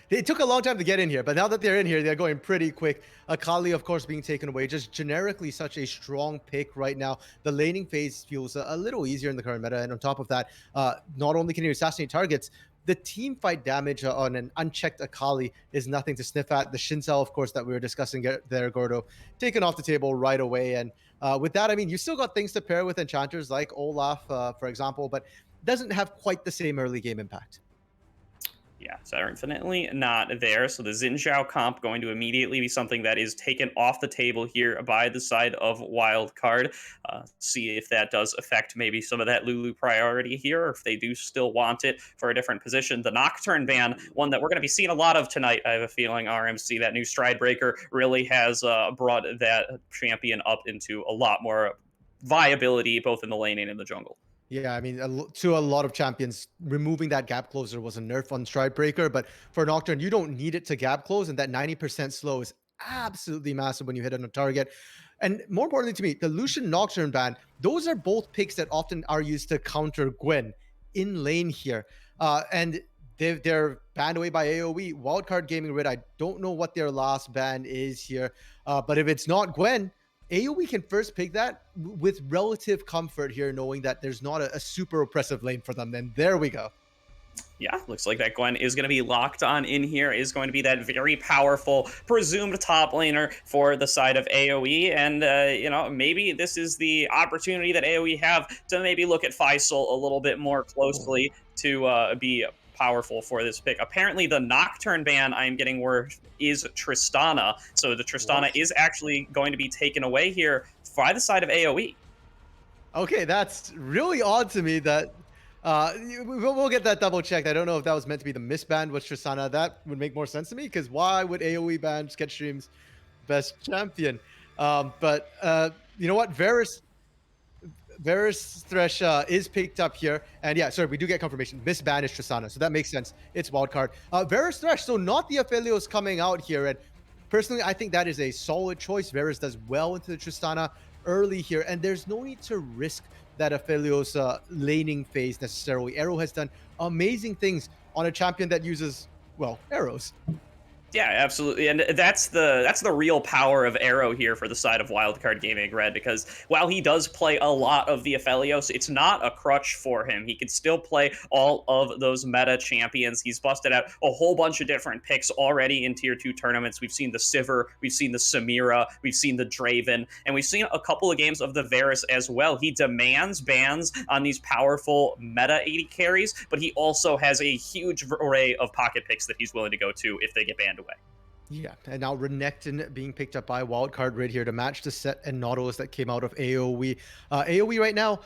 It took a long time to get in here, but now that they're in here, they're going pretty quick. Akali, of course, being taken away. Just generically such a strong pick right now. The laning phase feels a little easier in the current meta. And on top of that, not only can you assassinate targets, the team fight damage on an unchecked Akali is nothing to sniff at. The Shincell, of course, that we were discussing there, Gordo, taken off the table right away. And with that, I mean, you still got things to pair with enchanters like Olaf, for example, but doesn't have quite the same early game impact. Yeah, certainly not there. So the Xin Zhao comp going to immediately be something that is taken off the table here by the side of Wildcard. See if that does affect maybe some of that Lulu priority here, or if they do still want it for a different position. The Nocturne ban, one that we're going to be seeing a lot of tonight, I have a feeling. RMC, that new Stride Breaker, really has brought that champion up into a lot more viability, both in the lane and in the jungle. Yeah, I mean, to a lot of champions, removing that gap closer was a nerf on Stride Breaker, but for Nocturne, you don't need it to gap close, and that 90% slow is absolutely massive when you hit on a target. And more importantly to me, the Lucian Nocturne ban, those are both picks that often are used to counter Gwen in lane here. And they're banned away by AOE. Wildcard Gaming Red, I don't know what their last ban is here, but if it's not Gwen, AoE can first pick that with relative comfort here, knowing that there's not a super oppressive lane for them. Then there we go. Yeah, looks like that Gwen is going to be locked on in here, is going to be that very powerful presumed top laner for the side of AoE. And, maybe this is the opportunity that AoE have to maybe look at Faisal a little bit more closely to be powerful for this pick. Apparently, the Nocturne ban I'm getting word is Tristana. So the Tristana is actually going to be taken away here by the side of AoE. Okay, that's really odd to me that we'll get that double checked. I don't know if that was meant to be the misband with Tristana. That would make more sense to me, because why would AoE ban Sketch Stream's best champion? But you know what? Varus Thresh is picked up here. And yeah, sorry, we do get confirmation. Misban is Tristana, so that makes sense. It's Wildcard. Varus Thresh, so not the Aphelios coming out here. And personally, I think that is a solid choice. Varus does well into the Tristana early here, and there's no need to risk that Aphelios laning phase necessarily. Arrow has done amazing things on a champion that uses, well, arrows. Yeah, absolutely, and that's the real power of Arrow here for the side of Wildcard Gaming Red, because while he does play a lot of the Aphelios, it's not a crutch for him. He can still play all of those meta champions. He's busted out a whole bunch of different picks already in Tier 2 tournaments. We've seen the Sivir, we've seen the Samira, we've seen the Draven, and we've seen a couple of games of the Varus as well. He demands bans on these powerful meta AD carries, but he also has a huge array of pocket picks that he's willing to go to if they get banned away. Yeah, and now Renekton being picked up by Wildcard Red here to match the Set and Nautilus that came out of AoE. AoE right now,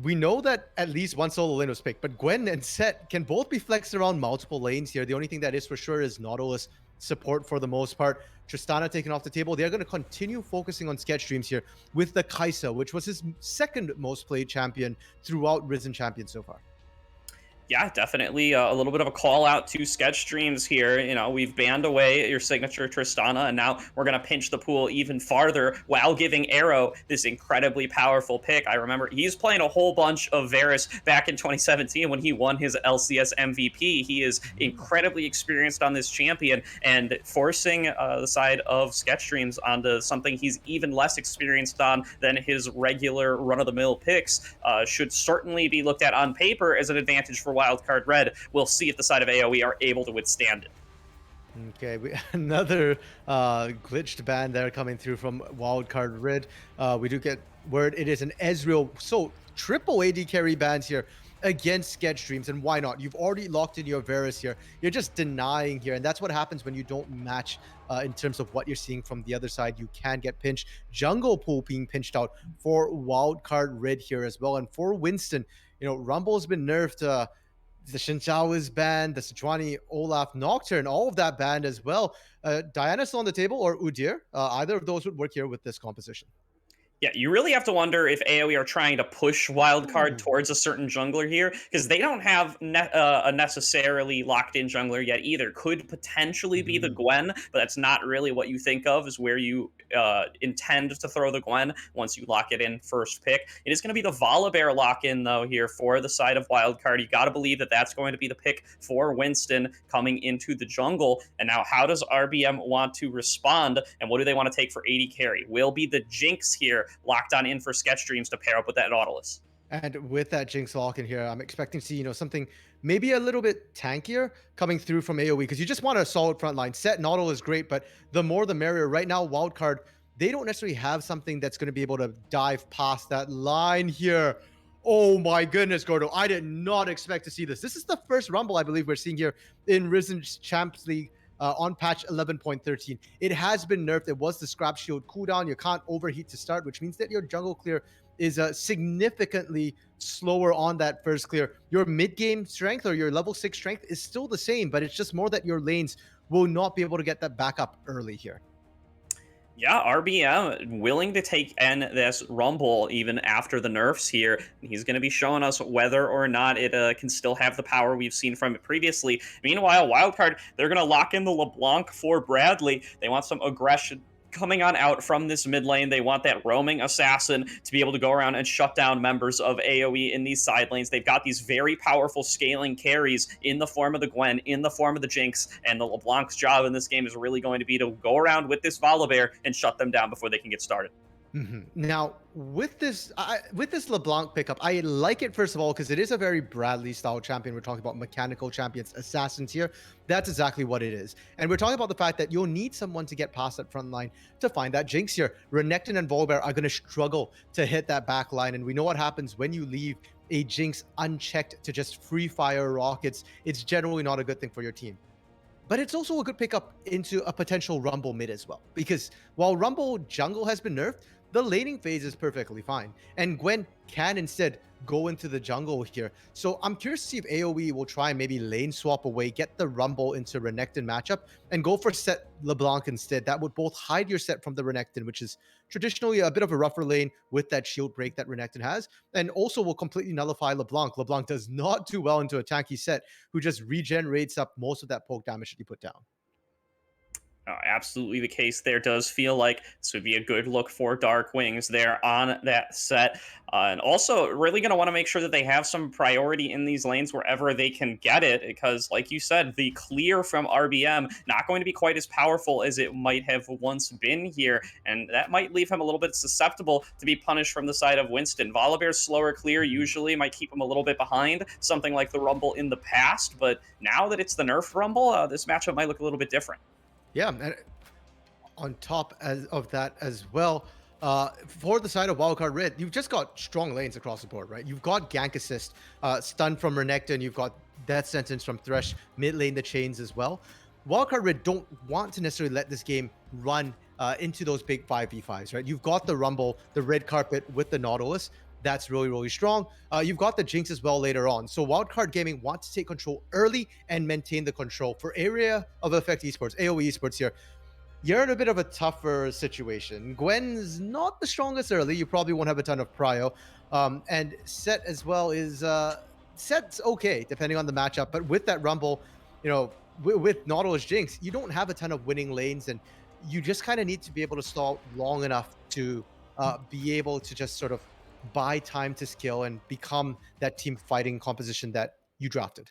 we know that at least one solo lane was picked, but Gwen and Set can both be flexed around multiple lanes here. The only thing that is for sure is Nautilus support for the most part. Tristana taken off the table. They're going to continue focusing on Sketch Streams here with the Kai'Sa, which was his second most played champion throughout Risen Champions so far. Yeah, definitely a little bit of a call out to Sketch Streams here. You know, we've banned away your signature Tristana, and now we're going to pinch the pool even farther while giving Arrow this incredibly powerful pick. I remember he's playing a whole bunch of Varus back in 2017 when he won his LCS MVP. He is incredibly experienced on this champion, and forcing the side of Sketch Streams onto something he's even less experienced on than his regular run-of-the-mill picks should certainly be looked at on paper as an advantage for Wildcard Red. We'll see if the side of AoE are able to withstand it. Okay, another glitched ban there coming through from Wildcard Red. We do get word it is an Ezreal. So triple AD carry bans here against Sketch Streams, and why not? You've already locked in your Varus here. You're just denying here, and that's what happens when you don't match in terms of what you're seeing from the other side. You can get pinched. Jungle Pool being pinched out for Wildcard Red here as well, and for Winston, you know, Rumble's been nerfed. The Shinchao is banned, the Sejuani, Olaf, Nocturne, all of that banned as well. Diana's still on the table, or Udyr. Either of those would work here with this composition. Yeah, you really have to wonder if AoE are trying to push Wildcard Ooh. towards a certain jungler here, because they don't have a necessarily locked in jungler yet either. Could potentially be the Mhm. Gwen, but that's not really what you think of as where you intend to throw the Gwen once you lock it in first pick. It is going to be the Volibear lock in, though, here for the side of Wildcard. You got to believe that that's going to be the pick for Winston coming into the jungle. And now, how does RBM want to respond, and what do they want to take for 80 carry? Will be the Jinx here locked on in for Sketch Dreams to pair up with that Nautilus? And with that Jinx lock in here, I'm expecting to see, something maybe a little bit tankier coming through from AoE because you just want a solid front line. Set Nautil is great, but the more the merrier. Right now, Wildcard, they don't necessarily have something that's going to be able to dive past that line here. Oh my goodness, Gordo. I did not expect to see this. This is the first Rumble, I believe, we're seeing here in Risen's Champs League on patch 11.13. It has been nerfed. It was the Scrap Shield cooldown. You can't overheat to start, which means that your jungle clear is significantly slower on that first clear. Your mid game strength or your level 6 strength is still the same, but it's just more that your lanes will not be able to get that back up early here. Yeah, RBM willing to take in this Rumble even after the nerfs here. He's going to be showing us whether or not it can still have the power we've seen from it previously. Meanwhile, Wildcard, they're going to lock in the LeBlanc for Bradley. They want some aggression coming on out from this mid lane. They want that roaming assassin to be able to go around and shut down members of AoE in these side lanes. They've got these very powerful scaling carries in the form of the Gwen, in the form of the Jinx, and the LeBlanc's job in this game is really going to be to go around with this Volibear and shut them down before they can get started. Now, with this LeBlanc pickup, I like it first of all because it is a very Bradley style champion. We're talking about mechanical champions, assassins here. That's exactly what it is, and we're talking about the fact that you'll need someone to get past that front line to find that Jinx here. Renekton and Volibear are going to struggle to hit that back line, and we know what happens when you leave a Jinx unchecked to just free fire rockets. It's generally not a good thing for your team. But it's also a good pickup into a potential Rumble mid as well. Because while Rumble jungle has been nerfed, the laning phase is perfectly fine. And Gwen can instead go into the jungle here. So I'm curious to see if AoE will try and maybe lane swap away, get the Rumble into Renekton matchup, and go for set LeBlanc instead. That would both hide your set from the Renekton, which is traditionally a bit of a rougher lane with that shield break that Renekton has, and also will completely nullify LeBlanc. LeBlanc does not do well into a tanky set who just regenerates up most of that poke damage that you put down. Absolutely the case there. Does feel like this would be a good look for Dark Wings there on that set. And also, really going to want to make sure that they have some priority in these lanes wherever they can get it. Because, like you said, the clear from RBM not going to be quite as powerful as it might have once been here. And that might leave him a little bit susceptible to be punished from the side of Winston. Volibear's slower clear usually might keep him a little bit behind, something like the Rumble in the past. But now that it's the Nerf Rumble, this matchup might look a little bit different. Yeah, and on top of that as well, for the side of Wildcard Red, you've just got strong lanes across the board, right? You've got gank assist, stun from Renekton, you've got death sentence from Thresh, mid lane the chains as well. Wildcard Red don't want to necessarily let this game run into those big 5v5s, right? You've got the Rumble, the red carpet with the Nautilus. That's really, really strong. You've got the Jinx as well later on. So Wildcard Gaming wants to take control early and maintain the control. For area of effect esports, AOE esports here, you're in a bit of a tougher situation. Gwen's not the strongest early. You probably won't have a ton of prio. And Set as well is Set's okay depending on the matchup. But with that Rumble, with Nautilus Jinx, you don't have a ton of winning lanes, and you just kind of need to be able to stall long enough to be able to just sort of buy time to skill and become that team fighting composition that you drafted.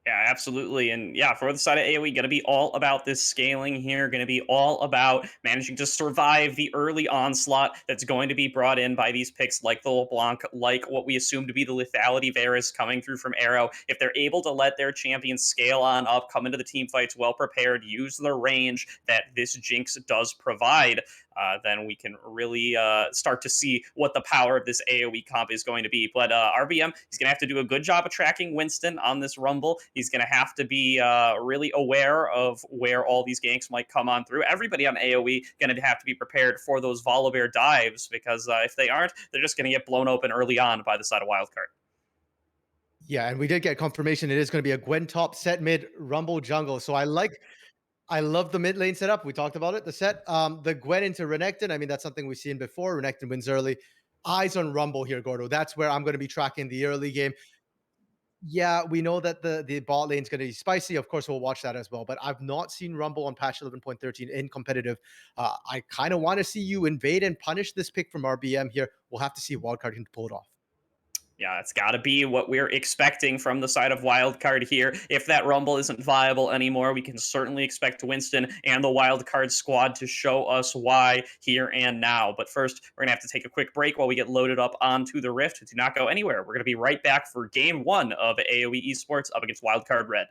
Yeah, absolutely. And yeah, for the side of AoE, going to be all about this scaling here, going to be all about managing to survive the early onslaught that's going to be brought in by these picks like the LeBlanc, like what we assume to be the lethality Varus coming through from Arrow. If they're able to let their champions scale on up, come into the team fights well prepared, use the range that this Jinx does provide, then we can really start to see what the power of this AoE comp is going to be. But RBM, he's going to have to do a good job of tracking Winston on this Rumble. He's going to have to be really aware of where all these ganks might come on through. Everybody on AoE going to have to be prepared for those Volibear dives, because if they aren't, they're just going to get blown open early on by the side of Wildcard. Yeah, and we did get confirmation it is going to be a Gwen top set mid Rumble jungle. So I like I love the mid lane setup. We talked about it. The set, the Gwen into Renekton. I mean, that's something we've seen before. Renekton wins early. Eyes on Rumble here, Gordo. That's where I'm going to be tracking the early game. Yeah, we know that the bot lane's going to be spicy. Of course, we'll watch that as well. But I've not seen Rumble on patch 11.13 in competitive. I kind of want to see you invade and punish this pick from RBM here. We'll have to see if Wildcard can pull it off. Yeah, it's got to be what we're expecting from the side of Wildcard here. If that Rumble isn't viable anymore, we can certainly expect Winston and the Wildcard squad to show us why here and now. But first, we're going to have to take a quick break while we get loaded up onto the Rift. Do not go anywhere. We're going to be right back for Game 1 of AOE Esports up against Wildcard Red.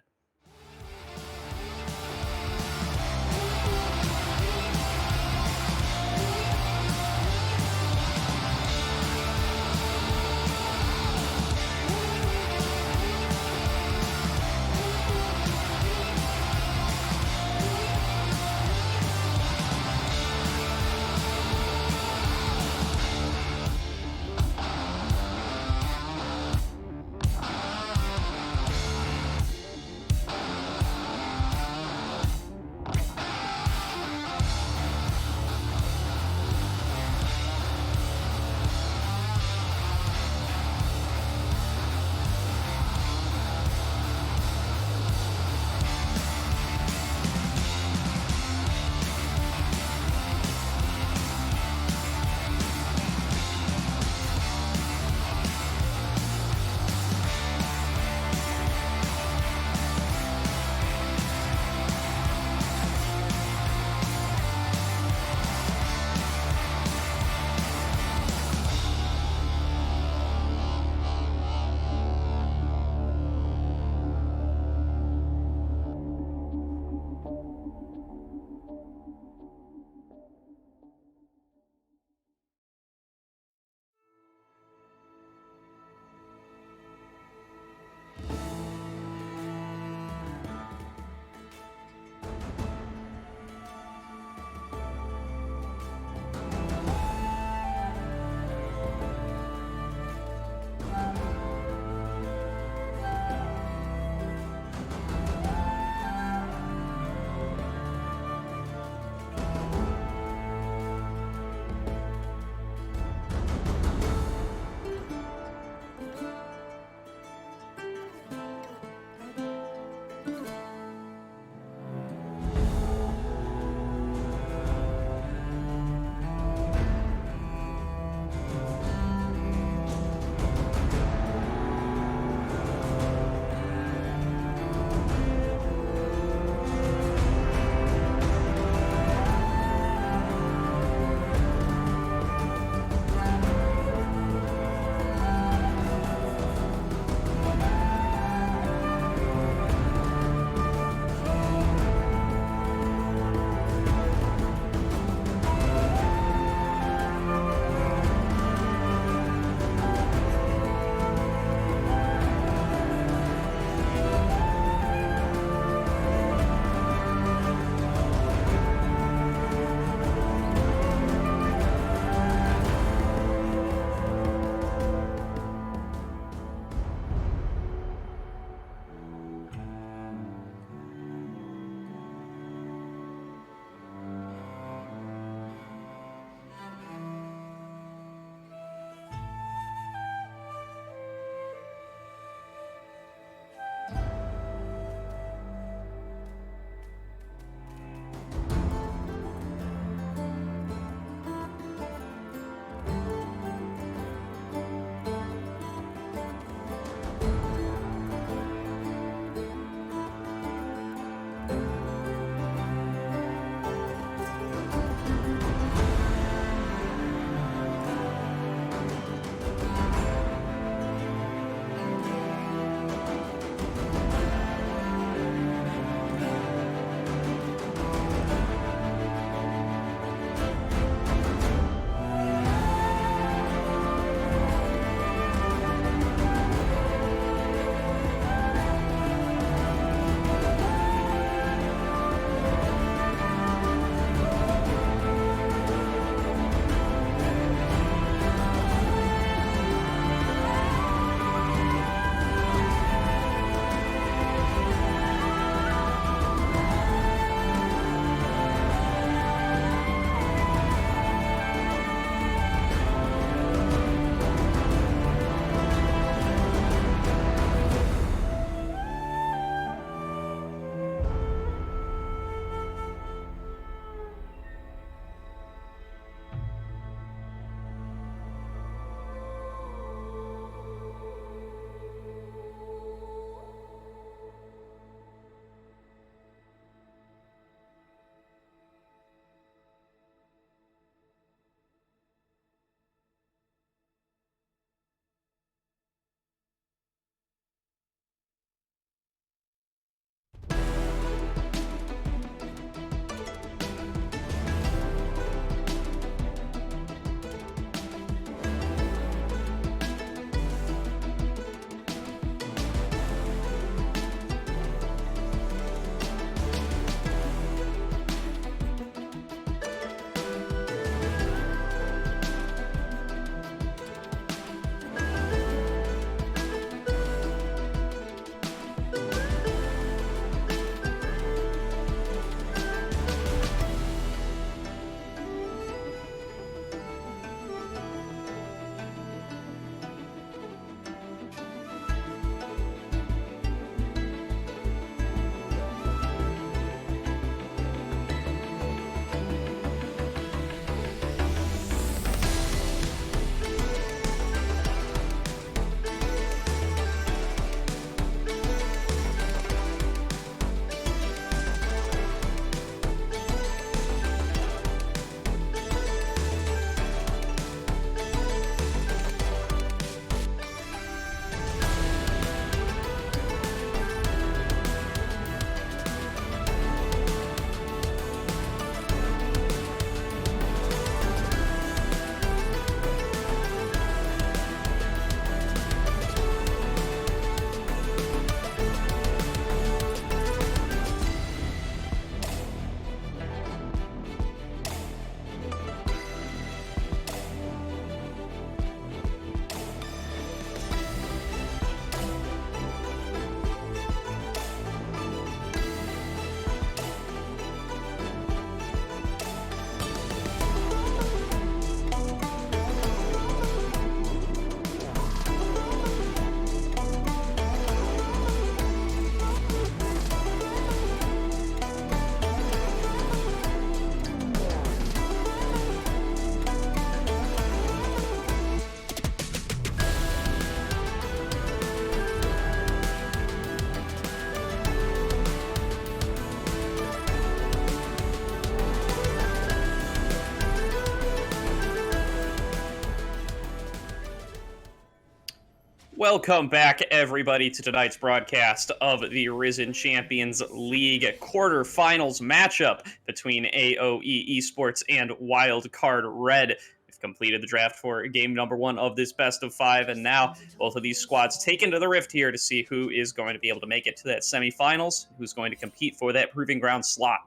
Welcome back, everybody, to tonight's broadcast of the Risen Champions League quarterfinals matchup between AOE Esports and Wildcard Red. We've completed the draft for game number 1 of this best of 5, and now both of these squads take into the rift here to see who is going to be able to make it to that semifinals, who's going to compete for that proving ground slot.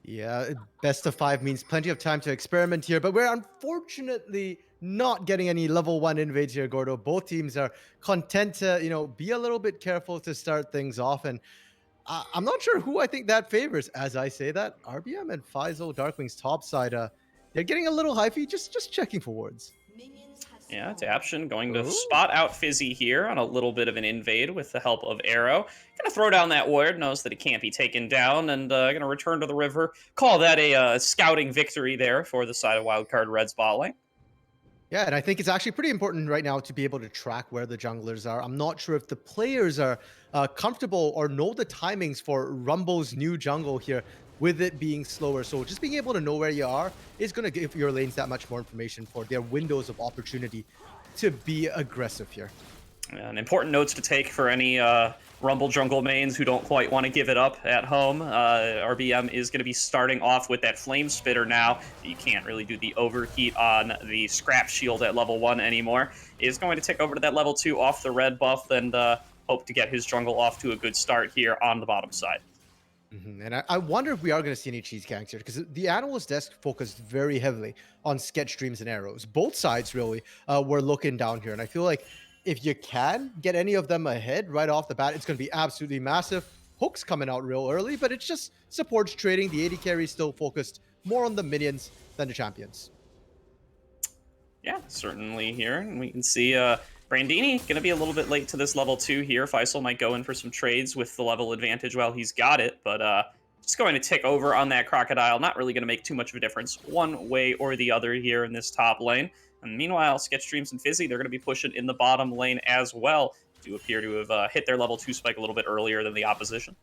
Yeah, best of 5 means plenty of time to experiment here, but we're unfortunately not getting any level 1 invades here, Gordo. Both teams are content to, be a little bit careful to start things off, and I'm not sure who I think that favors. As I say that, RBM and Faisal Darkwing's top side, they're getting a little hyphy, just checking for wards. Yeah, Adaption going to Oh. spot out Fizzy here on a little bit of an invade with the help of Arrow. Gonna throw down that ward, knows that it can't be taken down, and gonna return to the river. Call that a scouting victory there for the side of Wildcard Red's bot lane. Yeah, and I think it's actually pretty important right now to be able to track where the junglers are. I'm not sure if the players are comfortable or know the timings for Rumble's new jungle here with it being slower. So just being able to know where you are is going to give your lanes that much more information for their windows of opportunity to be aggressive here. And important notes to take for any Rumble jungle mains who don't quite want to give it up at home. RBM is going to be starting off with that Flame Spitter now. You can't really do the overheat on the Scrap Shield at level 1 anymore. Is going to tick over to that level 2 off the red buff and hope to get his jungle off to a good start here on the bottom side. And I wonder if we are going to see any cheese gangs here, because the analyst desk focused very heavily on sketch streams and arrows. Both sides really were looking down here, and I feel like if you can get any of them ahead right off the bat, it's going to be absolutely massive. Hook's coming out real early, but it's just supports trading. The AD carry is still focused more on the minions than the champions. Yeah, certainly here. And we can see Brandini going to be a little bit late to this level 2 here. Faisal might go in for some trades with the level advantage while he's got it, but just going to tick over on that Crocodile. Not really going to make too much of a difference one way or the other here in this top lane. And meanwhile, Sketchstreams and Fizzy, they're going to be pushing in the bottom lane as well. Do appear to have hit their level 2 spike a little bit earlier than the opposition.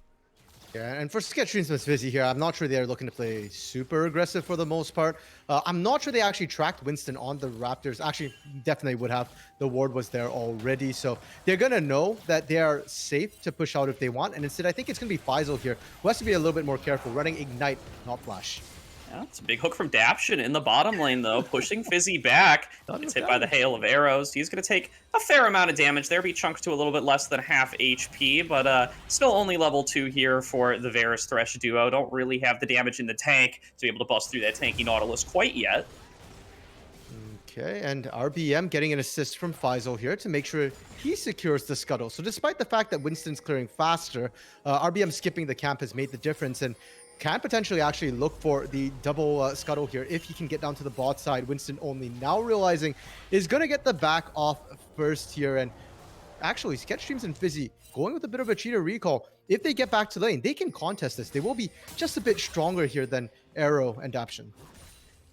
Yeah, and for Sketchstreams and Fizzy here, I'm not sure they're looking to play super aggressive for the most part. I'm not sure they actually tracked Winston on the Raptors. Actually, definitely would have. The ward was there already. So they're going to know that they are safe to push out if they want. And instead, I think it's going to be Faisal here, who has to be a little bit more careful, running Ignite, not Flash. Yeah, it's a big hook from Daption in the bottom lane, though, pushing Fizzy back. Gets hit by the hail of arrows. He's going to take a fair amount of damage there, be chunked to a little bit less than half HP, but still only level 2 here for the Varus Thresh duo. Don't really have the damage in the tank to be able to bust through that tanky Nautilus quite yet. Okay, and RBM getting an assist from Faisal here to make sure he secures the scuttle. So despite the fact that Winston's clearing faster, RBM skipping the camp has made the difference, and can potentially actually look for the double scuttle here if he can get down to the bot side. Winston only now realizing is going to get the back off first here. And actually, Sketchstreams and Fizzy going with a bit of a cheater recall. If they get back to lane, they can contest this. They will be just a bit stronger here than Arrow and Daption.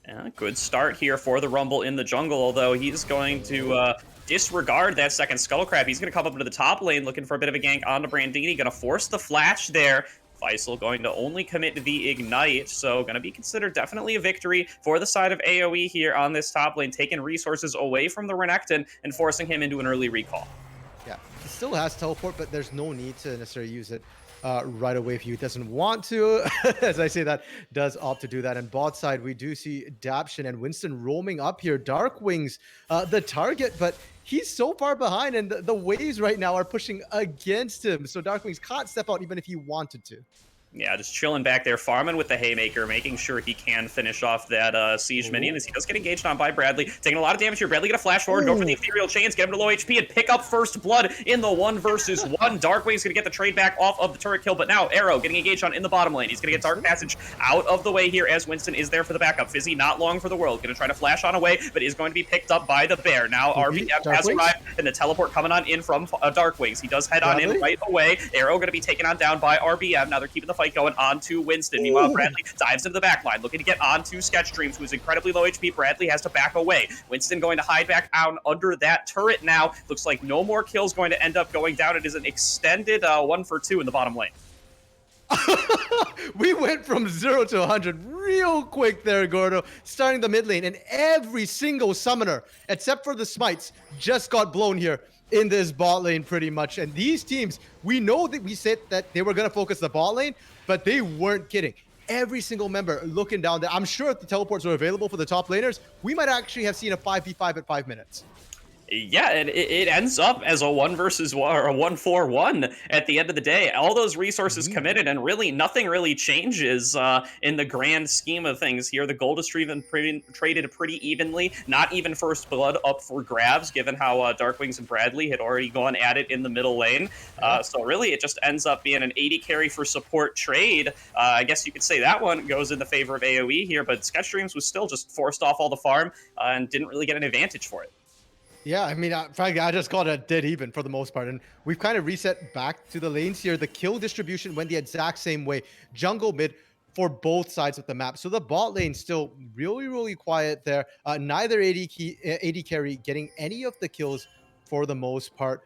Yeah, good start here for the Rumble in the jungle, although he's going to disregard that second Skullcrab. He's going to come up into the top lane looking for a bit of a gank onto Brandini. Going to force the flash there. Faisal going to only commit to the Ignite, so going to be considered definitely a victory for the side of AoE here on this top lane, taking resources away from the Renekton and forcing him into an early recall. Yeah, he still has teleport, but there's no need to necessarily use it right away if he doesn't want to. As I say that, does opt to do that. And bot side, we do see Daption and Winston roaming up here. Darkwing's the target, but he's so far behind, and the waves right now are pushing against him. So Darkwings can't step out even if he wanted to. Yeah, just chilling back there, farming with the Haymaker, making sure he can finish off that Siege minion as he does get engaged on by Bradley. Taking a lot of damage here. Bradley gonna flash forward, go for the Ethereal Chains, get him to low HP, and pick up first blood in the 1 versus 1. Darkwing's gonna get the trade back off of the turret kill, but now Arrow getting engaged on in the bottom lane. He's gonna get Dark Passage out of the way here as Winston is there for the backup. Fizzy not long for the world, gonna try to flash on away, but is going to be picked up by the bear. Now RBM has arrived, and the teleport coming on in from Darkwings. He does head on in right away. Arrow gonna be taken on down by RBM. Now they're keeping the fight going on to Winston. Meanwhile, Bradley dives into the backline, looking to get onto Sketchstreams, who's incredibly low HP. Bradley has to back away. Winston going to hide back down under that turret now. Looks like no more kills going to end up going down. It is an extended 1 for 2 in the bottom lane. We went from 0 to 100 real quick there, Gordo, starting the mid lane, and every single summoner, except for the smites, just got blown here in this bot lane pretty much. And these teams, we know that we said that they were going to focus the bot lane, but they weren't kidding. Every single member looking down there. I'm sure if the teleports were available for the top laners, we might actually have seen a 5v5 at 5 minutes. Yeah, it ends up as a 1 versus 1 or a 1-4-1 at the end of the day. All those resources committed, and really nothing really changes in the grand scheme of things here. The gold is traded pretty evenly. Not even first blood up for grabs, given how Darkwings and Bradley had already gone at it in the middle lane. So really, it just ends up being an 80 carry for support trade. I guess you could say that one goes in the favor of AOE here, but Sketchdreams was still just forced off all the farm and didn't really get an advantage for it. Yeah, I mean, frankly, I just got a dead even for the most part. And we've kind of reset back to the lanes here. The kill distribution went the exact same way. Jungle mid for both sides of the map. So the bot lane still really, really quiet there. Neither AD carry getting any of the kills for the most part.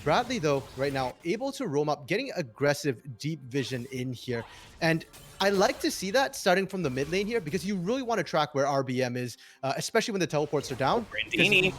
Bradley, though, right now, able to roam up, getting aggressive deep vision in here. And I like to see that starting from the mid lane here because you really want to track where RBM is, especially when the teleports are down. Brandini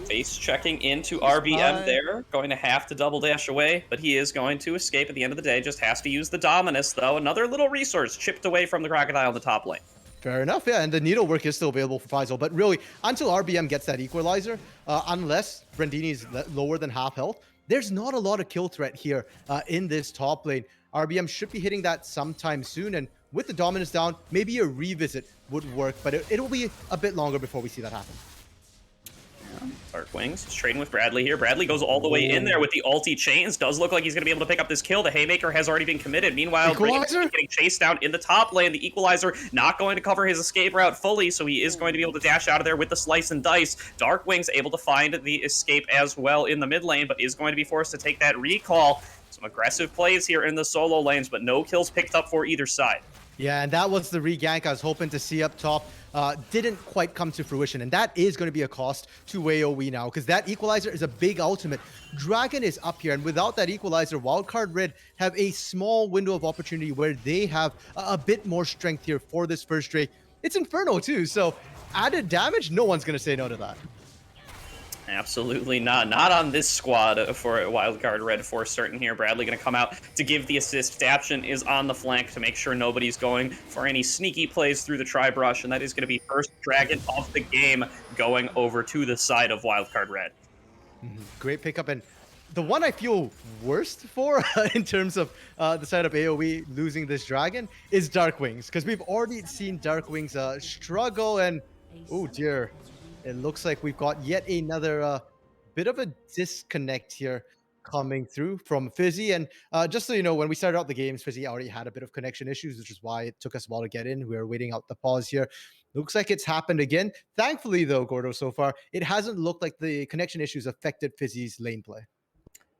face checking into RBM there. Going to have to double dash away, but he is going to escape at the end of the day. Just has to use the Dominus, though. Another little resource chipped away from the Crocodile in the top lane. Fair enough, yeah, and the needlework is still available for Faisal, but really, until RBM gets that equalizer, unless Brandini is lower than half health, there's not a lot of kill threat here in this top lane. RBM should be hitting that sometime soon, and with the dominance down, maybe a revisit would work, but it'll be a bit longer before we see that happen. Darkwings is trading with Bradley here. Bradley goes all the way in there with the ulti chains. Does look like he's going to be able to pick up this kill. The Haymaker has already been committed. Meanwhile, getting chased down in the top lane. The Equalizer not going to cover his escape route fully, so he is going to be able to dash out of there with the slice and dice. Darkwings able to find the escape as well in the mid lane, but is going to be forced to take that recall. Some aggressive plays here in the solo lanes, but no kills picked up for either side. Yeah, and that was the regank I was hoping to see up top. Didn't quite come to fruition, and that is going to be a cost to AOE now, because that equalizer is a big ultimate. Dragon is up here, and without that equalizer, Wildcard Red have a small window of opportunity where they have a bit more strength here for this first Drake. It's Inferno too, so added damage, no one's going to say no to that. Absolutely not. Not on this squad for Wildcard Red for certain here. Bradley going to come out to give the assist. Daption is on the flank to make sure nobody's going for any sneaky plays through the tri-brush, and that is going to be first Dragon of the game going over to the side of Wildcard Red. Great pickup, and the one I feel worst for in terms of the side of AoE losing this Dragon is Darkwings, because we've already seen Darkwings struggle, and oh dear. It looks like we've got yet another bit of a disconnect here coming through from Fizzy. And just so you know, when we started out the games, Fizzy already had a bit of connection issues, which is why it took us a while to get in. We were waiting out the pause here. Looks like it's happened again. Thankfully, though, Gordo, so far, it hasn't looked like the connection issues affected Fizzy's lane play.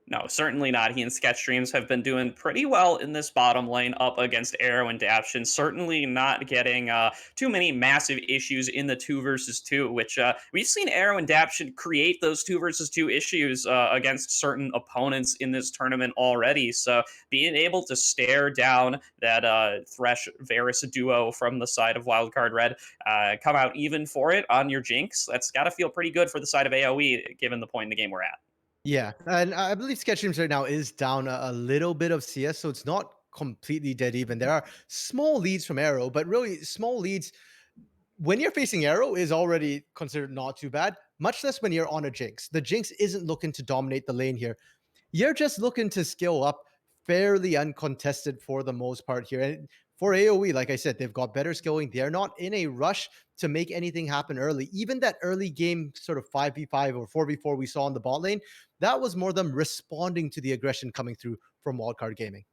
No, certainly not. He and Sketchdreams have been doing pretty well in this bottom lane up against Arrow and Daption. Certainly not getting too many massive issues in the 2 versus 2, which we've seen Arrow and Daption create those 2 versus 2 issues against certain opponents in this tournament already. So being able to stare down that Thresh Varus duo from the side of Wildcard Red, come out even for it on your Jinx, that's got to feel pretty good for the side of AoE given the point in the game we're at. Yeah, and I believe Sketchdreams right now is down a little bit of CS, so it's not completely dead even. There are small leads from Arrow, but really small leads when you're facing Arrow is already considered not too bad, much less when you're on a Jinx. The Jinx isn't looking to dominate the lane here. You're just looking to skill up fairly uncontested for the most part here. And for AoE, like I said, they've got better skilling. They're not in a rush to make anything happen early. Even that early game sort of 5v5 or 4v4 we saw in the bot lane, that was more them responding to the aggression coming through from Wildcard Gaming.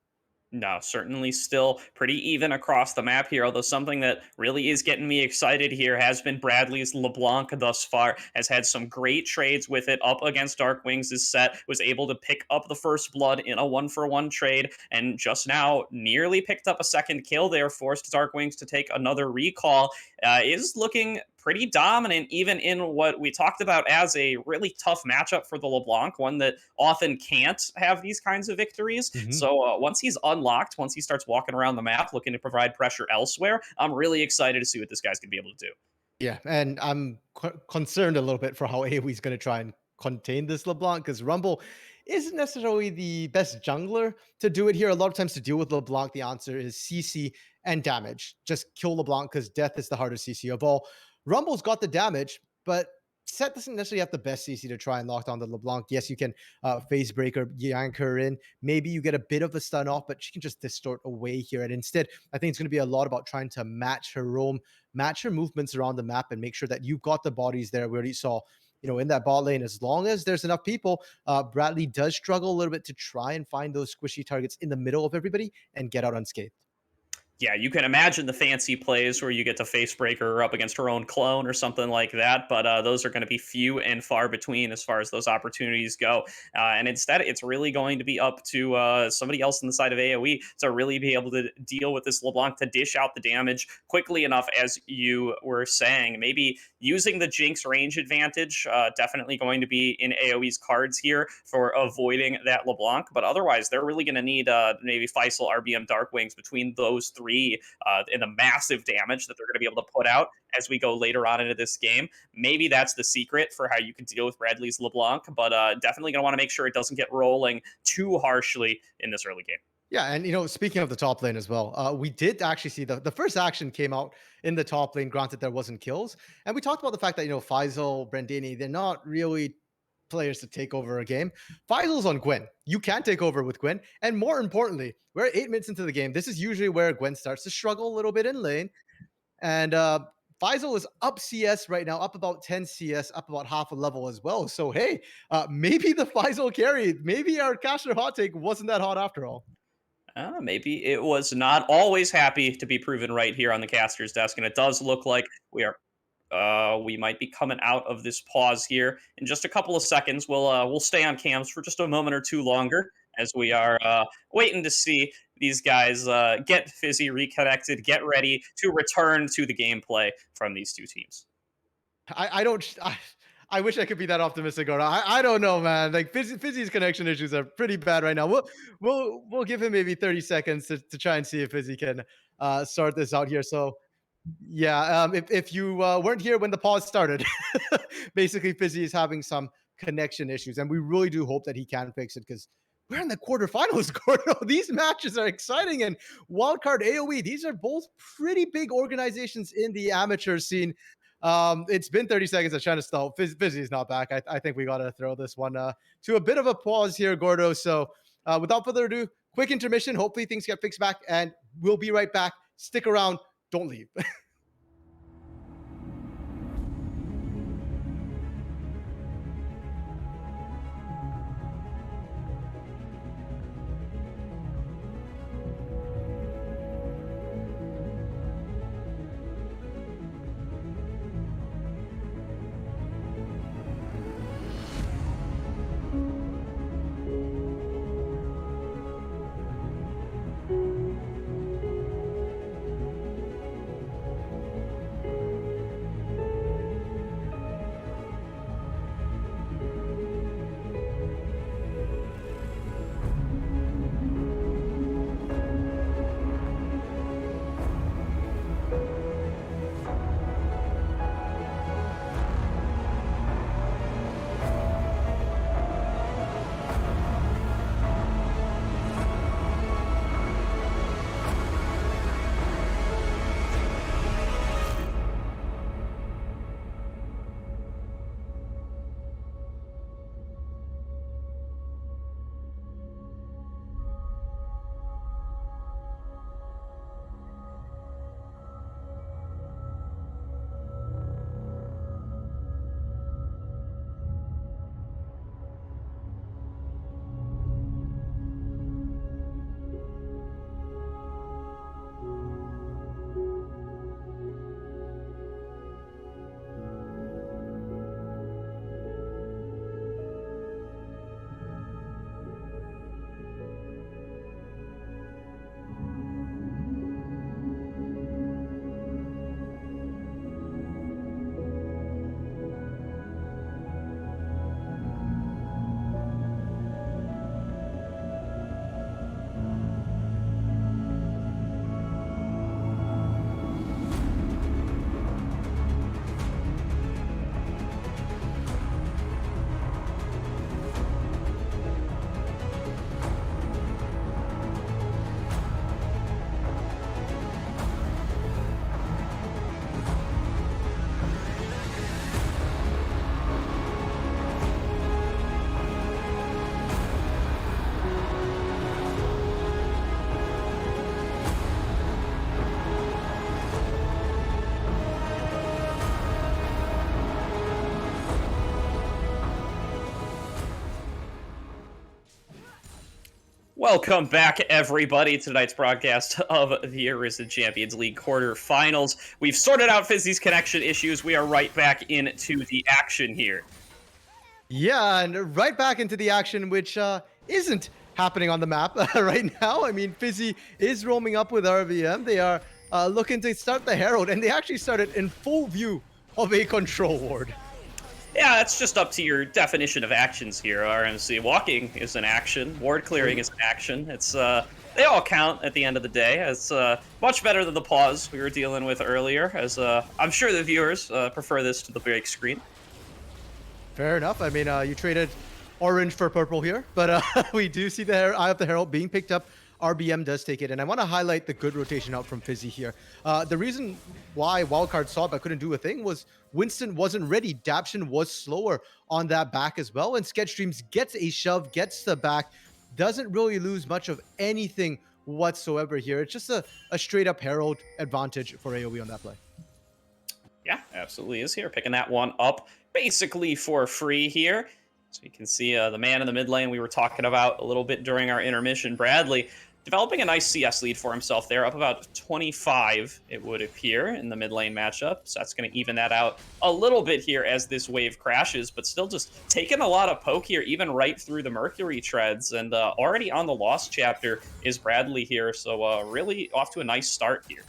No, certainly still pretty even across the map here, although something that really is getting me excited here has been Bradley's LeBlanc thus far, has had some great trades with it up against Darkwings' set, was able to pick up the first blood in a 1-for-1 trade, and just now nearly picked up a second kill there, forced Darkwings to take another recall, is looking pretty dominant, even in what we talked about as a really tough matchup for the LeBlanc, one that often can't have these kinds of victories. Mhm. So once he's unlocked, once he starts walking around the map looking to provide pressure elsewhere, I'm really excited to see what this guy's going to be able to do. Yeah, and I'm concerned a little bit for how AoE is going to try and contain this LeBlanc because Rumble isn't necessarily the best jungler to do it here. A lot of times to deal with LeBlanc, the answer is CC and damage. Just kill LeBlanc because death is the hardest CC of all. Rumble's got the damage, but Set doesn't necessarily have the best CC to try and lock down the LeBlanc. Yes, you can phase breaker, yank her in. Maybe you get a bit of a stun off, but she can just distort away here. And instead, I think it's going to be a lot about trying to match her roam, match your movements around the map, and make sure that you've got the bodies there. We already saw, in that bot lane, as long as there's enough people, Bradley does struggle a little bit to try and find those squishy targets in the middle of everybody and get out unscathed. Yeah, you can imagine the fancy plays where you get to face breaker up against her own clone or something like that, but those are going to be few and far between as far as those opportunities go. And instead, it's really going to be up to somebody else on the side of AoE to really be able to deal with this LeBlanc to dish out the damage quickly enough, as you were saying. Maybe using the Jinx range advantage, definitely going to be in AoE's cards here for avoiding that LeBlanc. But otherwise, they're really going to need maybe Faisal, RBM, Darkwings between those three and the massive damage that they're going to be able to put out as we go later on into this game. Maybe that's the secret for how you can deal with Bradley's LeBlanc, but definitely going to want to make sure it doesn't get rolling too harshly in this early game. Yeah, and speaking of the top lane as well, we did actually see the first action came out in the top lane. Granted, there wasn't kills, and we talked about the fact that Faisal, Brandini, they're not really players to take over a game. Faisal's on Gwen. You can take over with Gwen, and more importantly, we're 8 minutes into the game. This is usually where Gwen starts to struggle a little bit in lane, and Faisal is up CS right now, up about 10 CS, up about half a level as well. So hey, maybe the Faisal carry, maybe our caster hot take wasn't that hot after all. Maybe it was not always happy to be proven right here on the caster's desk, and it does look like we might be coming out of this pause here in just a couple of seconds. We'll stay on cams for just a moment or two longer as we are waiting to see these guys get Fizzy reconnected, get ready to return to the gameplay from these two teams. I don't. I wish I could be that optimistic, or I don't know, man. Like Fizzy's connection issues are pretty bad right now. We'll give him maybe 30 seconds to try and see if Fizzy can sort this out here. So yeah, if you weren't here when the pause started, basically Fizzy is having some connection issues, and we really do hope that he can fix it because we're in the quarterfinals. Gordo. These matches are exciting, and Wildcard AOE. These are both pretty big organizations in the amateur scene. It's been 30 seconds. I'm trying to stall. Fizzy is not back. I think we got to throw this one to a bit of a pause here, Gordo. So without further ado, quick intermission. Hopefully things get fixed back, and we'll be right back. Stick around. Don't leave. Welcome back, everybody, to tonight's broadcast of the Arisen Champions League quarterfinals. We've sorted out Fizzy's connection issues. We are right back into the action here. Yeah, and right back into the action, which isn't happening on the map right now. I mean, Fizzy is roaming up with RVM. They are looking to start the Herald, and they actually started in full view of a control ward. Yeah, that's just up to your definition of actions here, RMC. Walking is an action. Ward clearing is an action. It's they all count at the end of the day. It's much better than the pause we were dealing with earlier, as I'm sure the viewers prefer this to the break screen. Fair enough. I mean, you traded orange for purple here, but we do see the Eye of the Herald being picked up. RBM does take it, and I want to highlight the good rotation out from Fizzy here. The reason why Wildcard saw it but couldn't do a thing was Winston wasn't ready. Daption was slower on that back as well, and Sketchdreams gets a shove, gets the back, doesn't really lose much of anything whatsoever here. It's just a straight up Herald advantage for AOE on that play. Yeah, absolutely is here. Picking that one up basically for free here. So you can see the man in the mid lane we were talking about a little bit during our intermission, Bradley, developing a nice CS lead for himself there, up about 25, it would appear, in the mid lane matchup. So that's going to even that out a little bit here as this wave crashes, but still just taking a lot of poke here, even right through the Mercury treads. And already on the Lost chapter is Bradley here, so really off to a nice start here.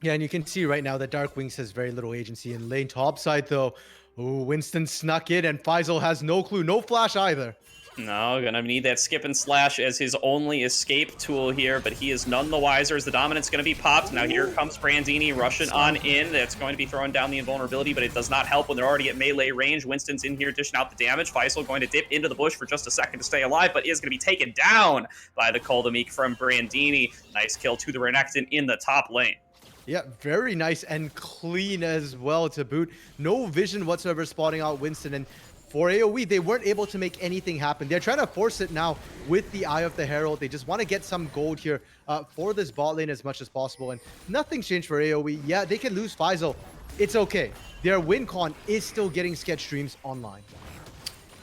Yeah, and you can see right now that Dark Wings has very little agency in lane top side, though. Ooh, Winston snuck in, and Faisal has no clue, no flash either. No, gonna need that skip and slash as his only escape tool here, but he is none the wiser as the dominant's gonna be popped. Now here comes Brandini rushing on in. That's going to be throwing down the invulnerability, but it does not help when they're already at melee range. Winston's in here dishing out the damage. Faisal going to dip into the bush for just a second to stay alive, but is gonna be taken down by the Koldamik from Brandini. Nice kill to the Renekton in the top lane. Yeah, very nice and clean as well to boot. No vision whatsoever spotting out Winston, and for AoE, they weren't able to make anything happen. They're trying to force it now with the Eye of the Herald. They just want to get some gold here for this bot lane as much as possible, and nothing's changed for AoE. Yeah, they can lose Faisal. It's okay. Their win con is still getting Sketchdreams online.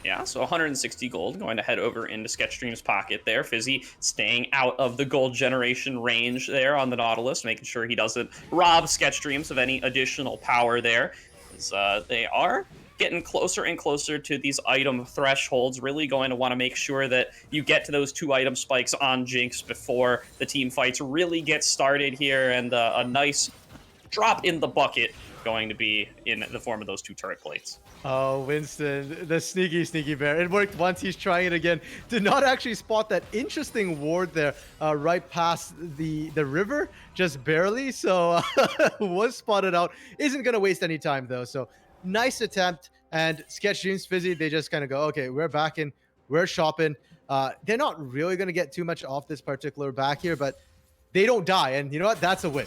Yeah, so 160 gold going to head over into Sketchdream's pocket there. Fizzy staying out of the gold generation range there on the Nautilus, making sure he doesn't rob Sketchdreams of any additional power there. As, they are getting closer and closer to these item thresholds, really going to want to make sure that you get to those 2 item spikes on Jinx before the team fights really get started here, and a nice drop in the bucket going to be in the form of those 2 turret plates. Oh, Winston, the sneaky bear. It worked once, he's trying it again. Did not actually spot that interesting ward there right past the river, just barely. So was spotted out. Isn't going to waste any time, though. So nice attempt. And Sketchdreams, Fizzy, they just kind of go, okay, we're back in, we're shopping. They're not really going to get too much off this particular back here, but they don't die. And you know what? That's a win.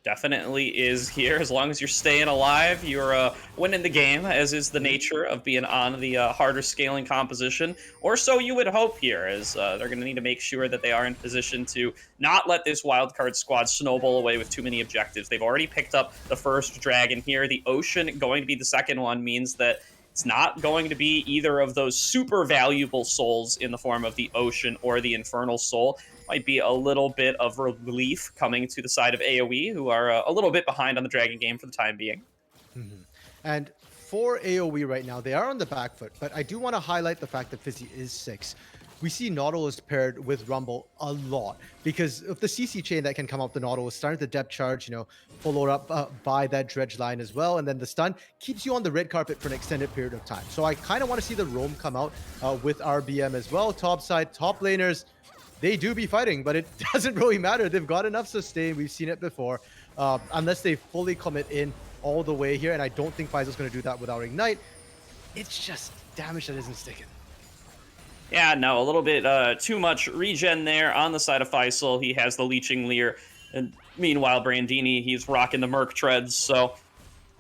Definitely is here. As long as you're staying alive, you're winning the game, as is the nature of being on the harder scaling composition. Or so you would hope here, as they're going to need to make sure that they are in position to not let this wildcard squad snowball away with too many objectives. They've already picked up the first dragon here. The Ocean going to be the second one means that it's not going to be either of those super valuable souls in the form of the Ocean or the Infernal Soul. Might be a little bit of relief coming to the side of AoE, who are a little bit behind on the Dragon game for the time being. Mm-hmm. And for AoE right now, they are on the back foot, but I do want to highlight the fact that Fizzy is 6. We see Nautilus paired with Rumble a lot because of the CC chain that can come up the Nautilus, starting the depth charge, you know, followed up by that dredge line as well. And then the stun keeps you on the red carpet for an extended period of time. So I kind of want to see the roam come out with RBM as well. Top side, top laners, they do be fighting, but it doesn't really matter. They've got enough sustain. We've seen it before. Unless they fully commit in all the way here, and I don't think Faisal's going to do that without Ignite. It's just damage that isn't sticking. Yeah, no, a little bit too much regen there on the side of Faisal. He has the Leeching Leer. And meanwhile, Brandini, he's rocking the Merc Treads. So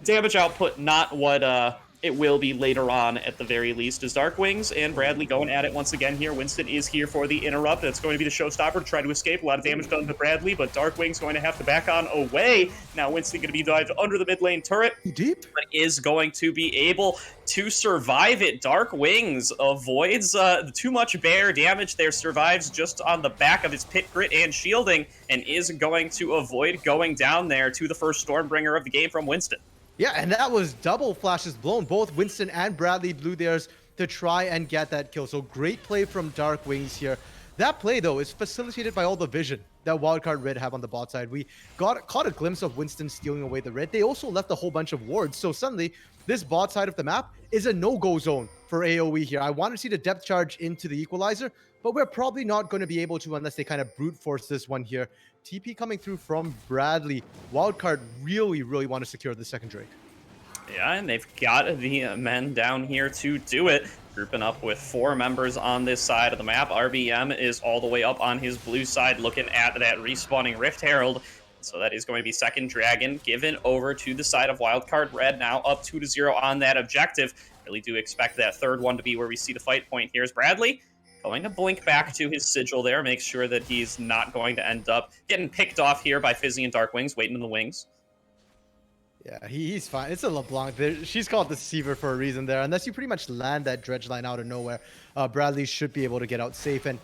damage output, not what it will be later on at the very least. As Dark Wings and Bradley going at it once again here. Winston is here for the interrupt. That's going to be the showstopper to try to escape. A lot of damage done to Bradley, but Dark Wings going to have to back on away. Now Winston going to be dived under the mid lane turret. Deep? But is going to be able to survive it. Dark Wings avoids too much bear damage there, survives just on the back of his pit grit and shielding, and is going to avoid going down there to the first Stormbringer of the game from Winston. Yeah, and that was double flashes blown. Both Winston and Bradley blew theirs to try and get that kill. So great play from Dark Wings here. That play, though, is facilitated by all the vision that Wildcard Red have on the bot side. We caught a glimpse of Winston stealing away the red. They also left a whole bunch of wards. So suddenly, this bot side of the map is a no-go zone for AOE here. I want to see the depth charge into the equalizer, but we're probably not going to be able to unless they kind of brute force this one here. TP coming through from Bradley. Wildcard really want to secure the second Drake. Yeah, and they've got the men down here to do it. Grouping up with 4 members on this side of the map. RBM is all the way up on his blue side looking at that respawning Rift Herald. So that is going to be second Dragon given over to the side of Wildcard Red, now up 2-0 on that objective. Really do expect that third one to be where we see the fight point here. Is Bradley going to blink back to his sigil there, make sure that he's not going to end up getting picked off here by Fizzy and Dark Wings, waiting in the wings. Yeah, he's fine. It's a LeBlanc. She's called Deceiver for a reason there. Unless you pretty much land that dredge line out of nowhere, Bradley should be able to get out safe. And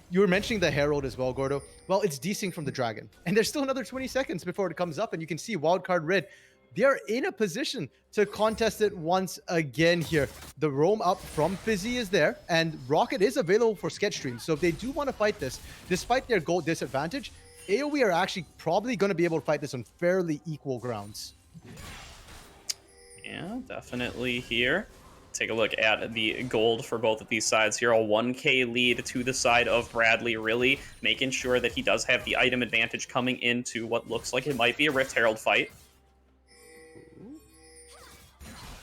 you were mentioning the Herald as well, Gordo. Well, it's desync from the Dragon. And there's still another 20 seconds before it comes up. And you can see Wildcard Red. They're in a position to contest it once again here. The roam up from Fizzy is there. And Rocket is available for sketch streams. So if they do want to fight this, despite their gold disadvantage, AOE are actually probably going to be able to fight this on fairly equal grounds. Yeah, definitely here. Take a look at the gold for both of these sides here. A 1k lead to the side of Bradley, really making sure that he does have the item advantage coming into what looks like it might be a Rift Herald fight.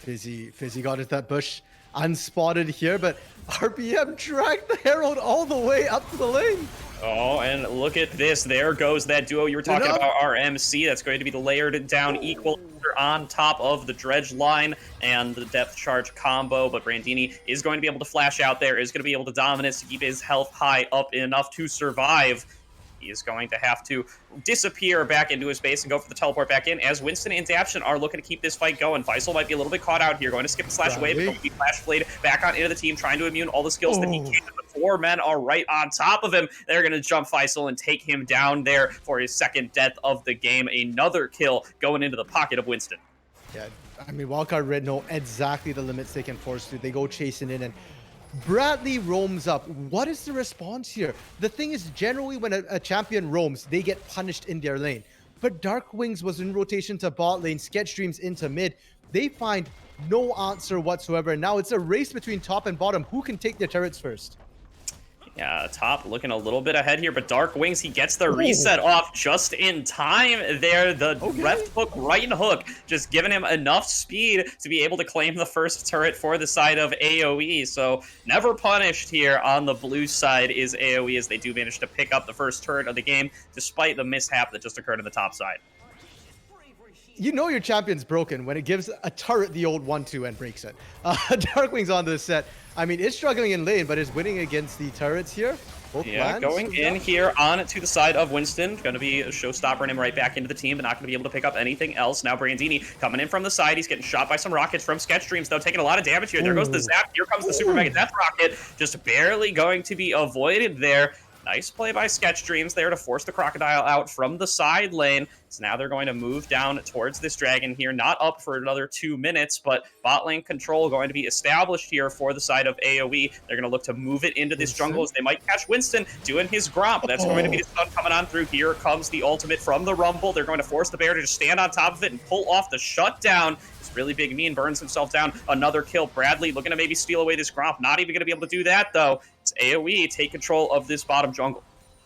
Fizzy got into that bush unspotted here, but RPM dragged the Herald all the way up to the lane. Oh, and look at this. There goes that duo you were talking about, RMC. That's going to be the layered down equalizer on top of the dredge line and the depth charge combo. But Brandini is going to be able to flash out there, is going to be able to dominate to keep his health high up enough to survive. He is going to have to disappear back into his base and go for the teleport back in, as Winston and Daption are looking to keep this fight going. Faisal might be a little bit caught out here, going to skip the slash away, but going to be flash blade back on into the team, trying to immune all the skills that he can. The 4 men are right on top of him. They're going to jump Faisal and take him down there for his second death of the game. Another kill going into the pocket of Winston. Yeah, I mean, Wildcard Red know exactly the limits they can force to. They go chasing in, and Bradley roams up. What is the response here? The thing is, generally when a champion roams, they get punished in their lane. But Dark Wings was in rotation to bot lane, sketch streams into mid. They find no answer whatsoever. And now it's a race between top and bottom. Who can take their turrets first? Yeah, top looking a little bit ahead here, but Dark Wings, he gets the reset off just in time there. The left hook, right hook, just giving him enough speed to be able to claim the first turret for the side of AOE. So never punished here on the blue side is AOE, as they do manage to pick up the first turret of the game, despite the mishap that just occurred on the top side. You know your champion's broken when it gives a turret the old 1-2 and breaks it. Darkwing's on this set. I mean, it's struggling in lane, but is winning against the turrets here. Both going in here on to the side of Winston. Going to be a showstopper him right back into the team, but not going to be able to pick up anything else. Now Brandini coming in from the side. He's getting shot by some rockets from sketch streams, though, taking a lot of damage here. There goes the zap. Here comes the super mega death rocket. Just barely going to be avoided there. Nice play by Sketch Dreams there to force the Crocodile out from the side lane. So now they're going to move down towards this Dragon here. Not up for another 2 minutes, but bot lane control going to be established here for the side of AoE. They're going to look to move it into this jungle, as they might catch Winston doing his Gromp. That's going to be the stun coming on through. Here comes the ultimate from the Rumble. They're going to force the bear to just stand on top of it and pull off the shutdown. It's really big mean, burns himself down. Another kill. Bradley looking to maybe steal away this Gromp. Not even going to be able to do that, though. It's AoE take control of this bottom jungle.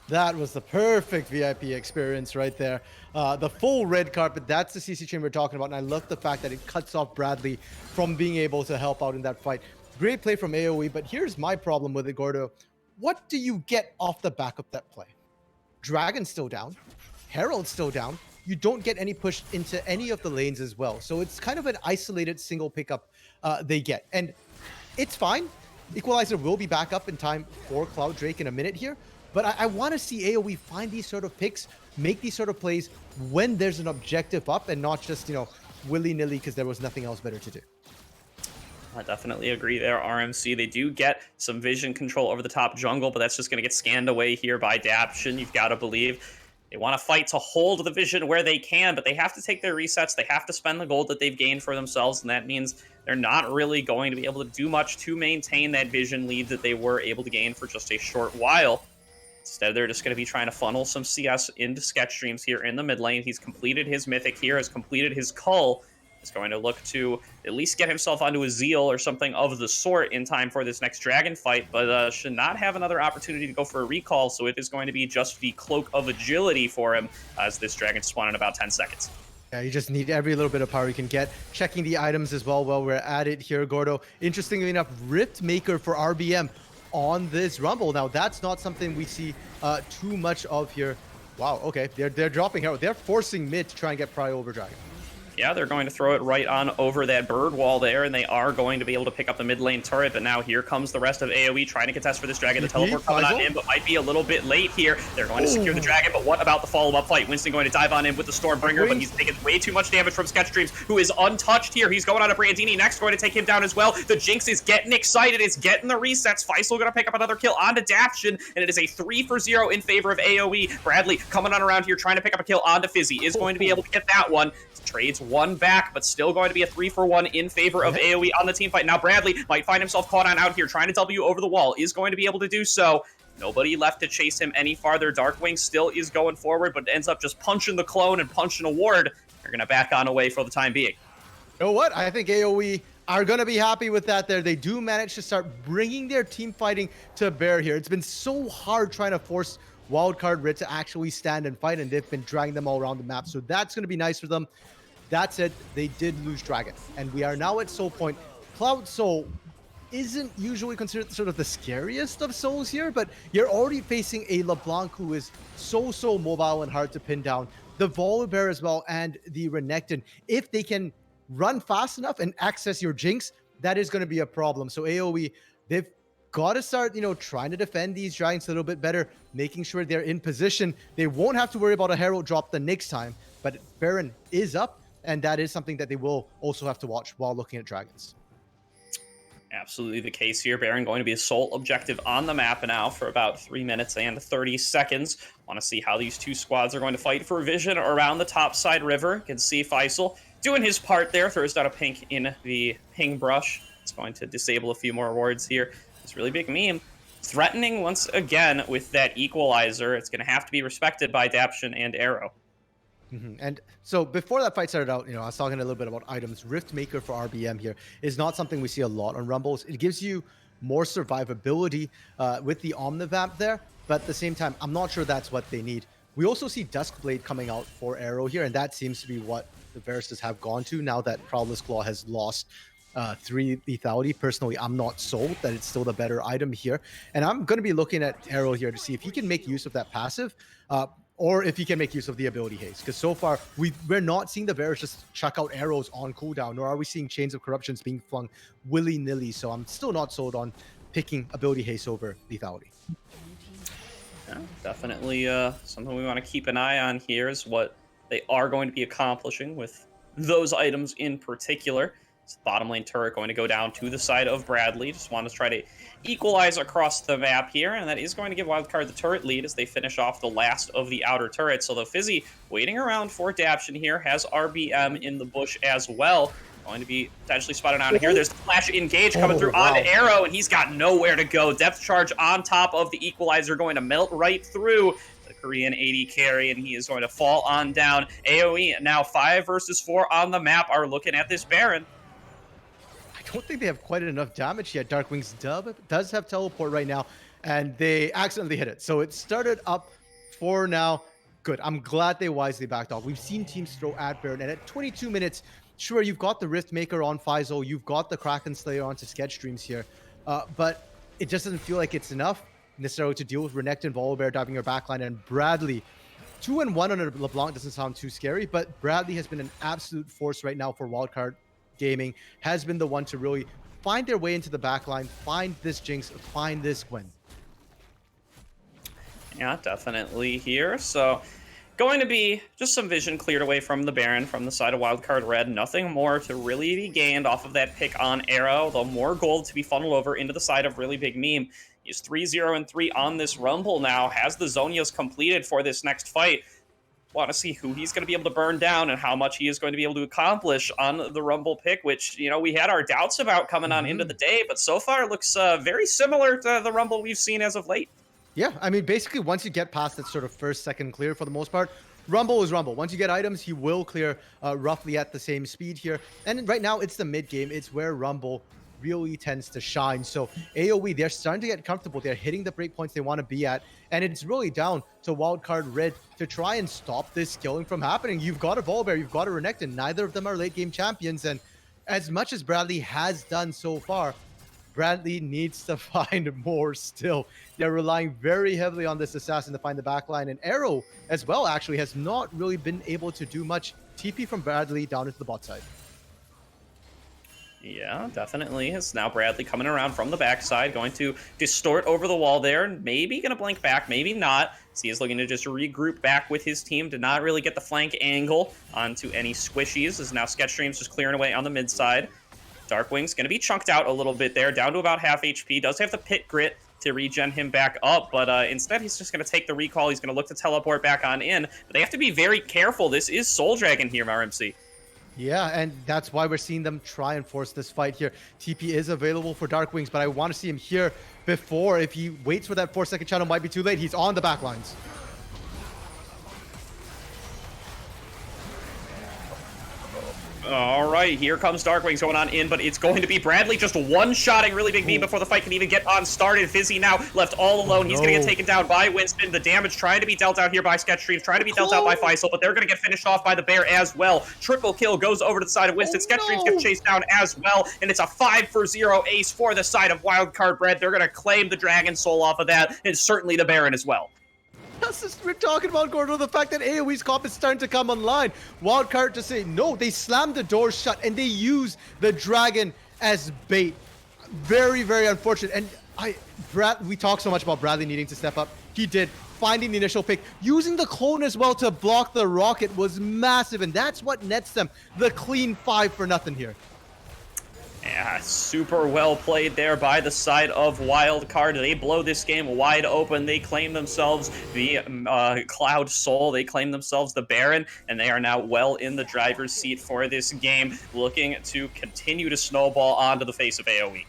That was the perfect VIP experience right there. The full red carpet, that's the CC chain we're talking about, and I love the fact that it cuts off Bradley from being able to help out in that fight. Great play from AoE, but here's my problem with it, Gordo. What do you get off the back of that play? Dragon's still down. Herald's still down. you don't get any push into any of the lanes as well. So it's kind of an isolated single pickup they get. And it's fine. Equalizer will be back up in time for Cloud Drake in a minute here. But I want to see AoE find these sort of picks, make these sort of plays when there's an objective up and not just, willy-nilly because there was nothing else better to do. I definitely agree there, RMC. They do get some vision control over the top jungle, but that's just going to get scanned away here by Daption. You've got to believe they want to fight to hold the vision where they can, but they have to take their resets. They have to spend the gold that they've gained for themselves, and that means they're not really going to be able to do much to maintain that vision lead that they were able to gain for just a short while. Instead, they're just going to be trying to funnel some CS into sketch streams here in the mid lane. He's completed his mythic here, has completed his cull. Is going to look to at least get himself onto a zeal or something of the sort in time for this next dragon fight, but should not have another opportunity to go for a recall, so it is going to be just the cloak of agility for him as this dragon spawn in about 10 seconds. Yeah, you just need every little bit of power you can get. Checking the items as well while we're at it here, Gordo. Interestingly enough, Rift Maker for RBM on this Rumble. Now, that's not something we see too much of here. Wow, okay, they're dropping Herald. They're forcing mid to try and get Prio over Dragon. Yeah, they're going to throw it right on over that bird wall there, and they are going to be able to pick up the mid lane turret, but now here comes the rest of AoE trying to contest for this dragon. The teleport coming on in, but might be a little bit late here. They're going to secure the dragon, but what about the follow-up fight? Winston going to dive on in with the Stormbringer, but he's taking way too much damage from Sketch Dreams, who is untouched here. He's going on to Brandini next, going to take him down as well. The Jinx is getting excited. It's getting the resets. Faisal going to pick up another kill onto Daption, and it is a 3-for-0 in favor of AoE. Bradley coming on around here, trying to pick up a kill onto Fizzy. Is going to be able to get that one. Trades one back, but still going to be a 3-for-1 in favor of AoE on the team fight. Now Bradley might find himself caught on out here, trying to W over the wall. Is going to be able to do so. Nobody left to chase him any farther. Darkwing still is going forward, but ends up just punching the clone and punching a ward. They're going to back on away for the time being. You know what? I think AoE are going to be happy with that there. They do manage to start bringing their team fighting to bear here. It's been so hard trying to force Wildcard Rit to actually stand and fight, and they've been dragging them all around the map. So that's going to be nice for them. That said, they did lose Dragon, and we are now at Soul Point. Cloud Soul isn't usually considered sort of the scariest of souls here, but you're already facing a LeBlanc who is so mobile and hard to pin down. The Volibear as well, and the Renekton. If they can run fast enough and access your Jinx, that is going to be a problem. So AoE, they've got to start, trying to defend these Dragons a little bit better, making sure they're in position. They won't have to worry about a Herald drop the next time, but Baron is up. And that is something that they will also have to watch while looking at Dragons. Absolutely the case here. Baron going to be a sole objective on the map now for about 3 minutes and 30 seconds. Want to see how these two squads are going to fight for vision around the topside river. You can see Faisal doing his part there. Throws down a pink in the ping brush. It's going to disable a few more wards here. It's a really big meme. Threatening once again with that equalizer. It's going to have to be respected by Daption and Arrow. And so before that fight started out, I was talking a little bit about items. Rift Maker for RBM here is not something we see a lot on Rumbles. It gives you more survivability with the Omnivamp there, but at the same time, I'm not sure that's what they need. We also see Duskblade coming out for Arrow here, and that seems to be what the Varustas have gone to now that Prowler's Claw has lost 3 lethality. Personally, I'm not sold that it's still the better item here, and I'm going to be looking at Arrow here to see if he can make use of that passive, or if he can make use of the ability haste. Because so far, we're not seeing the Varus just chuck out arrows on cooldown, nor are we seeing Chains of Corruptions being flung willy-nilly. So I'm still not sold on picking ability haste over lethality. Yeah, definitely something we want to keep an eye on here is what they are going to be accomplishing with those items in particular. Bottom lane turret going to go down to the side of Bradley. Just want to try to equalize across the map here, and that is going to give Wildcard the turret lead as they finish off the last of the outer turrets. Although Fizzy waiting around for Daption here, has RBM in the bush as well. Going to be potentially spotted out of here. There's the flash engage coming through onto Arrow, and he's got nowhere to go. Depth charge on top of the equalizer going to melt right through the Korean AD carry, and he is going to fall on down. AoE now 5 versus 4 on the map are looking at this Baron. I don't think they have quite enough damage yet. Darkwing's dub does have teleport right now, and they accidentally hit it. So it started up for now. Good. I'm glad they wisely backed off. We've seen teams throw at Baron, and at 22 minutes, sure, you've got the Rift Maker on Faisal, you've got the Kraken Slayer onto Sketch Streams here, but it just doesn't feel like it's enough necessarily to deal with Renekton, Volibear diving your backline, and Bradley 2-1 on a LeBlanc doesn't sound too scary, but Bradley has been an absolute force right now for Wildcard Gaming, has been the one to really find their way into the backline, find this Jinx, find this Gwen. Yeah, definitely here. So going to be just some vision cleared away from the Baron from the side of Wildcard Red. Nothing more to really be gained off of that pick on Arrow, though more gold to be funneled over into the side of Really Big Meme. He's 3-0-3 on this Rumble now, has the Zonias completed for this next fight. Want to see who he's going to be able to burn down and how much he is going to be able to accomplish on the Rumble pick, which, you know, we had our doubts about coming on into the day, but so far looks very similar to the Rumble we've seen as of late. Yeah, I mean, basically, once you get past that sort of first, second clear for the most part, Rumble is Rumble. Once you get items, he will clear roughly at the same speed here. And right now, it's the mid game. It's where Rumble really tends to shine. So AOE, they're starting to get comfortable. They're hitting the breakpoints they want to be at. And it's really down to Wildcard Red to try and stop this skilling from happening. You've got a Volbear, you've got a Renekton. Neither of them are late game champions. And as much as Bradley has done so far, Bradley needs to find more still. They're relying very heavily on this assassin to find the backline. And Arrow as well actually has not really been able to do much. TP from Bradley down into the bot side. Yeah, definitely. It's now Bradley coming around from the backside, going to distort over the wall there. Maybe going to blink back, maybe not. So he is looking to just regroup back with his team. Did not really get the flank angle onto any squishies. As now Sketchstream's just clearing away on the mid side. Darkwing's going to be chunked out a little bit there, down to about half HP. Does have the pit grit to regen him back up, but instead he's just going to take the recall. He's going to look to teleport back on in. But they have to be very careful. This is Soul Dragon here, RMC. Yeah, and that's why we're seeing them try and force this fight here. TP is available for Darkwings, but I want to see him here before. If he waits for that 4-second channel, might be too late. He's on the back lines. All right, here comes Darkwings going on in, but it's going to be Bradley just one-shotting Really Big Meme before the fight can even get on started. Fizzy now left all alone. He's going to get taken down by Winston. The damage trying to be dealt out here by Sketchstream, trying to be dealt out by Faisal, but they're going to get finished off by the Bear as well. Triple kill goes over to the side of Winston. Sketchstream's get chased down as well, and it's a 5-for-0 ace for the side of Wildcard Red. They're going to claim the Dragon Soul off of that, and certainly the Baron as well. That's just, we're talking about, Gordo, the fact that AoE's comp is starting to come online. Wildcard to say no, they slammed the door shut and they use the dragon as bait. Very, very unfortunate. And we talk so much about Bradley needing to step up. He did. Finding the initial pick, using the clone as well to block the rocket was massive, and that's what nets them the clean 5-for-0 here. Yeah, super well played there by the side of Wildcard. They blow this game wide open. They claim themselves the Cloud Soul. They claim themselves the Baron, and they are now well in the driver's seat for this game, looking to continue to snowball onto the face of AOE.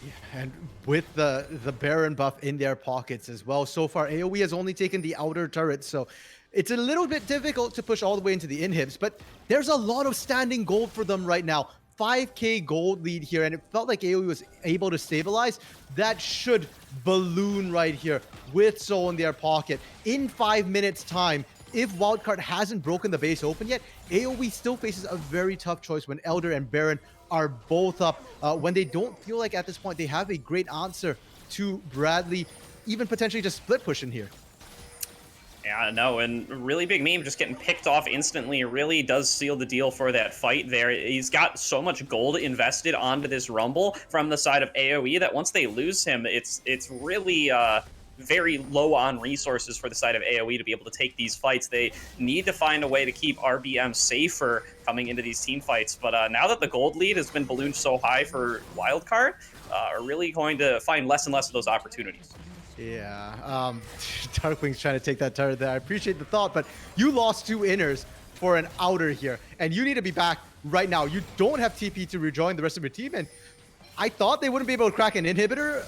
Yeah, and with the Baron buff in their pockets as well. So far, AOE has only taken the outer turret, so it's a little bit difficult to push all the way into the inhibs, but there's a lot of standing gold for them right now. 5k gold lead here, and it felt like AoE was able to stabilize. That should balloon right here with Soul in their pocket. In 5 minutes time, if Wildcard hasn't broken the base open yet, AoE still faces a very tough choice when Elder and Baron are both up, when they don't feel like at this point they have a great answer to Bradley, even potentially just split pushing here. Yeah, no, and Really Big Meme just getting picked off instantly really does seal the deal for that fight there. He's got so much gold invested onto this Rumble from the side of AoE that once they lose him, it's really very low on resources for the side of AoE to be able to take these fights. They need to find a way to keep RBM safer coming into these team fights. But now that the gold lead has been ballooned so high for Wildcard, are really going to find less and less of those opportunities. Yeah, Darkwing's trying to take that turret there. I appreciate the thought, but you lost 2 inners for an outer here, and you need to be back right now. You don't have TP to rejoin the rest of your team, and I thought they wouldn't be able to crack an inhibitor.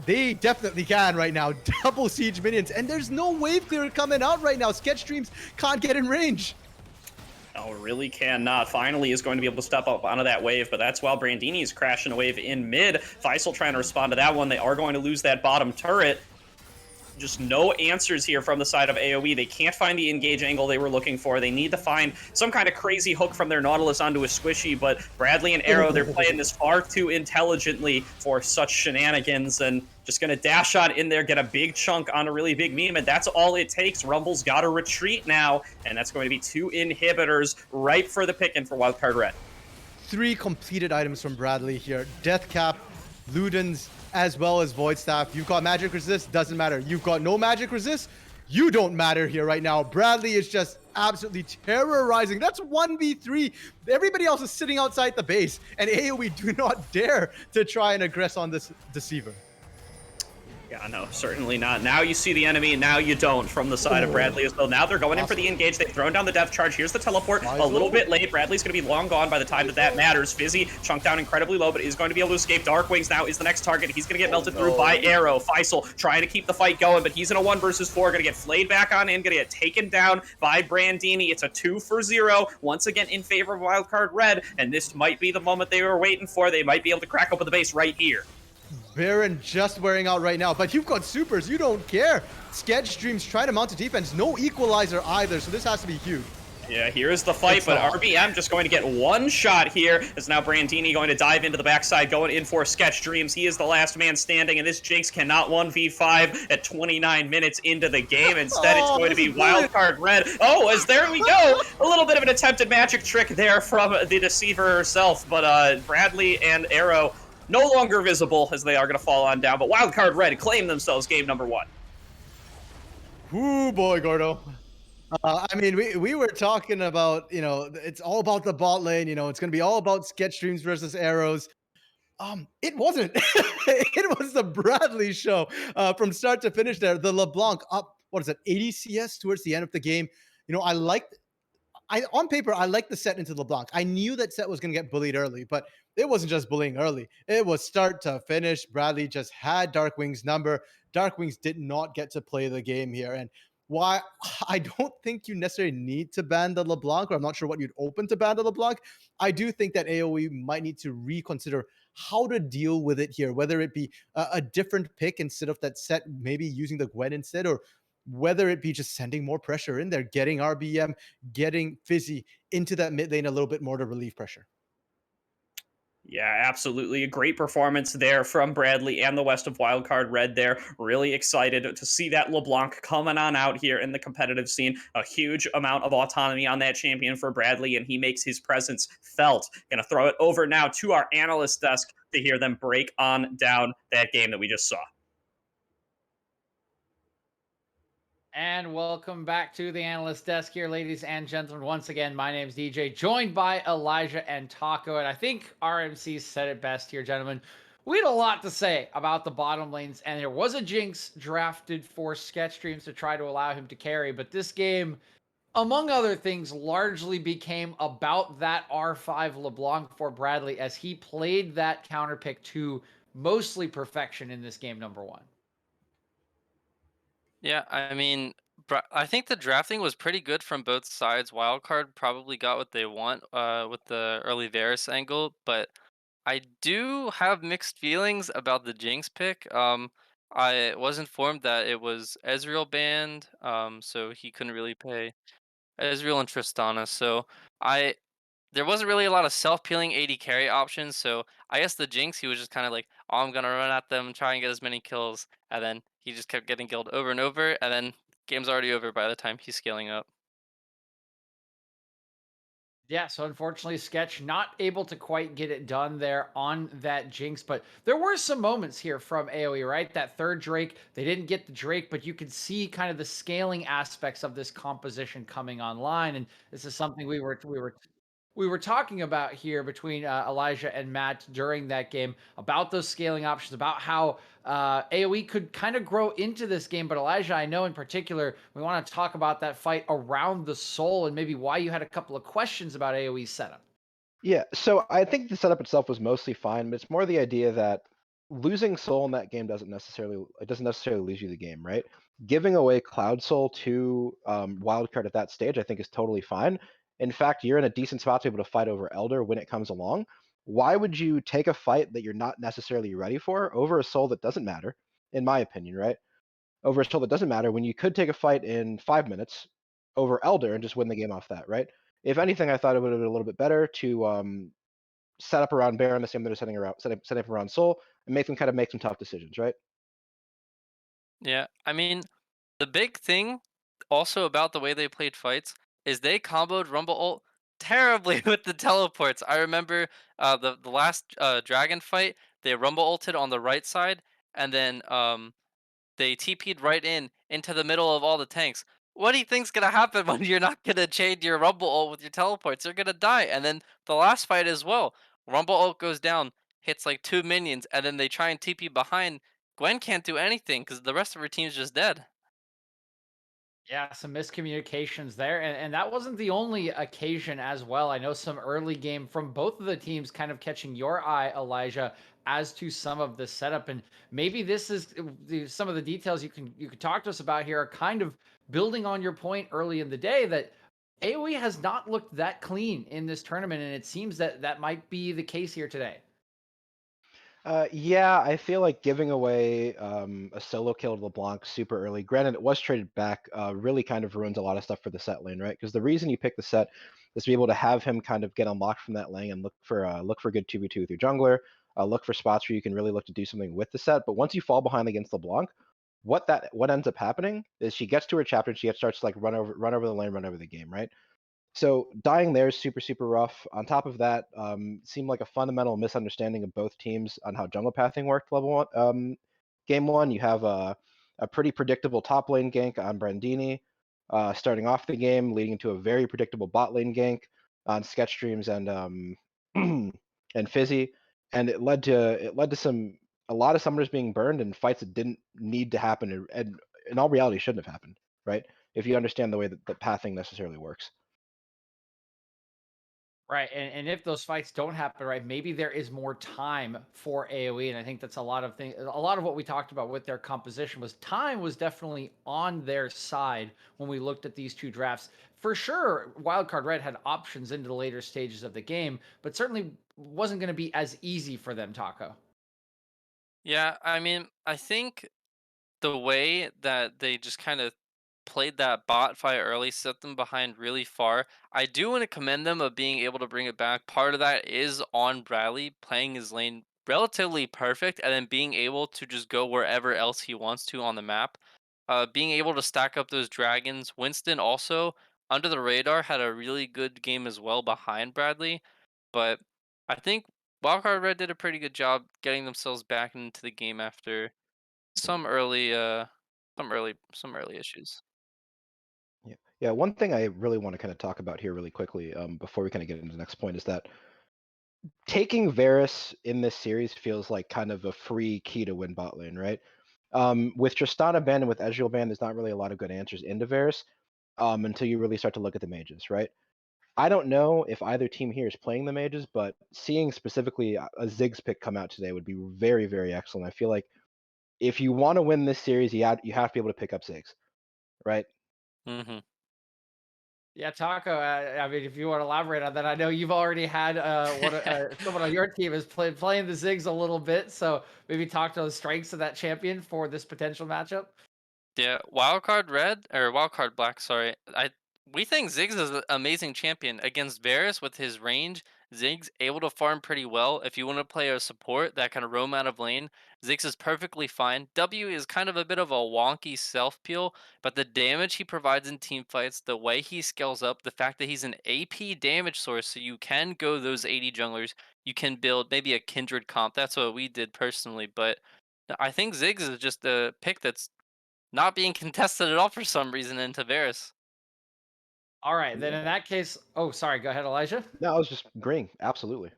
They definitely can right now. Double siege minions, and there's no wave clear coming out right now. Sketchstreams can't get in range. Oh, really cannot. Finally is going to be able to step up onto that wave, but that's while Brandini is crashing a wave in mid. Faisal trying to respond to that one. They are going to lose that bottom turret. just no answers here from the side of AOE. They can't find the engage angle they were looking for. They need to find some kind of crazy hook from their Nautilus onto a squishy, but Bradley and Arrow, they're playing this far too intelligently for such shenanigans, and just going to dash on in there, get a big chunk on a really big meme, and that's all it takes. Rumble's got to retreat now, and that's going to be 2 inhibitors ripe for the picking for Wildcard Red. 3 completed items from Bradley here. Death Cap, Ludens, as well as Void Staff. You've got magic resist, doesn't matter. You've got no magic resist, you don't matter here right now. Bradley is just absolutely terrorizing. That's 1v3. Everybody else is sitting outside the base, and AoE do not dare to try and aggress on this Deceiver. Yeah, no, certainly not. Now you see the enemy, and now you don't from the side of Bradley as well. Now they're going in for the engage. They've thrown down the death charge. Here's the teleport. A little bit late. Bradley's going to be long gone by the time that matters. Fizzy chunked down incredibly low, but is going to be able to escape. Darkwings now is the next target. He's going to get melted through by Arrow. Faisal trying to keep the fight going, but he's in a 1 versus 4. Going to get flayed back on in. Going to get taken down by Brandini. It's a 2 for 0. Once again in favor of Wildcard Red, and this might be the moment they were waiting for. They might be able to crack open the base right here. Baron just wearing out right now, but you've got supers, you don't care. Sketch Streams trying to mount a defense, no equalizer either, so this has to be huge. Yeah, here's the fight, but RBM just going to get 1 shot here. As now Brandini going to dive into the backside, going in for Sketch Dreams. He is the last man standing, and this Jinx cannot 1v5 at 29 minutes into the game. Instead, it's going to be Wildcard Red. Oh, as there we go. A little bit of an attempted magic trick there from the Deceiver herself, but Bradley and Arrow no longer visible as they are going to fall on down. But Wildcard Red claim themselves game number 1. Ooh, boy, Gordo. I mean, we were talking about, it's all about the bot lane, it's going to be all about Sketch Streams versus Arrows. It wasn't. It was the Bradley show from start to finish there. The LeBlanc up, 80 CS towards the end of the game. On paper, I like the set into LeBlanc. I knew that set was going to get bullied early, but it wasn't just bullying early. It was start to finish. Bradley just had Darkwing's number. Darkwings did not get to play the game here. And why I don't think you necessarily need to ban the LeBlanc, or I'm not sure what you'd open to ban the LeBlanc. I do think that AoE might need to reconsider how to deal with it here, whether it be a different pick instead of that set, maybe using the Gwen instead, or whether it be just sending more pressure in there, getting RBM, getting Fizzy into that mid lane a little bit more to relieve pressure. Yeah, absolutely. A great performance there from Bradley and the West of Wildcard Red there. Really excited to see that LeBlanc coming on out here in the competitive scene. A huge amount of autonomy on that champion for Bradley, and he makes his presence felt. Gonna throw it over now to our analyst desk to hear them break on down that game that we just saw. And welcome back to the analyst desk here, ladies and gentlemen. Once again, my name is DJ, joined by Elijah and Taco. And I think RMC said it best here, gentlemen. We had a lot to say about the bottom lanes, and there was a Jinx drafted for Sketch Streams to try to allow him to carry. But this game, among other things, largely became about that R5 LeBlanc for Bradley, as he played that counter pick to mostly perfection in this game number 1. Yeah, I mean, I think the drafting was pretty good from both sides. Wildcard probably got what they want with the early Varus angle, but I do have mixed feelings about the Jinx pick. I was informed that it was Ezreal banned, so he couldn't really pay Ezreal and Tristana. So I there wasn't really a lot of self-peeling AD carry options, so I guess the Jinx, he was just kind of like, oh, I'm going to run at them, try and get as many kills, and then he just kept getting killed over and over, and then game's already over by the time he's scaling up. Yeah, so unfortunately, Sketch not able to quite get it done there on that Jinx, but there were some moments here from AoE, right? That third Drake, they didn't get the Drake, but you could see kind of the scaling aspects of this composition coming online, and this is something we were talking about here between Elijah and Matt during that game about those scaling options, about how AoE could kind of grow into this game. But Elijah, I know in particular, we want to talk about that fight around the soul and maybe why you had a couple of questions about AoE's setup. Yeah, so I think the setup itself was mostly fine, but it's more the idea that losing soul in that game doesn't necessarily lose you the game, right? Giving away Cloud Soul to Wildcard at that stage, I think, is totally fine. In fact, you're in a decent spot to be able to fight over Elder when it comes along. Why would you take a fight that you're not necessarily ready for over a soul that doesn't matter, in my opinion, right? over Soul that doesn't matter when you could take a fight in 5 minutes over Elder and just win the game off that, right? If anything, I thought it would have been a little bit better to set up around Baron the same way they're setting up around Soul and make them kind of make some tough decisions, right? Yeah, I mean, the big thing also about the way they played fights is they comboed Rumble ult terribly with the teleports. I remember the last dragon fight, they Rumble ulted on the right side, and then they TP'd right into the middle of all the tanks. What do you think's gonna happen when you're not gonna chain your Rumble ult with your teleports? You're gonna die. And then the last fight as well, Rumble ult goes down, hits like 2 minions, and then they try and TP behind. Gwen can't do anything because the rest of her team's just dead. Yeah, some miscommunications there. And that wasn't the only occasion as well. I know some early game from both of the teams kind of catching your eye, Elijah, as to some of the setup. And maybe this is some of the details you could talk to us about here are kind of building on your point early in the day that AoE has not looked that clean in this tournament. And it seems that that might be the case here today. Yeah, I feel like giving away a solo kill to LeBlanc super early. Granted, it was traded back. Really kind of ruins a lot of stuff for the set lane, right? Because the reason you pick the set is to be able to have him kind of get unlocked from that lane and look for good 2v2 with your jungler. Look for spots where you can really look to do something with the set. But once you fall behind against LeBlanc, what ends up happening is she gets to her chapter and she starts to like run over the lane, run over the game, right? So dying there is super, super rough. On top of that, seemed like a fundamental misunderstanding of both teams on how jungle pathing worked. Level one, game one, you have a pretty predictable top lane gank on Brandini, starting off the game, leading to a very predictable bot lane gank on Sketch Streams and and Fizzy, and it led to a lot of summoners being burned and fights that didn't need to happen, and in all reality shouldn't have happened, right? If you understand the way that the pathing necessarily works. Right, and if those fights don't happen, right, maybe there is more time for AOE, and I think that's a lot of what we talked about with their composition was time was definitely on their side when we looked at these two drafts. For sure, Wildcard Red had options into the later stages of the game, but certainly wasn't going to be as easy for them, Taco. Yeah, I mean, I think the way that they just kind of played that bot fight early, set them behind really far. I do want to commend them of being able to bring it back. Part of that is on Bradley playing his lane relatively perfect and then being able to just go wherever else he wants to on the map. Being able to stack up those dragons. Winston also under the radar had a really good game as well behind Bradley, but I think Wildcard Red did a pretty good job getting themselves back into the game after some early some early issues. Yeah. Yeah. One thing I really want to kind of talk about here really quickly, before we kind of get into the next point, is that taking Varus in this series feels like kind of a free key to win bot lane, right? With Tristana banned and with Ezreal banned, there's not really a lot of good answers into Varus until you really start to look at the mages, right? I don't know if either team here is playing the mages, but seeing specifically a Ziggs pick come out today would be very, very excellent. I feel like if you want to win this series, you have to be able to pick up Ziggs, right? Mhm. Yeah, Taco. I mean, if you want to elaborate on that, I know you've already had someone on your team is playing the Ziggs a little bit, so maybe talk to the strengths of that champion for this potential matchup. Yeah, Wildcard Red or Wildcard Black, sorry. We think Ziggs is an amazing champion against Varus with his range. Ziggs able to farm pretty well. If you want to play a support that kind of roam out of lane, Ziggs is perfectly fine. W is kind of a bit of a wonky self peel, but the damage he provides in team fights, the way he scales up, the fact that he's an AP damage source, so you can go those 80 junglers. You can build maybe a kindred comp. That's what we did personally, but I think Ziggs is just a pick that's not being contested at all for some reason in Tavares. All right, then Yeah. in that case, oh, sorry, go ahead, Elijah. No, I was just agreeing. Absolutely.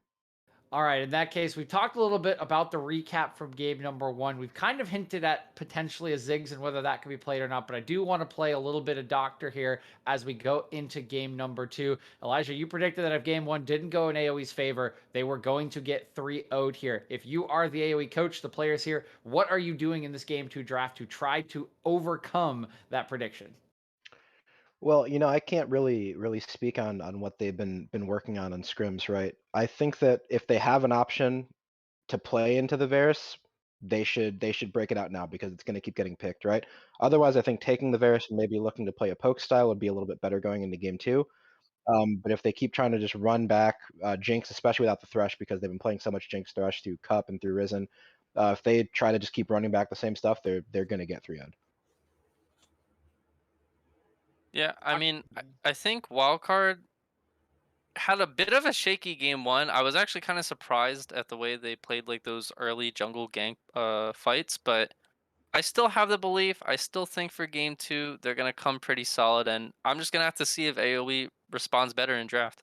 All right, in that case, we've talked a little bit about the recap from game number one. We've kind of hinted at potentially a Ziggs and whether that can be played or not, but I do want to play a little bit of doctor here as we go into game number two. Elijah, you predicted that if game one didn't go in AoE's favor, they were going to get 3-0'd here. If you are the AoE coach, the players here, what are you doing in this game two draft to try to overcome that prediction? Well, I can't really speak on what they've been working on scrims, right? I think that if they have an option to play into the Varus, they should break it out now because it's going to keep getting picked, right? Otherwise, I think taking the Varus and maybe looking to play a poke style would be a little bit better going into game two. But if they keep trying to just run back Jinx, especially without the Thresh, because they've been playing so much Jinx Thresh through Cup and through Risen, if they try to just keep running back the same stuff, they're going to get 3-0'd. Yeah, I mean, I think Wildcard had a bit of a shaky game one. I was actually kind of surprised at the way they played like those early jungle gank fights, but I still have the belief. I still think for game two they're gonna come pretty solid, and I'm just gonna have to see if AOE responds better in draft.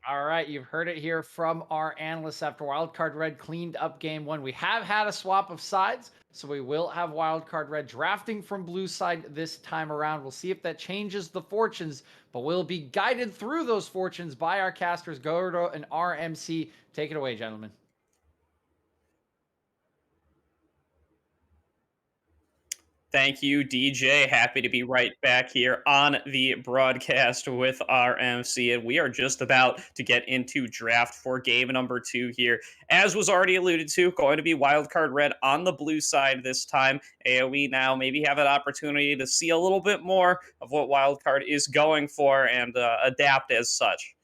All right, you've heard it here from our analysts after Wildcard Red cleaned up game one. We have had a swap of sides, so we will have Wildcard Red drafting from blue side this time around. We'll see if that changes the fortunes, but we'll be guided through those fortunes by our casters, Gordo and RMC. Take it away, gentlemen. Thank you, DJ. Happy to be right back here on the broadcast with our MC. And we are just about to get into draft for game number 2 here. As was already alluded to, going to be Wildcard Red on the blue side this time. AOE now maybe have an opportunity to see a little bit more of what Wildcard is going for and adapt as such.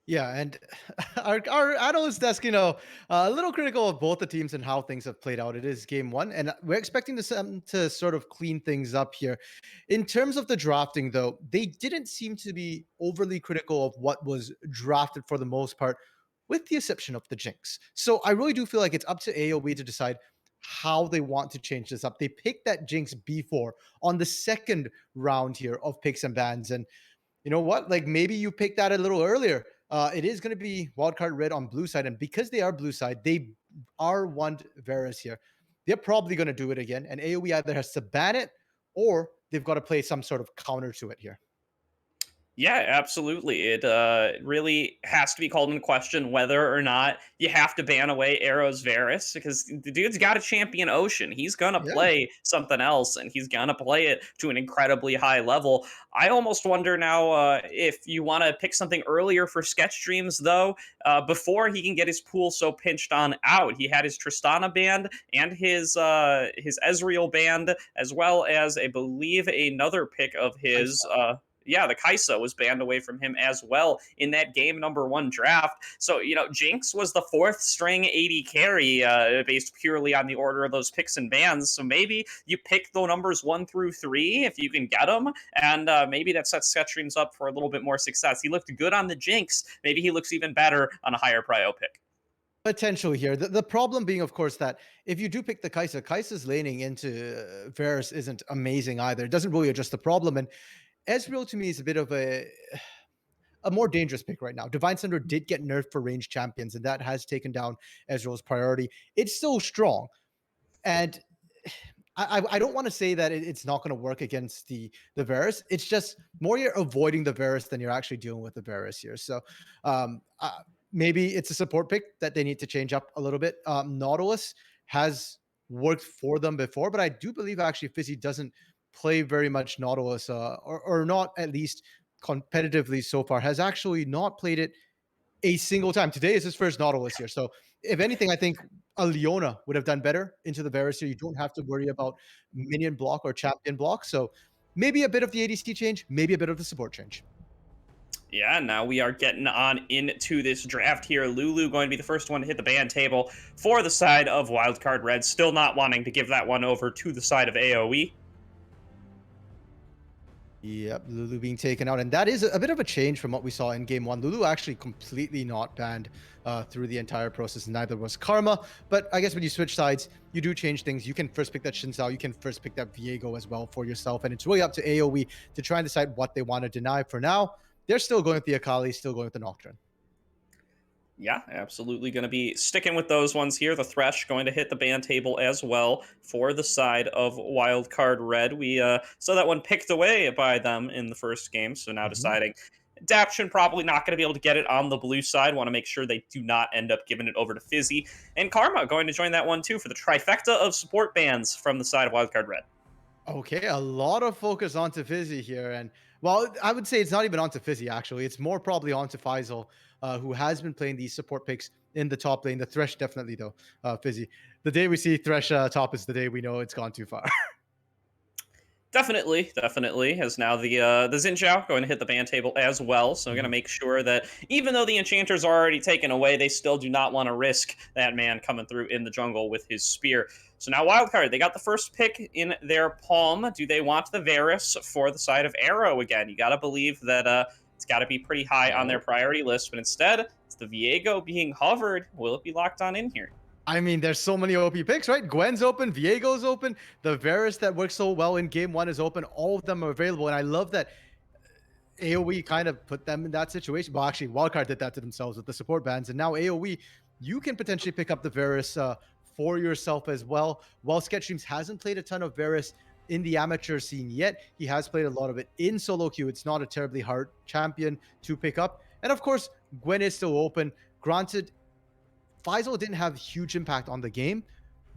Yeah, and our analyst desk, a little critical of both the teams and how things have played out. It is game one, and we're expecting to sort of clean things up here. In terms of the drafting, though, they didn't seem to be overly critical of what was drafted for the most part, with the exception of the Jinx. So I really do feel like it's up to AOE to decide how they want to change this up. They picked that Jinx B4 on the second round here of picks and bans, and you know what? Like maybe you picked that a little earlier. It is going to be wildcard red on blue side, and because they are blue side, they are one Varus here. They're probably going to do it again, and AOE either has to ban it or they've got to play some sort of counter to it here. Yeah, absolutely. It really has to be called into question whether or not you have to ban away Arrow's Varus because the dude's got a champion Ocean. He's going to Yeah. play something else and he's going to play it to an incredibly high level. I almost wonder now if you want to pick something earlier for Sketch Dreams, though, before he can get his pool so pinched on out. He had his Tristana band and his Ezreal band, as well as, I believe, another pick of his. Yeah, the Kaisa was banned away from him as well in that game number 1 draft. So, Jinx was the 4th string AD carry based purely on the order of those picks and bans. So maybe you pick the numbers 1 through 3 if you can get them, and maybe that sets Sketch Dreams up for a little bit more success. He looked good on the Jinx. Maybe he looks even better on a higher prio pick. Potential here. The problem being, of course, that if you do pick the Kaisa's laning into Varus isn't amazing either. It doesn't really address the problem. And Ezreal to me is a bit of a more dangerous pick right now. Divine Thunder did get nerfed for ranged champions, and that has taken down Ezreal's priority. It's still strong, and I don't want to say that it's not going to work against the Varus. It's just more you're avoiding the Varus than you're actually dealing with the Varus here. So maybe it's a support pick that they need to change up a little bit. Nautilus has worked for them before, but I do believe actually Fizzy doesn't play very much Nautilus, or not at least competitively so far. Has actually not played it a single time. Today is his first Nautilus here. So if anything, I think a Leona would have done better into the Varus here. You don't have to worry about minion block or champion block. So maybe a bit of the ADC change, maybe a bit of the support change. Yeah, now we are getting on into this draft here. Lulu going to be the first one to hit the ban table for the side of Wildcard Red. Still not wanting to give that one over to the side of AOE. Yep, Lulu being taken out. And that is a bit of a change from what we saw in game one. Lulu actually completely not banned through the entire process. Neither was Karma. But I guess when you switch sides, you do change things. You can first pick that Xin Zhao. You can first pick that Viego as well for yourself. And it's really up to AoE to try and decide what they want to deny. For now, they're still going with the Akali, still going with the Nocturne. Yeah, absolutely going to be sticking with those ones here. The Thresh going to hit the ban table as well for the side of Wildcard Red. We saw that one picked away by them in the first game, so now deciding Adaption probably not going to be able to get it on the blue side. Want to make sure they do not end up giving it over to Fizzy. And Karma going to join that one too for the trifecta of support bans from the side of Wildcard Red. Okay, a lot of focus onto Fizzy here, and Well, I would say it's not even onto Fizzy, actually. It's more probably onto Faisal, who has been playing these support picks in the top lane. The Thresh, definitely, though, Fizzy. The day we see Thresh top is the day we know it's gone too far. Definitely, definitely. As now the Xin Zhao going to hit the ban table as well, so we're going to make sure that even though the enchanters are already taken away, they still do not want to risk that man coming through in the jungle with his spear. So now Wildcard, they got the first pick in their palm. Do they want the Varus for the side of Arrow again? You got to believe that it's got to be pretty high on their priority list, but instead it's the Viego being hovered. Will it be locked on in here? I mean, there's so many OP picks, right? Gwen's open, Viego's open, the Varus that works so well in game one is open. All of them are available, and I love that AOE kind of put them in that situation. Well, actually, Wildcard did that to themselves with the support bans, and now AOE, you can potentially pick up the Varus for yourself as well. While Sketchstreams hasn't played a ton of Varus in the amateur scene yet, he has played a lot of it in solo queue. It's not a terribly hard champion to pick up, and of course, Gwen is still open. Granted, Faisal didn't have huge impact on the game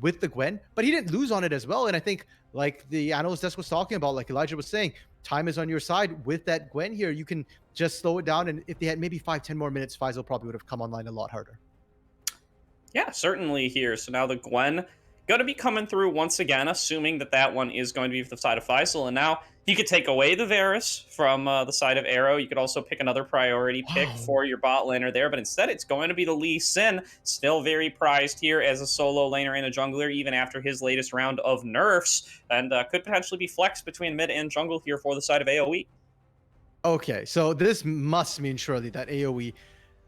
with the Gwen, but he didn't lose on it as well. And I think, like the analyst desk was talking about, like Elijah was saying, time is on your side with that Gwen here. You can just slow it down. And if they had maybe 5-10 more minutes, Faisal probably would have come online a lot harder. Yeah, certainly here. So now the Gwen going to be coming through once again, assuming that that one is going to be for the side of Faisal. And now you could take away the Varus from the side of Arrow. You could also pick another priority pick for your bot laner there. But instead, it's going to be the Lee Sin, still very prized here as a solo laner and a jungler, even after his latest round of nerfs. And could potentially be flexed between mid and jungle here for the side of AoE. Okay, so this must mean surely that AoE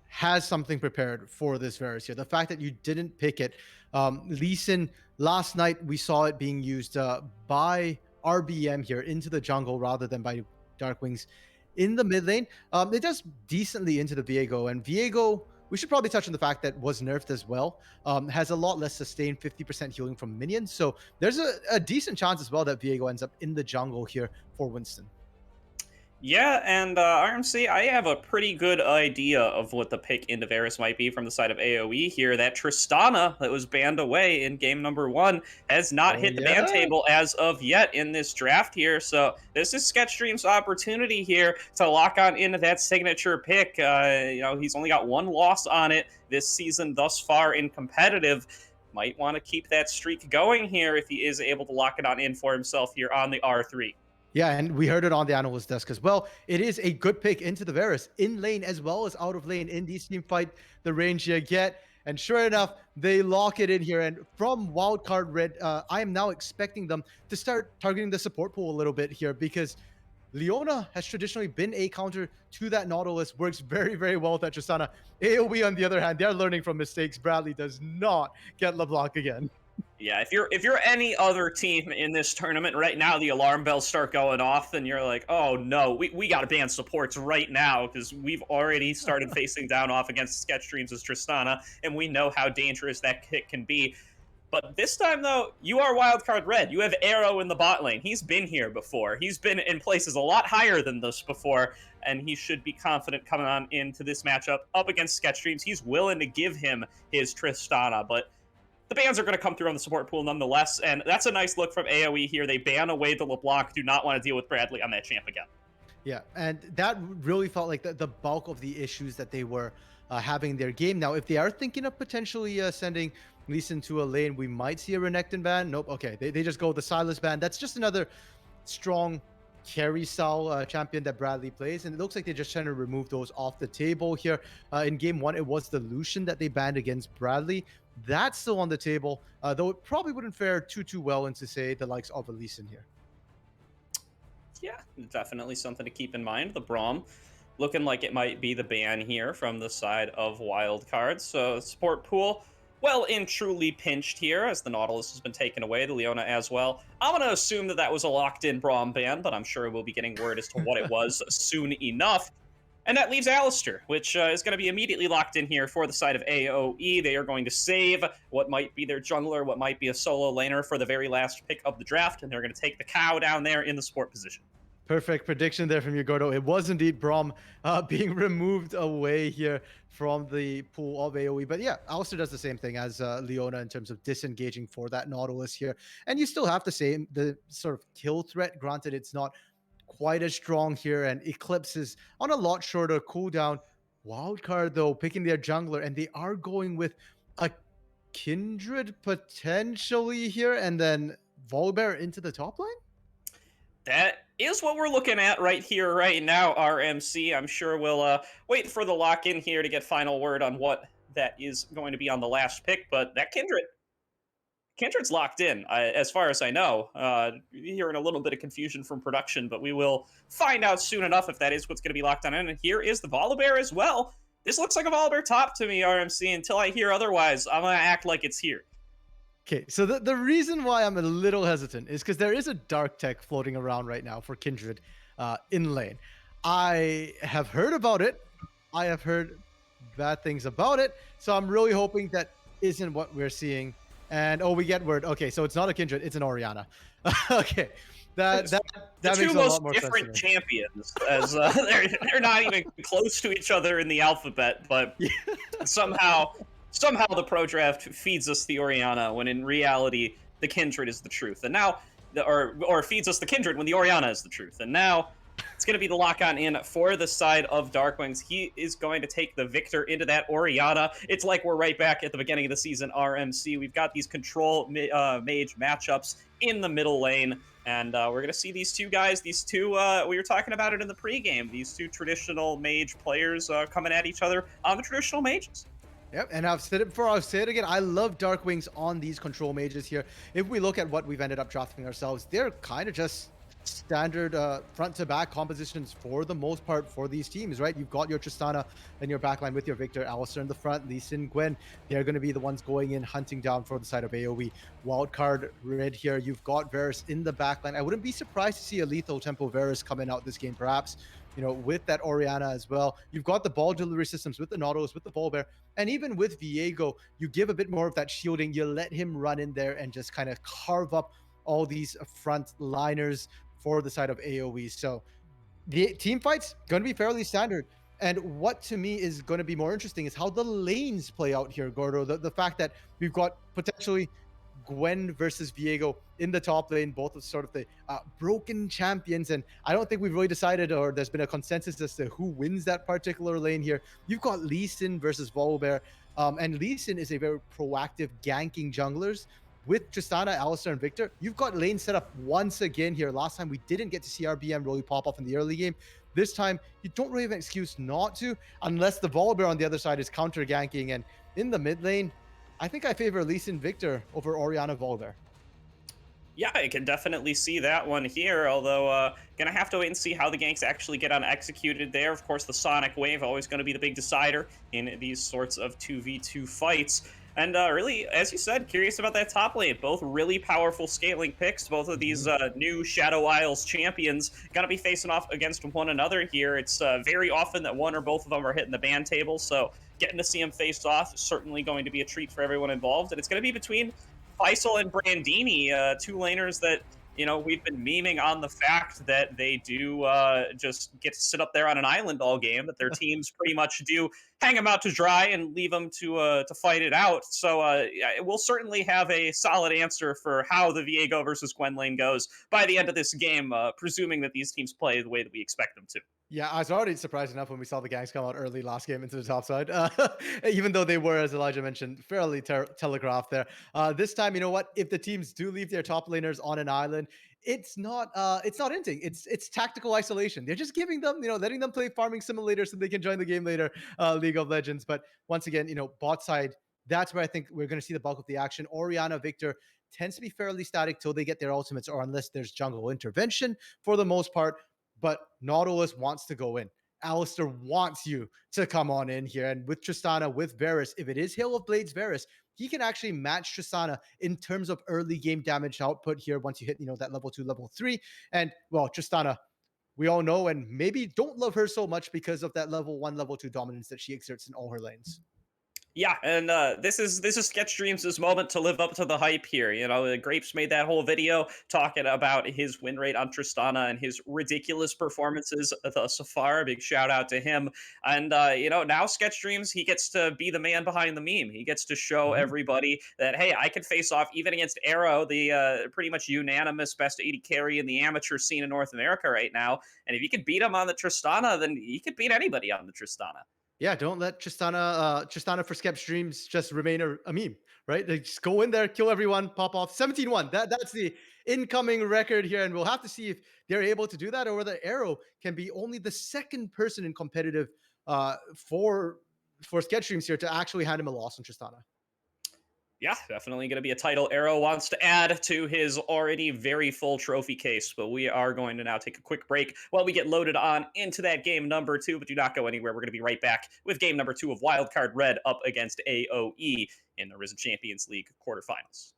has something prepared for this Varus here. The fact that you didn't pick it, Lee Sin, last night we saw it being used by RBM here into the jungle rather than by Darkwings in the mid lane. It does decently into the Viego, and Viego, we should probably touch on the fact that was nerfed as well. Has a lot less sustained 50% healing from minions, so there's a decent chance as well that Viego ends up in the jungle here for Winston. Yeah, and RMC, I have a pretty good idea of what the pick into Varus might be from the side of AoE here. That Tristana that was banned away in game number 1 has not hit the ban table as of yet in this draft here. So this is Sketchstream's opportunity here to lock on into that signature pick. He's only got one loss on it this season thus far in competitive. Might want to keep that streak going here if he is able to lock it on in for himself here on the R3. Yeah, and we heard it on the analyst desk as well. It is a good pick into the Varus, in lane as well as out of lane. In these team fight, the range you get. And sure enough, they lock it in here. And from Wildcard Red, I am now expecting them to start targeting the support pool a little bit here, because Leona has traditionally been a counter to that Nautilus, works very, very well with that Tristana. AoE, on the other hand, they're learning from mistakes. Bradley does not get LeBlanc again. Yeah, if you're any other team in this tournament right now, the alarm bells start going off, and you're like, oh no, we got to ban supports right now, because we've already started facing down off against Sketchstreams as Tristana, and we know how dangerous that hit can be. But this time, though, you are Wildcard Red. You have Arrow in the bot lane. He's been here before. He's been in places a lot higher than this before, and he should be confident coming on into this matchup up against Sketchstreams. He's willing to give him his Tristana, but the bans are going to come through on the support pool nonetheless, and that's a nice look from AoE here. They ban away the LeBlanc, do not want to deal with Bradley on that champ again. Yeah, and that really felt like the bulk of the issues that they were having in their game. Now, if they are thinking of potentially sending Lee Sin to a lane, we might see a Renekton ban. Nope, okay, they just go with the Silas ban. That's just another strong carry style champion that Bradley plays, and it looks like they're just trying to remove those off the table here. In game 1, it was the Lucian that they banned against Bradley. That's still on the table, though it probably wouldn't fare too well into, say, the likes of Lee here. Yeah, definitely something to keep in mind. The Braum looking like it might be the ban here from the side of Wildcard. So support pool, well and truly pinched here as the Nautilus has been taken away, the Leona as well. I'm going to assume that that was a locked-in Braum ban, but I'm sure we'll be getting word as to what it was soon enough. And that leaves Alistair, which is going to be immediately locked in here for the side of AOE. They are going to save what might be their jungler, what might be a solo laner for the very last pick of the draft, and they're going to take the cow down there in the support position. Perfect prediction there from you, Gordo. It was indeed Braum being removed away here from the pool of AoE. But yeah, Alistair does the same thing as Leona in terms of disengaging for that Nautilus here. And you still have the sort of kill threat. Granted, it's not quite as strong here, and Eclipse is on a lot shorter cooldown. Wildcard, though, picking their jungler, and they are going with a Kindred potentially here, and then Volibear into the top lane? That is what we're looking at right here, right now, RMC. I'm sure we'll wait for the lock in here to get final word on what that is going to be on the last pick. But that Kindred's locked in, as far as I know. Hearing a little bit of confusion from production, but we will find out soon enough if that is what's going to be locked on in. And here is the Volibear as well. This looks like a Volibear top to me, RMC. Until I hear otherwise, I'm going to act like it's here. Okay, so the reason why I'm a little hesitant is because there is a dark tech floating around right now for Kindred in lane. I have heard about it. I have heard bad things about it. So I'm really hoping that isn't what we're seeing. And we get word. Okay, so it's not a Kindred, it's an Orianna. Okay, that the makes two a most lot more sense to different me. champions, as they're not even close to each other in the alphabet, but somehow the pro draft feeds us the Orianna when in reality the Kindred is the truth. And now, or feeds us the Kindred when the Orianna is the truth. And now it's going to be the lock on in for the side of Darkwings. He is going to take the victor into that Orianna. It's like we're right back at the beginning of the season, RMC. We've got these control mage matchups in the middle lane. And we're going to see these two guys, we were talking about it in the pregame, these two traditional mage players coming at each other on the traditional mages. Yep, and I've said it before, I'll say it again. I love Darkwings on these control mages here. If we look at what we've ended up drafting ourselves, they're kind of just standard front to back compositions for the most part for these teams, right? You've got your Tristana and your backline with your Victor, Alistar in the front, Lee Sin, Gwen. They're going to be the ones going in, hunting down for the side of AoE. Wildcard red here. You've got Varus in the backline. I wouldn't be surprised to see a lethal tempo Varus coming out this game, perhaps. With that Orianna as well. You've got the ball delivery systems with the Nautilus, with the Volibear, and even with Viego, you give a bit more of that shielding. You let him run in there and just kind of carve up all these front liners for the side of AoE. So the team fight's going to be fairly standard. And what to me is going to be more interesting is how the lanes play out here, Gordo. The fact that we've got potentially Gwen versus Viego in the top lane, both of sort of the broken champions. And I don't think we've really decided, or there's been a consensus as to who wins that particular lane here. You've got Lee Sin versus Volibear. And Lee Sin is a very proactive ganking junglers. With Tristana, Alistar, and Victor, you've got lane set up once again here. Last time we didn't get to see RBM really pop off in the early game. This time, you don't really have an excuse not to, unless the Volibear on the other side is counter ganking. And in the mid lane, I think I favor Lee Sin Victor over Orianna Volibear. Yeah, I can definitely see that one here, although gonna have to wait and see how the ganks actually get on executed there. Of course, the Sonic Wave always going to be the big decider in these sorts of 2v2 fights. And really, as you said, curious about that top lane. Both really powerful scaling picks. Both of these new Shadow Isles champions going to be facing off against one another here. It's very often that one or both of them are hitting the ban table, so getting to see them face off is certainly going to be a treat for everyone involved. And it's going to be between Faisal and Brandini, two laners that we've been memeing on the fact that they do just get to sit up there on an island all game, that their teams pretty much do hang them out to dry and leave them to fight it out. So we'll certainly have a solid answer for how the Viego versus Gwen lane goes by the end of this game, presuming that these teams play the way that we expect them to. Yeah, I was already surprised enough when we saw the gangs come out early last game into the top side, even though they were, as Elijah mentioned, fairly telegraphed there. This time, you know what? If the teams do leave their top laners on an island, it's not inting. It's tactical isolation. They're just giving them, letting them play farming simulator so they can join the game later, League of Legends. But once again, bot side, that's where I think we're going to see the bulk of the action. Orianna Victor tends to be fairly static till they get their ultimates, or unless there's jungle intervention for the most part. But Nautilus wants to go in. Alistar wants you to come on in here. And with Tristana, with Varus, if it is Hail of Blades Varus, he can actually match Tristana in terms of early game damage output here once you hit, that level 2, level 3. And, well, Tristana, we all know and maybe don't love her so much because of that level 1, level 2 dominance that she exerts in all her lanes. Yeah, and this is Sketch Dreams' moment to live up to the hype here. You know, Grapes made that whole video talking about his win rate on Tristana and his ridiculous performances thus far. Big shout out to him. And you know, now Sketch Dreams, he gets to be the man behind the meme. He gets to show everybody that hey, I can face off even against Arrow, the pretty much unanimous best AD carry in the amateur scene in North America right now. And if you could beat him on the Tristana, then you could beat anybody on the Tristana. Yeah, don't let Tristana for Skep's Dreams just remain a meme, right? Like, just go in there, kill everyone, pop off 17-1. That's the incoming record here, and we'll have to see if they're able to do that or whether Arrow can be only the second person in competitive for Sketch Dreams here to actually hand him a loss on Tristana. Yeah, definitely going to be a title Arrow wants to add to his already very full trophy case. But we are going to now take a quick break while we get loaded on into that game number 2. But do not go anywhere. We're going to be right back with game number 2 of Wildcard Red up against AOE in the Risen Champions League quarterfinals.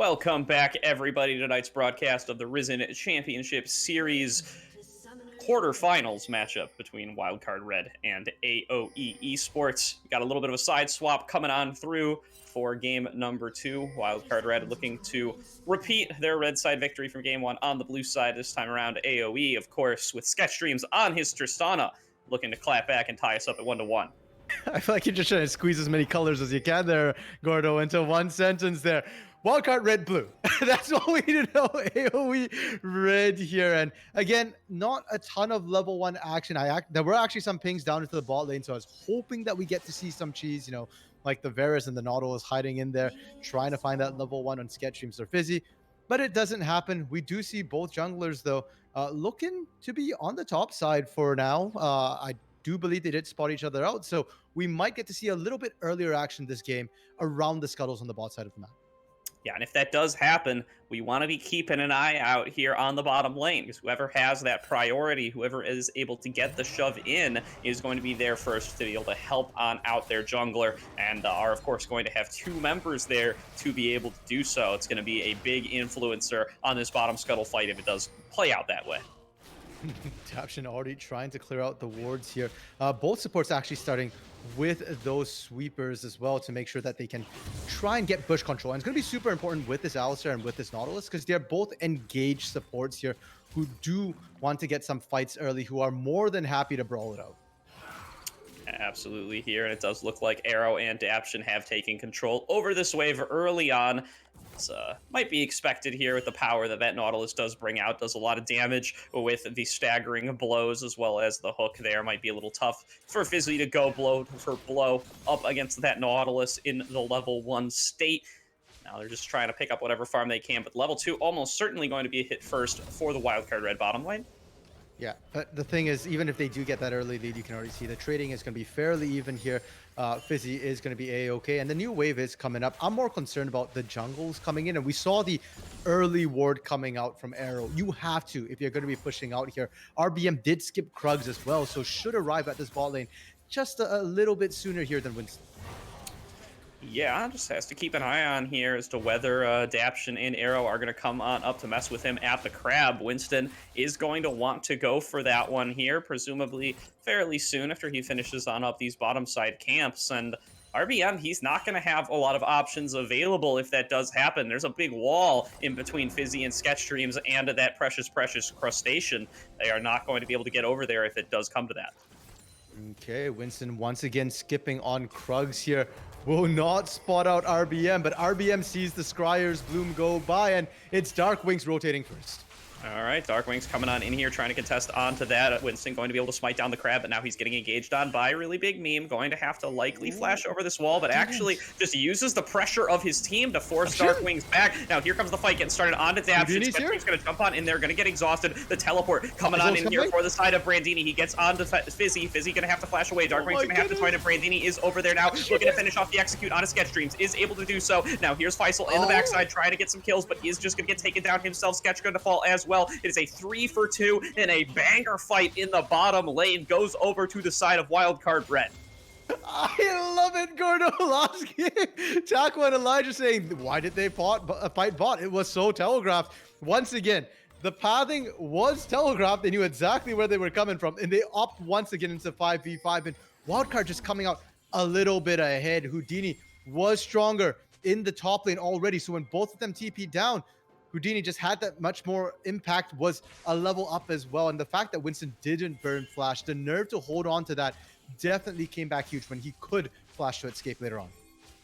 Welcome back, everybody, to tonight's broadcast of the Risen Championship Series quarterfinals matchup between Wildcard Red and AOE Esports. We got a little bit of a side swap coming on through for game number 2. Wildcard Red looking to repeat their red side victory from game 1 on the blue side. This time around, AOE, of course, with Sketch Dreams on his Tristana, looking to clap back and tie us up at 1-1. I feel like you're just trying to squeeze as many colors as you can there, Gordo, into one sentence there. Wildcard red, blue. That's all we need to know. AOE red here. And again, not a ton of level 1 action. There were actually some pings down into the bot lane, so I was hoping that we get to see some cheese, you know, like the Varus and the Nautilus hiding in there, trying to find that level 1 on Sketch Streams or Fizzy. But it doesn't happen. We do see both junglers, though, looking to be on the top side for now. I do believe they did spot each other out, so we might get to see a little bit earlier action this game around the scuttles on the bot side of the map. Yeah, and if that does happen, we want to be keeping an eye out here on the bottom lane, because whoever has that priority, whoever is able to get the shove in, is going to be there first to be able to help on out their jungler, and are, of course, going to have 2 members there to be able to do so. It's going to be a big influencer on this bottom scuttle fight if it does play out that way. Daption already trying to clear out the wards here. Both supports actually starting with those sweepers as well to make sure that they can try and get bush control. And it's going to be super important with this Alistar and with this Nautilus, because they're both engaged supports here who do want to get some fights early, who are more than happy to brawl it out. Absolutely here, and it does look like Arrow and Daption have taken control over this wave early on. It's, might be expected here with the power that Nautilus does bring out. Does a lot of damage with the staggering blows as well as the hook there. Might be a little tough for Fizzy to go blow for blow up against that Nautilus in the level 1 state. Now they're just trying to pick up whatever farm they can, but level 2 almost certainly going to be a hit first for the Wildcard Red bottom lane. Yeah, but the thing is, even if they do get that early lead, you can already see the trading is going to be fairly even here. Fizzy is going to be A-okay, and the new wave is coming up. I'm more concerned about the jungles coming in, and we saw the early ward coming out from Arrow. You have to, if you're going to be pushing out here. RBM did skip Krugs as well, so should arrive at this bot lane just a little bit sooner here than Winston. Yeah, just has to keep an eye on here as to whether Daption and Arrow are going to come on up to mess with him at the crab. Winston is going to want to go for that one here, presumably fairly soon after he finishes on up these bottom side camps. And RBM, he's not going to have a lot of options available if that does happen. There's a big wall in between Fizzy and Sketch Dreams and that precious crustacean. They are not going to be able to get over there if it does come to that. Okay, Winston once again skipping on Krugs here. Will not spot out RBM, but RBM sees the Scryer's Bloom go by, and it's Darkwings rotating first. All right, Darkwing's coming on in here, trying to contest onto that. Winston going to be able to smite down the crab, but now he's getting engaged on by Really Big Meme. Going to have to likely flash over this wall, but actually just uses the pressure of his team to force Darkwings back. Now here comes the fight getting started onto Daption. Sketch's going to jump on in there, going to get exhausted. The teleport coming on in here for the side of Brandini. He gets onto Fizzy. Fizzy going to have to flash away. Darkwing's going to have to find it. Brandini is over there now, looking to finish off the execute on a Sketch Dreams. Is able to do so. Now here's Faisal in the backside, trying to get some kills, but is just going to get taken down himself. Sketch going to fall as well. It is a 3-for-2 and a banger fight in the bottom lane. Goes over to the side of Wildcard Red. I love it, Gordo. Last game, Taco and Elijah saying, why did they fight bot? It was so telegraphed. Once again, the pathing was telegraphed. They knew exactly where they were coming from, and they opt once again into 5v5, and Wildcard just coming out a little bit ahead. Houdini was stronger in the top lane already, so when both of them TP'd down, Houdini just had that much more impact, was a level up as well. And the fact that Winston didn't burn flash, the nerve to hold on to that definitely came back huge when he could flash to escape later on.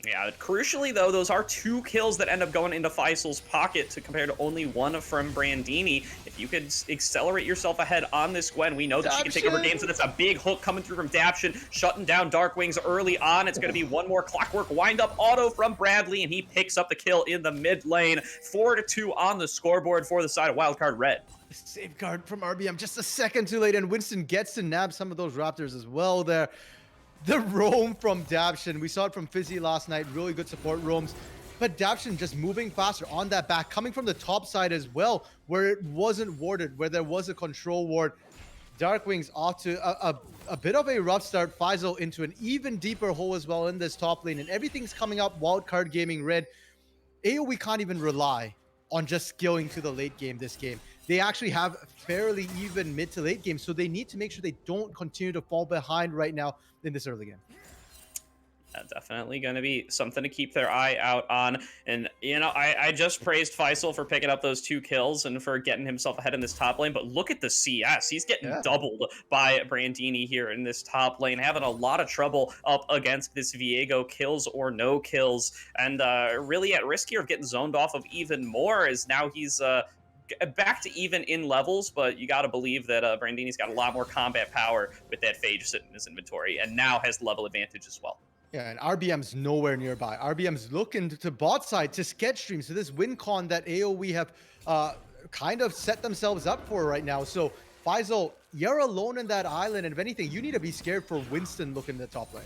Yeah, crucially though, those are 2 kills that end up going into Faisal's pocket to compare to only 1 from Brandini. If you could accelerate yourself ahead on this Gwen, we know that she can take over games, and it's a big hook coming through from Daption, shutting down Darkwings early on. It's going to be one more Clockwork wind-up auto from Bradley, and he picks up the kill in the mid lane. 4-2 on the scoreboard for the side of Wildcard Red. Safeguard from RBM just a second too late, and Winston gets to nab some of those Raptors as well there. The roam from Daption, we saw it from Fizzy last night, really good support roams, but Daption just moving faster on that back, coming from the top side as well, where it wasn't warded, where there was a control ward. Darkwings off to a bit of a rough start. Faisal into an even deeper hole as well in this top lane, and everything's coming up Wildcard Gaming Red. AOE can't even rely on just skilling to the late game this game. they actually have fairly even mid to late game. So they need to make sure they don't continue to fall behind right now in this early game. Definitely going to be something to keep their eye out on. And, you know, I just praised Faisal for picking up those 2 kills and for getting himself ahead in this top lane. But look at the CS. He's getting doubled by Brandini here in this top lane, having a lot of trouble up against this Viego, kills or no kills. And really at risk here of getting zoned off of even more, as now he's back to even in levels, but you got to believe that Brandini's got a lot more combat power with that Phage sitting in his inventory, and now has level advantage as well. Yeah, and RBM's nowhere nearby. RBM's looking to bot side to sketch stream. So this win con that AOE have kind of set themselves up for right now. So Faisal, you're alone in that island, and if anything, you need to be scared for Winston looking at the top lane.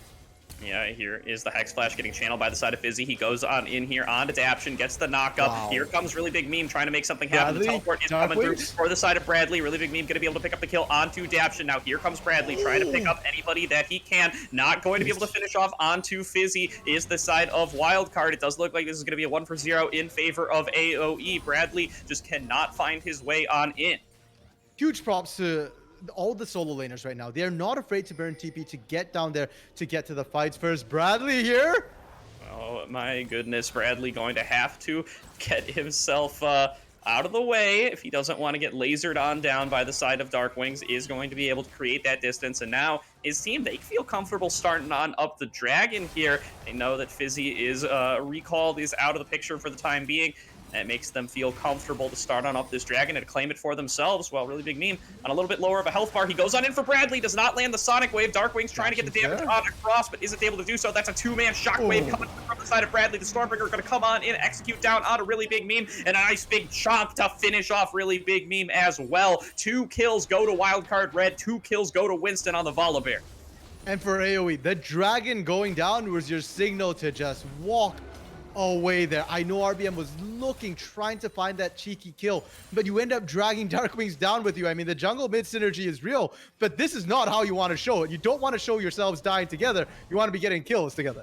Yeah, here is the Hex Flash getting channeled by the side of Fizzy. He goes on in here on Adaption, gets the knockup. Wow. Here comes Really Big Meme trying to make something happen. The teleport is coming through for the side of Bradley. Really Big Meme going to be able to pick up the kill onto Adaption. Now here comes Bradley trying to pick up anybody that he can. Not going to be able to finish off onto Fizzy is the side of Wildcard. It does look like this is going to be a 1-for-0 in favor of AOE. Bradley just cannot find his way on in. Huge props to all the solo laners right now. They're not afraid to burn TP to get down there to get to the fights first. Bradley here. Oh my goodness, Bradley going to have to get himself out of the way if he doesn't want to get lasered on down by the side of Dark Wings. Is going to be able to create that distance, and now his team, they feel comfortable starting on up the Dragon here. They know that Fizzy is recalled, is out of the picture for the time being. That makes them feel comfortable to start on up this Dragon and claim it for themselves. Well, Really Big Meme on a little bit lower of a health bar. He goes on in for Bradley, does not land the Sonic Wave. Darkwing's trying to get the damage on across, but isn't able to do so. That's a 2-man Shockwave coming from the side of Bradley. The Stormbreaker going to come on in, execute down on a Really Big Meme, and a nice big chomp to finish off Really Big Meme as well. 2 kills go to Wildcard Red, 2 kills go to Winston on the Volibear. And for AOE, the Dragon going down was your signal to just walk away there. I know RBM was looking, trying to find that cheeky kill, but you end up dragging Darkwings down with you. I mean, the jungle mid synergy is real, but this is not how you want to show it. You don't want to show yourselves dying together. You want to be getting kills together.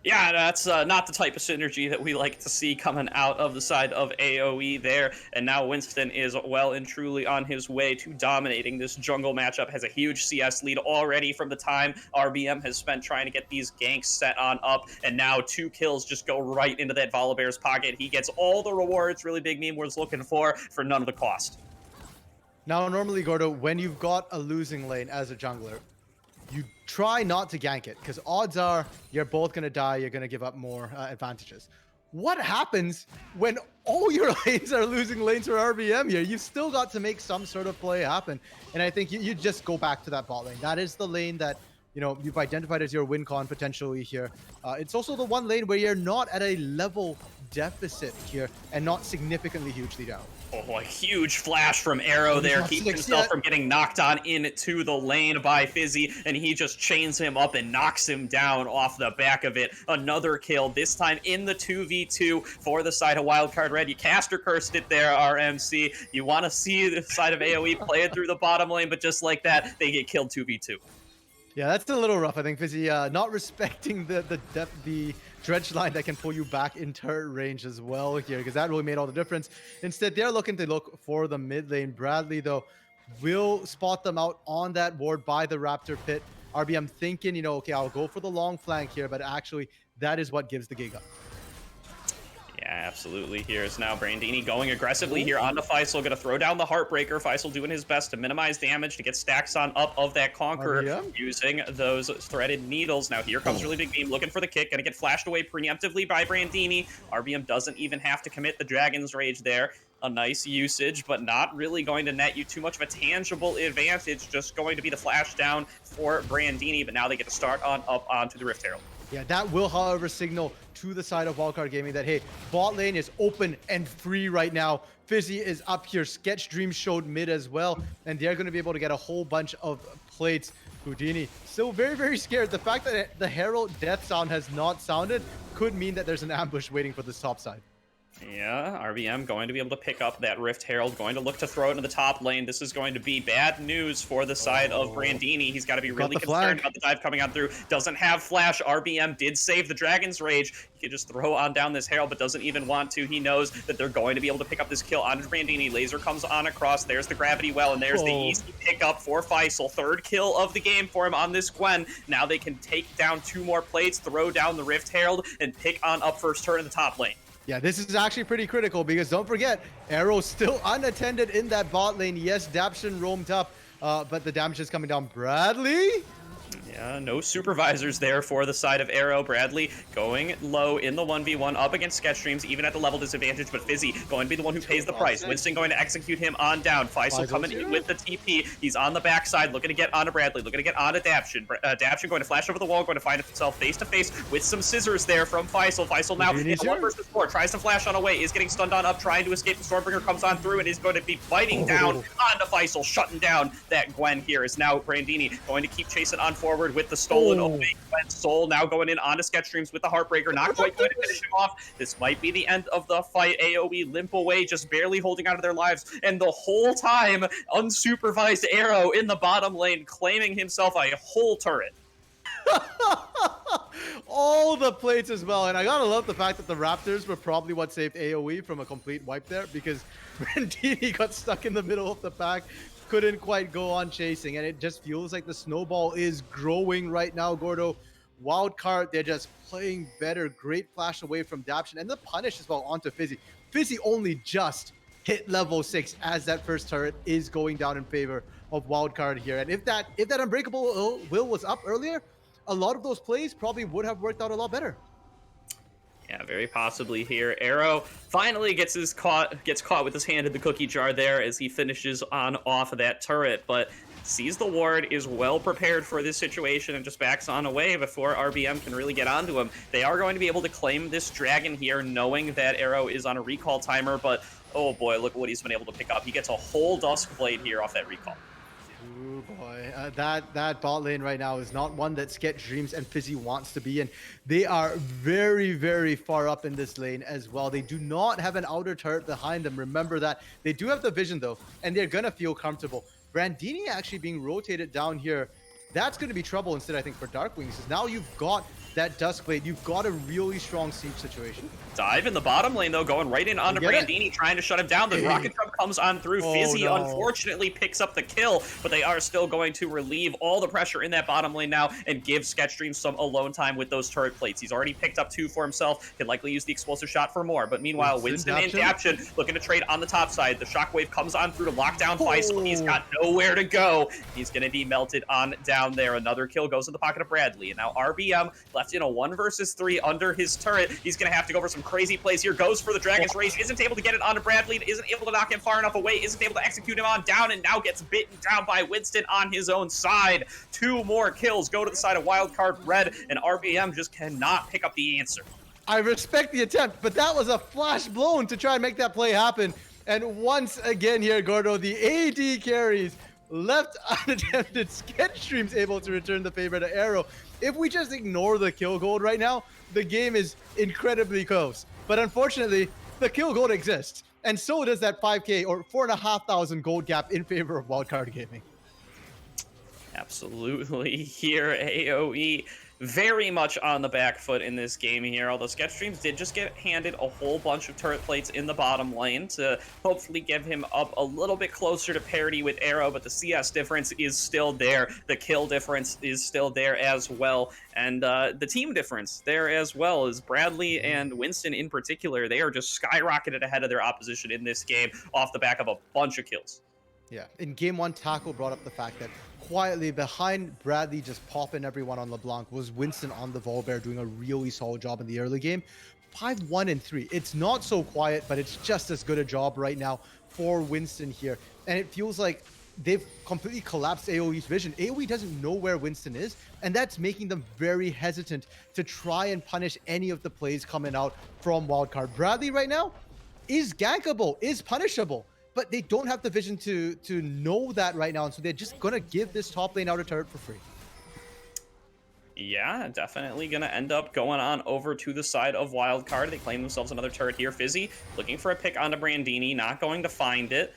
Yeah, that's not the type of synergy that we like to see coming out of the side of AOE there. And now Winston is well and truly on his way to dominating this jungle matchup. Has a huge CS lead already from the time RBM has spent trying to get these ganks set on up. And now 2 kills just go right into that Volibear's pocket. He gets all the rewards Really Big Meme was looking for none of the cost. Now, normally, Gordo, when you've got a losing lane as a jungler, you try not to gank it, because odds are you're both going to die, you're going to give up more advantages. What happens when all your lanes are losing lanes for RBM here? You've still got to make some sort of play happen. And I think you just go back to that bot lane. That is the lane that, you know, you've identified as your win con potentially here. It's also the one lane where you're not at a level deficit here and not significantly hugely down. Oh, a huge flash from Arrow there. Keeps himself from getting knocked on into the lane by Fizzy, and he just chains him up and knocks him down off the back of it. Another kill, this time in the 2v2 for the side of Wildcard Red. You caster cursed it there, RMC. You want to see the side of AOE play it through the bottom lane, but just like that, they get killed 2v2. Yeah, that's a little rough. I think Fizzy not respecting the dredge line that can pull you back in turret range as well here, because that really made all the difference. Instead, they're looking to look for the mid lane. Bradley, though, will spot them out on that ward by the Raptor pit. RBM thinking, you know, okay, I'll go for the long flank here, but actually, that is what gives the gig up. Yeah, absolutely. Here's now Brandini going aggressively here onto Faisal. Going to throw down the Heartbreaker. Faisal doing his best to minimize damage to get stacks on up of that Conqueror using those threaded needles. Now here comes Really Big Meme looking for the kick. Going to get flashed away preemptively by Brandini. RBM doesn't even have to commit the Dragon's Rage there. A nice usage, but not really going to net you too much of a tangible advantage. Just going to be the flash down for Brandini, but now they get to start on up onto the Rift Herald. Yeah, that will, however, signal to the side of Wildcard Gaming that, hey, bot lane is open and free right now. Fizzy is up here. Sketch Dream showed mid as well, and they're going to be able to get a whole bunch of plates. Houdini still very, very scared. The fact that the Herald death sound has not sounded could mean that there's an ambush waiting for this top side. Yeah, RBM going to be able to pick up that Rift Herald, going to look to throw it into the top lane. This is going to be bad news for the side of Brandini. He's got to be Got really the concerned flag. about the dive coming on through. Doesn't have flash. RBM did save the Dragon's Rage. He could just throw on down this Herald, but doesn't even want to. He knows that they're going to be able to pick up this kill onto Brandini. Laser comes on across. There's the Gravity Well, and there's the easy pickup for Faisal. Third kill of the game for him on this Gwen. Now they can take down 2 more plates, throw down the Rift Herald, and pick on up first turn in the top lane. Yeah, this is actually pretty critical because don't forget, Arrow still unattended in that bot lane. Yes, Daption roamed up, but the damage is coming down. Bradley? Yeah, no supervisors there for the side of Arrow. Bradley going low in the 1v1 up against Sketchstreams, even at the level disadvantage, but Fizzy going to be the one who pays the price. Winston going to execute him on down. Faisal coming in with the TP. He's on the backside, looking to get onto Bradley, looking to get onto Daption. Daption going to flash over the wall, going to find himself face-to-face with some scissors there from Faisal. Faisal now in 1 versus 4, tries to flash on away, is getting stunned on up, trying to escape. The Stormbringer comes on through and is going to be biting down onto Faisal, shutting down that Gwen here. Is now Brandini going to keep chasing on forward with the stolen away. Gwen's soul now going in onto Sketchstreams with the Heartbreaker, not quite going to finish him off. This might be the end of the fight. AOE limp away, just barely holding out of their lives, and the whole time, unsupervised Arrow in the bottom lane, claiming himself a whole turret. All the plates as well, and I gotta love the fact that the Raptors were probably what saved AOE from a complete wipe there, because Brandini got stuck in the middle of the pack, couldn't quite go on chasing, and it just feels like the snowball is growing right now. Gordo, Wildcard, they're just playing better. Great flash away from Daption, and the punish as well onto Fizzy. Fizzy only just hit level 6 as that first turret is going down in favor of Wildcard here, and if that Unbreakable Will was up earlier, a lot of those plays probably would have worked out a lot better. Yeah, very possibly here. Arrow finally gets caught with his hand in the cookie jar there as he finishes on off of that turret, but sees the ward, is well prepared for this situation, and just backs on away before RBM can really get onto him. They are going to be able to claim this dragon here, knowing that Arrow is on a recall timer, but oh boy, look what he's been able to pick up. He gets a whole Duskblade here off that recall. Oh boy, that bot lane right now is not one that Sketchstreams and Fizzy wants to be in. They are very, very far up in this lane as well. They do not have an outer turret behind them. Remember that. They do have the vision though, and they're gonna feel comfortable. Brandini actually being rotated down here, that's gonna be trouble instead, I think, for Darkwings. Now you've got that Duskblade, you've got a really strong siege situation. Dive in the bottom lane, though, going right in onto Brandini, trying to shut him down. The rocket jump comes on through. Fizzy, unfortunately, picks up the kill, but they are still going to relieve all the pressure in that bottom lane now and give Sketchstream some alone time with those turret plates. He's already picked up 2 for himself, can likely use the explosive shot for more, but meanwhile, Winston and Daption looking to trade on the top side. The shockwave comes on through to lock down Faisal. He's got nowhere to go. He's going to be melted on down there. Another kill goes in the pocket of Bradley, and now RBM left in a 1 versus 3 under his turret. He's going to have to go for some crazy plays here. Goes for the Dragon's Rage, isn't able to get it onto Bradley, isn't able to knock him far enough away, isn't able to execute him on down, and now gets bitten down by Winston on his own side. 2 more kills go to the side of Wildcard Red, and RBM just cannot pick up the answer. I respect the attempt, but that was a flash blown to try and make that play happen. And once again here, Gordo, the AD carries left unattempted. Sketchstream's able to return the favor to Arrow. If we just ignore the kill gold right now, the game is incredibly close. But unfortunately, the kill gold exists. And so does that 5K or 4,500 gold gap in favor of Wildcard Gaming. Absolutely. Here, AOE very much on the back foot in this game here, although Sketchstreams did just get handed a whole bunch of turret plates in the bottom lane to hopefully give him up a little bit closer to parity with Arrow, but the CS difference is still there. The kill difference is still there as well, and the team difference there as well is Bradley and Winston in particular. They are just skyrocketed ahead of their opposition in this game off the back of a bunch of kills. Yeah, in game 1, Taco brought up the fact that quietly behind Bradley just popping everyone on LeBlanc was Winston on the Volbear doing a really solid job in the early game. 5-1 and 3. It's not so quiet, but it's just as good a job right now for Winston here. And it feels like they've completely collapsed AOE's vision. AOE doesn't know where Winston is, and that's making them very hesitant to try and punish any of the plays coming out from Wildcard. Bradley right now is gankable, is punishable, but they don't have the vision to know that right now, and so they're just gonna give this top lane outer turret for free. Yeah, definitely going to end up going on over to the side of Wildcard. They claim themselves another turret here. Fizzy looking for a pick onto Brandini, not going to find it.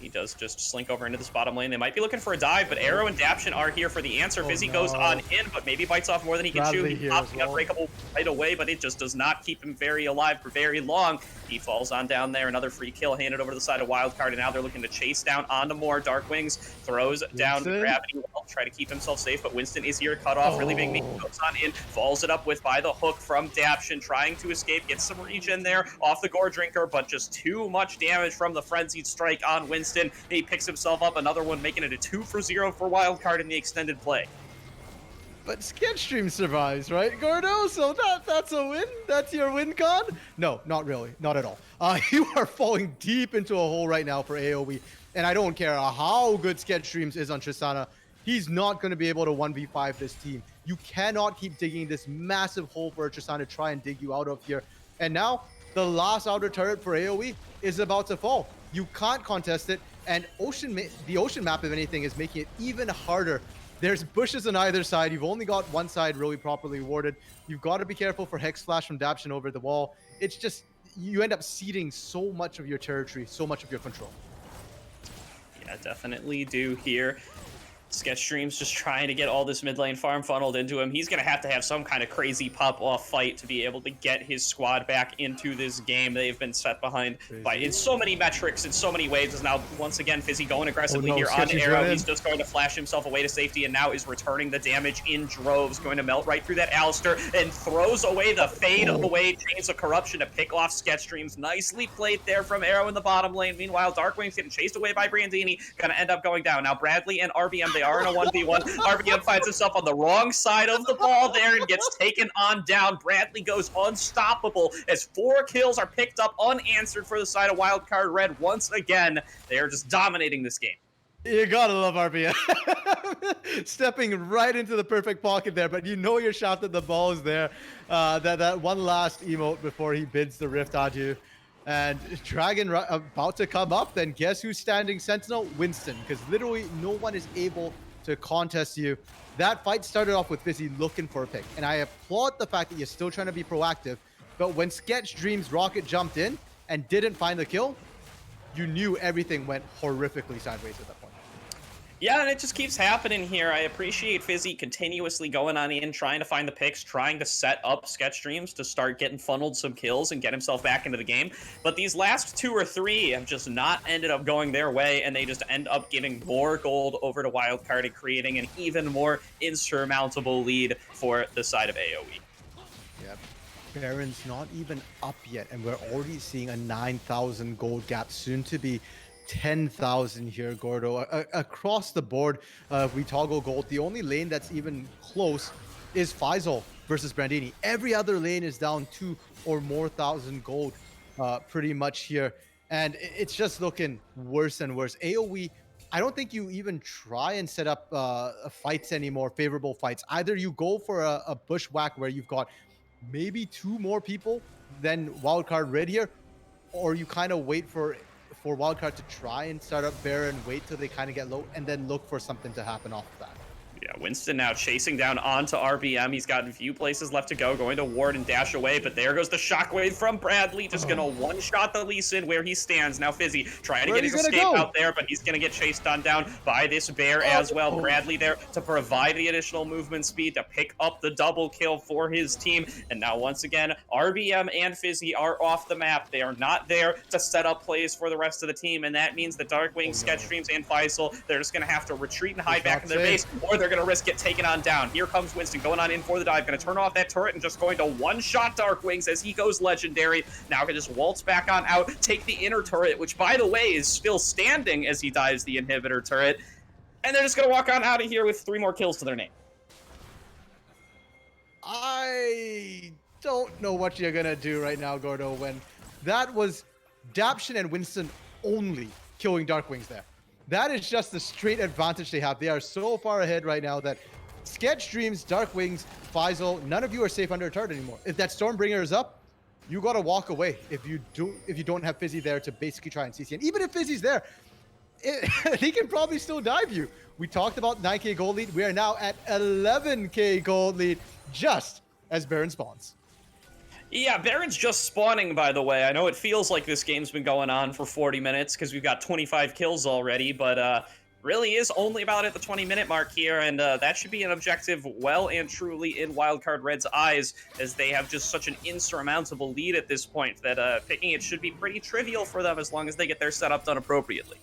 He does just slink over into this bottom lane. They might be looking for a dive, but Arrow and Daption are here for the answer. Fizzy goes on in, but maybe bites off more than he can chew. Bradley He here pops as the well. unbreakable right away, but it just does not keep him very alive for very long. He falls on down there. Another free kill handed over to the side of Wildcard, and now they're looking to chase down onto more. Darkwings throws down Winston? Gravity Well, try to keep himself safe, but Winston is here to cut off. Really big meat goes on in, falls it up with by the hook from Daption, trying to escape, gets some regen there off the Gore Drinker, but just too much damage from the Frenzied Strike on Winston. He picks himself up, another one, making it a 2-for-0 for Wildcard in the extended play. But Sketchstream survives, right, Gordo? So that's a win? That's your win con? No, not really. Not at all. You are falling deep into a hole right now for AOE. And I don't care how good Sketchstreams is on Tristana. He's not going to be able to 1v5 this team. You cannot keep digging this massive hole for Tristana to try and dig you out of here. And now, the last outer turret for AOE is about to fall. You can't contest it. And the ocean map, if anything, is making it even harder. There's bushes on either side. You've only got one side really properly warded. You've got to be careful for Hex Flash from Daption over the wall. It's just, you end up ceding so much of your territory, so much of your control. Yeah, definitely do here. Sketchstream's just trying to get all this mid lane farm funneled into him. He's going to have some kind of crazy pop-off fight to be able to get his squad back into this game. They've been set behind by in so many metrics, in so many ways. Is now, once again, Fizzy going aggressively here on Arrow. He's just going to flash himself away to safety, and now is returning the damage in droves. Going to melt right through that Alistair and throws away the Fade away Chains of Corruption to pick off Sketchstreams. Nicely played there from Arrow in the bottom lane. Meanwhile, Darkwing's getting chased away by Brandini. Going to end up going down. Now, Bradley and RBM, they are in a 1v1. RBM finds himself on the wrong side of the ball there and gets taken on down. Bradley goes unstoppable as 4 kills are picked up unanswered for the side of Wildcard Red once again. They are just dominating this game. You gotta love RBM. Stepping right into the perfect pocket there, but you know your shot that the ball is there. That one last emote before he bids the rift at you. And Dragon about to come up, then guess who's standing sentinel? Winston, because literally no one is able to contest you. That fight started off with Fizzy looking for a pick, and I applaud the fact that you're still trying to be proactive, but when Sketch Dreams Rocket jumped in and didn't find the kill, you knew everything went horrifically sideways at that point. Yeah, and it just keeps happening here. I appreciate Fizzy continuously going on in, trying to find the picks, trying to set up Sketchstreams to start getting funneled some kills and get himself back into the game. But these last 2 or 3 have just not ended up going their way, and they just end up giving more gold over to Wildcard and creating an even more insurmountable lead for the side of AOE. Yep. Baron's not even up yet, and we're already seeing a 9,000 gold gap, soon to be 10,000 here, Gordo. Across the board, if we toggle gold, the only lane that's even close is Faisal versus Brandini. Every other lane is down 2 or more thousand gold pretty much here. And it's just looking worse and worse. AOE, I don't think you even try and set up fights anymore, favorable fights. Either you go for a bushwhack where you've got maybe 2 more people than Wildcard Red here, or you kind of wait for Wildcard to try and start up Baron, wait till they kind of get low, and then look for something to happen off of that. Yeah, Winston now chasing down onto RBM. He's got a few places left to go, going to ward and dash away, but there goes the shockwave from Bradley, just gonna one-shot the Lee Sin where he stands. Now Fizzy trying to get his escape out there, but he's gonna get chased on down by this bear as well. Bradley there to provide the additional movement speed to pick up the double kill for his team. And now once again, RBM and Fizzy are off the map. They are not there to set up plays for the rest of the team, and that means that Darkwing, Sketchstreams, and Faisal, they're just gonna have to retreat and hide back in their base, or they're gonna risk get taken on down. Here comes Winston going on in for the dive, gonna turn off that turret and just going to one-shot Darkwings as he goes legendary. Now can just waltz back on out, take the inner turret, which by the way is still standing as he dives the inhibitor turret, and they're just gonna walk on out of here with 3 more kills to their name. I don't know what you're gonna do right now, Gordo, when that was Daption and Winston only killing Darkwings there. That is just the straight advantage they have. They are so far ahead right now that Sketchstreams, Darkwings, Faisal, none of you are safe under a turret anymore. If that Stormbringer is up, you gotta walk away if you don't have Fizzy there to basically try and CC. And even if Fizzy's there, he can probably still dive you. We talked about 9K gold lead. We are now at 11K gold lead, just as Baron spawns. Yeah, Baron's just spawning, by the way. I know it feels like this game's been going on for 40 minutes because we've got 25 kills already, but really is only about at the 20-minute mark here, and that should be an objective well and truly in Wildcard Red's eyes, as they have just such an insurmountable lead at this point that picking it should be pretty trivial for them as long as they get their setup done appropriately.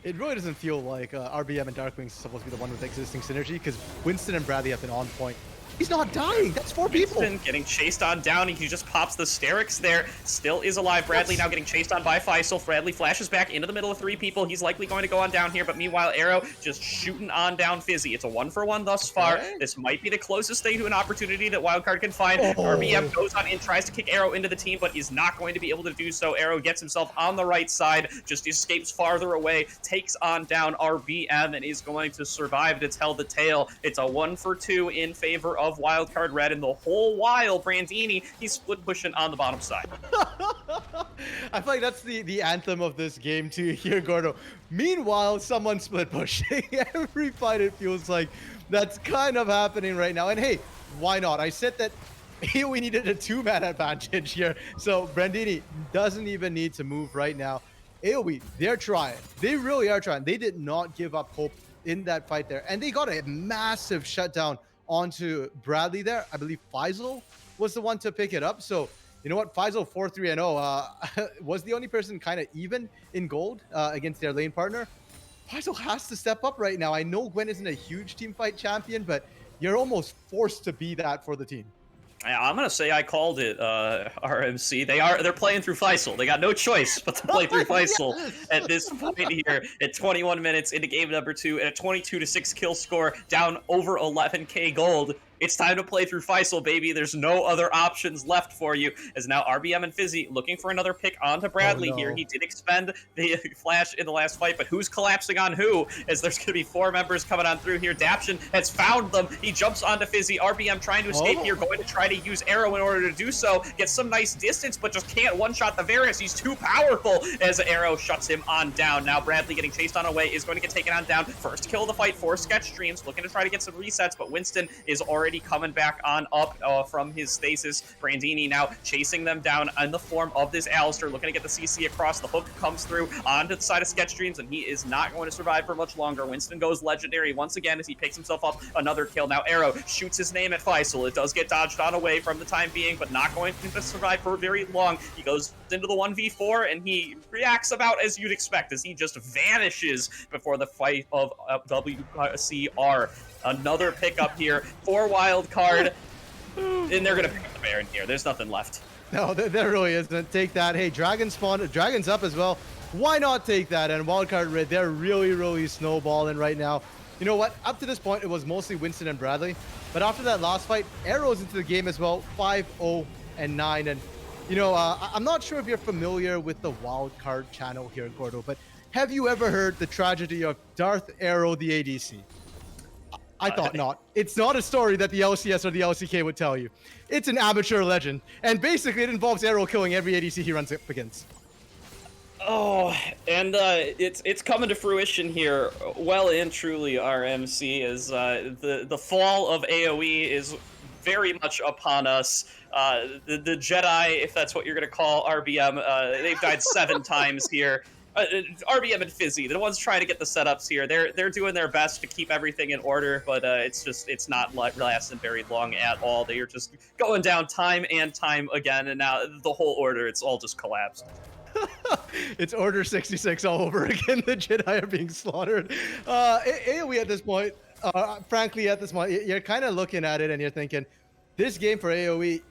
It really doesn't feel like RBM and Darkwing's supposed to be the one with existing synergy, because Winston and Bradley have been on point. He's not dying. That's 4 people. Winston getting chased on down. He just pops the Sterix there. Still is alive. Bradley now getting chased on by Faisal. Bradley flashes back into the middle of 3 people. He's likely going to go on down here, but meanwhile, Arrow just shooting on down Fizzy. It's a 1-for-1 thus far. Okay. This might be the closest thing to an opportunity that Wildcard can find. RBM goes on in, tries to kick Arrow into the team, but is not going to be able to do so. Arrow gets himself on the right side, just escapes farther away, takes on down RBM, and is going to survive to tell the tale. It's a 1-for-2 in favor of Wildcard Red, and the whole while, Brandini, he's split pushing on the bottom side. I feel like that's the anthem of this game too here, Gordo. Meanwhile, someone split pushing. Every fight it feels like that's kind of happening right now. And hey, why not? I said that we needed a 2-man advantage here. So Brandini doesn't even need to move right now. AOE, they're trying. They really are trying. They did not give up hope in that fight there. And they got a massive shutdown onto Bradley there. I believe Faisal was the one to pick it up. So, you know what? Faisal 4-3-0 was the only person kind of even in gold against their lane partner. Faisal has to step up right now. I know Gwen isn't a huge team fight champion, but you're almost forced to be that for the team. I'm gonna say I called it, RMC. They're playing through Faisal. They got no choice but to play through Faisal at this point here at 21 minutes into game number 2 at a 22-6 kill score, down over 11K gold. It's time to play through Faisal, baby. There's no other options left for you. As now RBM and Fizzy looking for another pick onto Bradley here. He did expend the flash in the last fight, but who's collapsing on who? As there's going to be 4 members coming on through here. Daption has found them. He jumps onto Fizzy. RBM trying to escape here, going to try to use Arrow in order to do so. Gets some nice distance, but just can't one-shot the Varus. He's too powerful as Arrow shuts him on down. Now Bradley getting chased on away is going to get taken on down. First kill of the fight for Sketch Dreams, looking to try to get some resets, but Winston is already coming back on up from his stasis. Brandini now chasing them down in the form of this Alistair, looking to get the CC across. The hook comes through onto the side of Sketch Dreams, and he is not going to survive for much longer. Winston goes legendary once again as he picks himself up another kill. Now Arrow shoots his name at Faisal. It does get dodged on away from the time being, but not going to survive for very long. He goes into the 1v4, and he reacts about as you'd expect, as he just vanishes before the fight of WCR. Another pickup here for Wildcard, and they're going to pick up the Baron here. There's nothing left. No, there really isn't. Take that. Hey, Dragon spawn. Dragon's up as well. Why not take that? And Wildcard Red, they're really snowballing right now. You know what? Up to this point, it was mostly Winston and Bradley. But after that last fight, Arrow's into the game as well. 5-0-9. And, you know, I'm not sure if you're familiar with the Wildcard channel here, Gordo, but have you ever heard the tragedy of Darth Arrow, the ADC? I thought not. It's not a story that the LCS or the LCK would tell you. It's an amateur legend. And basically, it involves Arrow killing every ADC he runs up against. Oh, and it's coming to fruition here, well and truly, RMC, as the fall of AOE is very much upon us. The Jedi, if that's what you're going to call RBM, they've died 7 times here. RBM and Fizzy, the ones trying to get the setups here, they're doing their best to keep everything in order, but it's not lasting very long at all. They are just going down time and time again, and now the whole order, it's all just collapsed. It's Order 66 all over again. The Jedi are being slaughtered. AOE at this point, frankly, at this point, you're kind of looking at it and you're thinking, this game for AOE,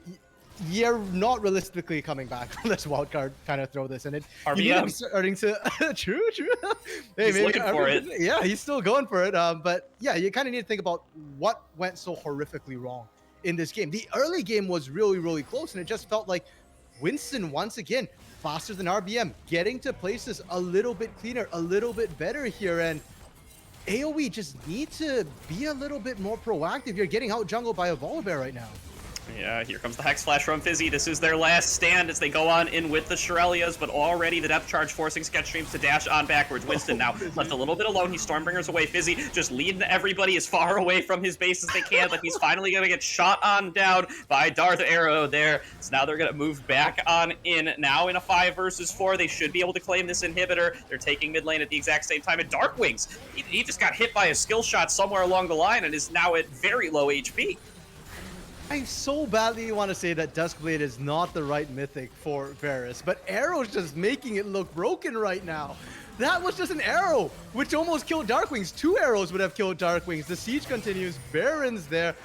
you're not realistically coming back unless Wildcard kind of throw this in it. RBM starting to true. Hey, he's maybe looking for it. Yeah, he's still going for it. But yeah, you kind of need to think about what went so horrifically wrong in this game. The early game was really close, and it just felt like Winston once again faster than RBM, getting to places a little bit cleaner, a little bit better here, and AOE just need to be a little bit more proactive. You're getting out jungled by a Volibear right now. Yeah, here comes the Hex Flash from Fizzy. This is their last stand as they go on in with the Shurelias, but already the Depth Charge forcing Sketch Streams to dash on backwards. Winston now left a little bit alone. He Stormbringers away. Fizzy just leading everybody as far away from his base as they can, but he's finally going to get shot on down by Darth Arrow there. So now they're going to move back on in. Now in a 5 versus 4, they should be able to claim this inhibitor. They're taking mid lane at the exact same time. And Darkwings, he just got hit by a skill shot somewhere along the line and is now at very low HP. I so badly want to say that Duskblade is not the right mythic for Varus, but Arrow's just making it look broken right now. That was just an arrow, which almost killed Darkwings. 2 arrows would have killed Darkwings. The siege continues. Baron's there.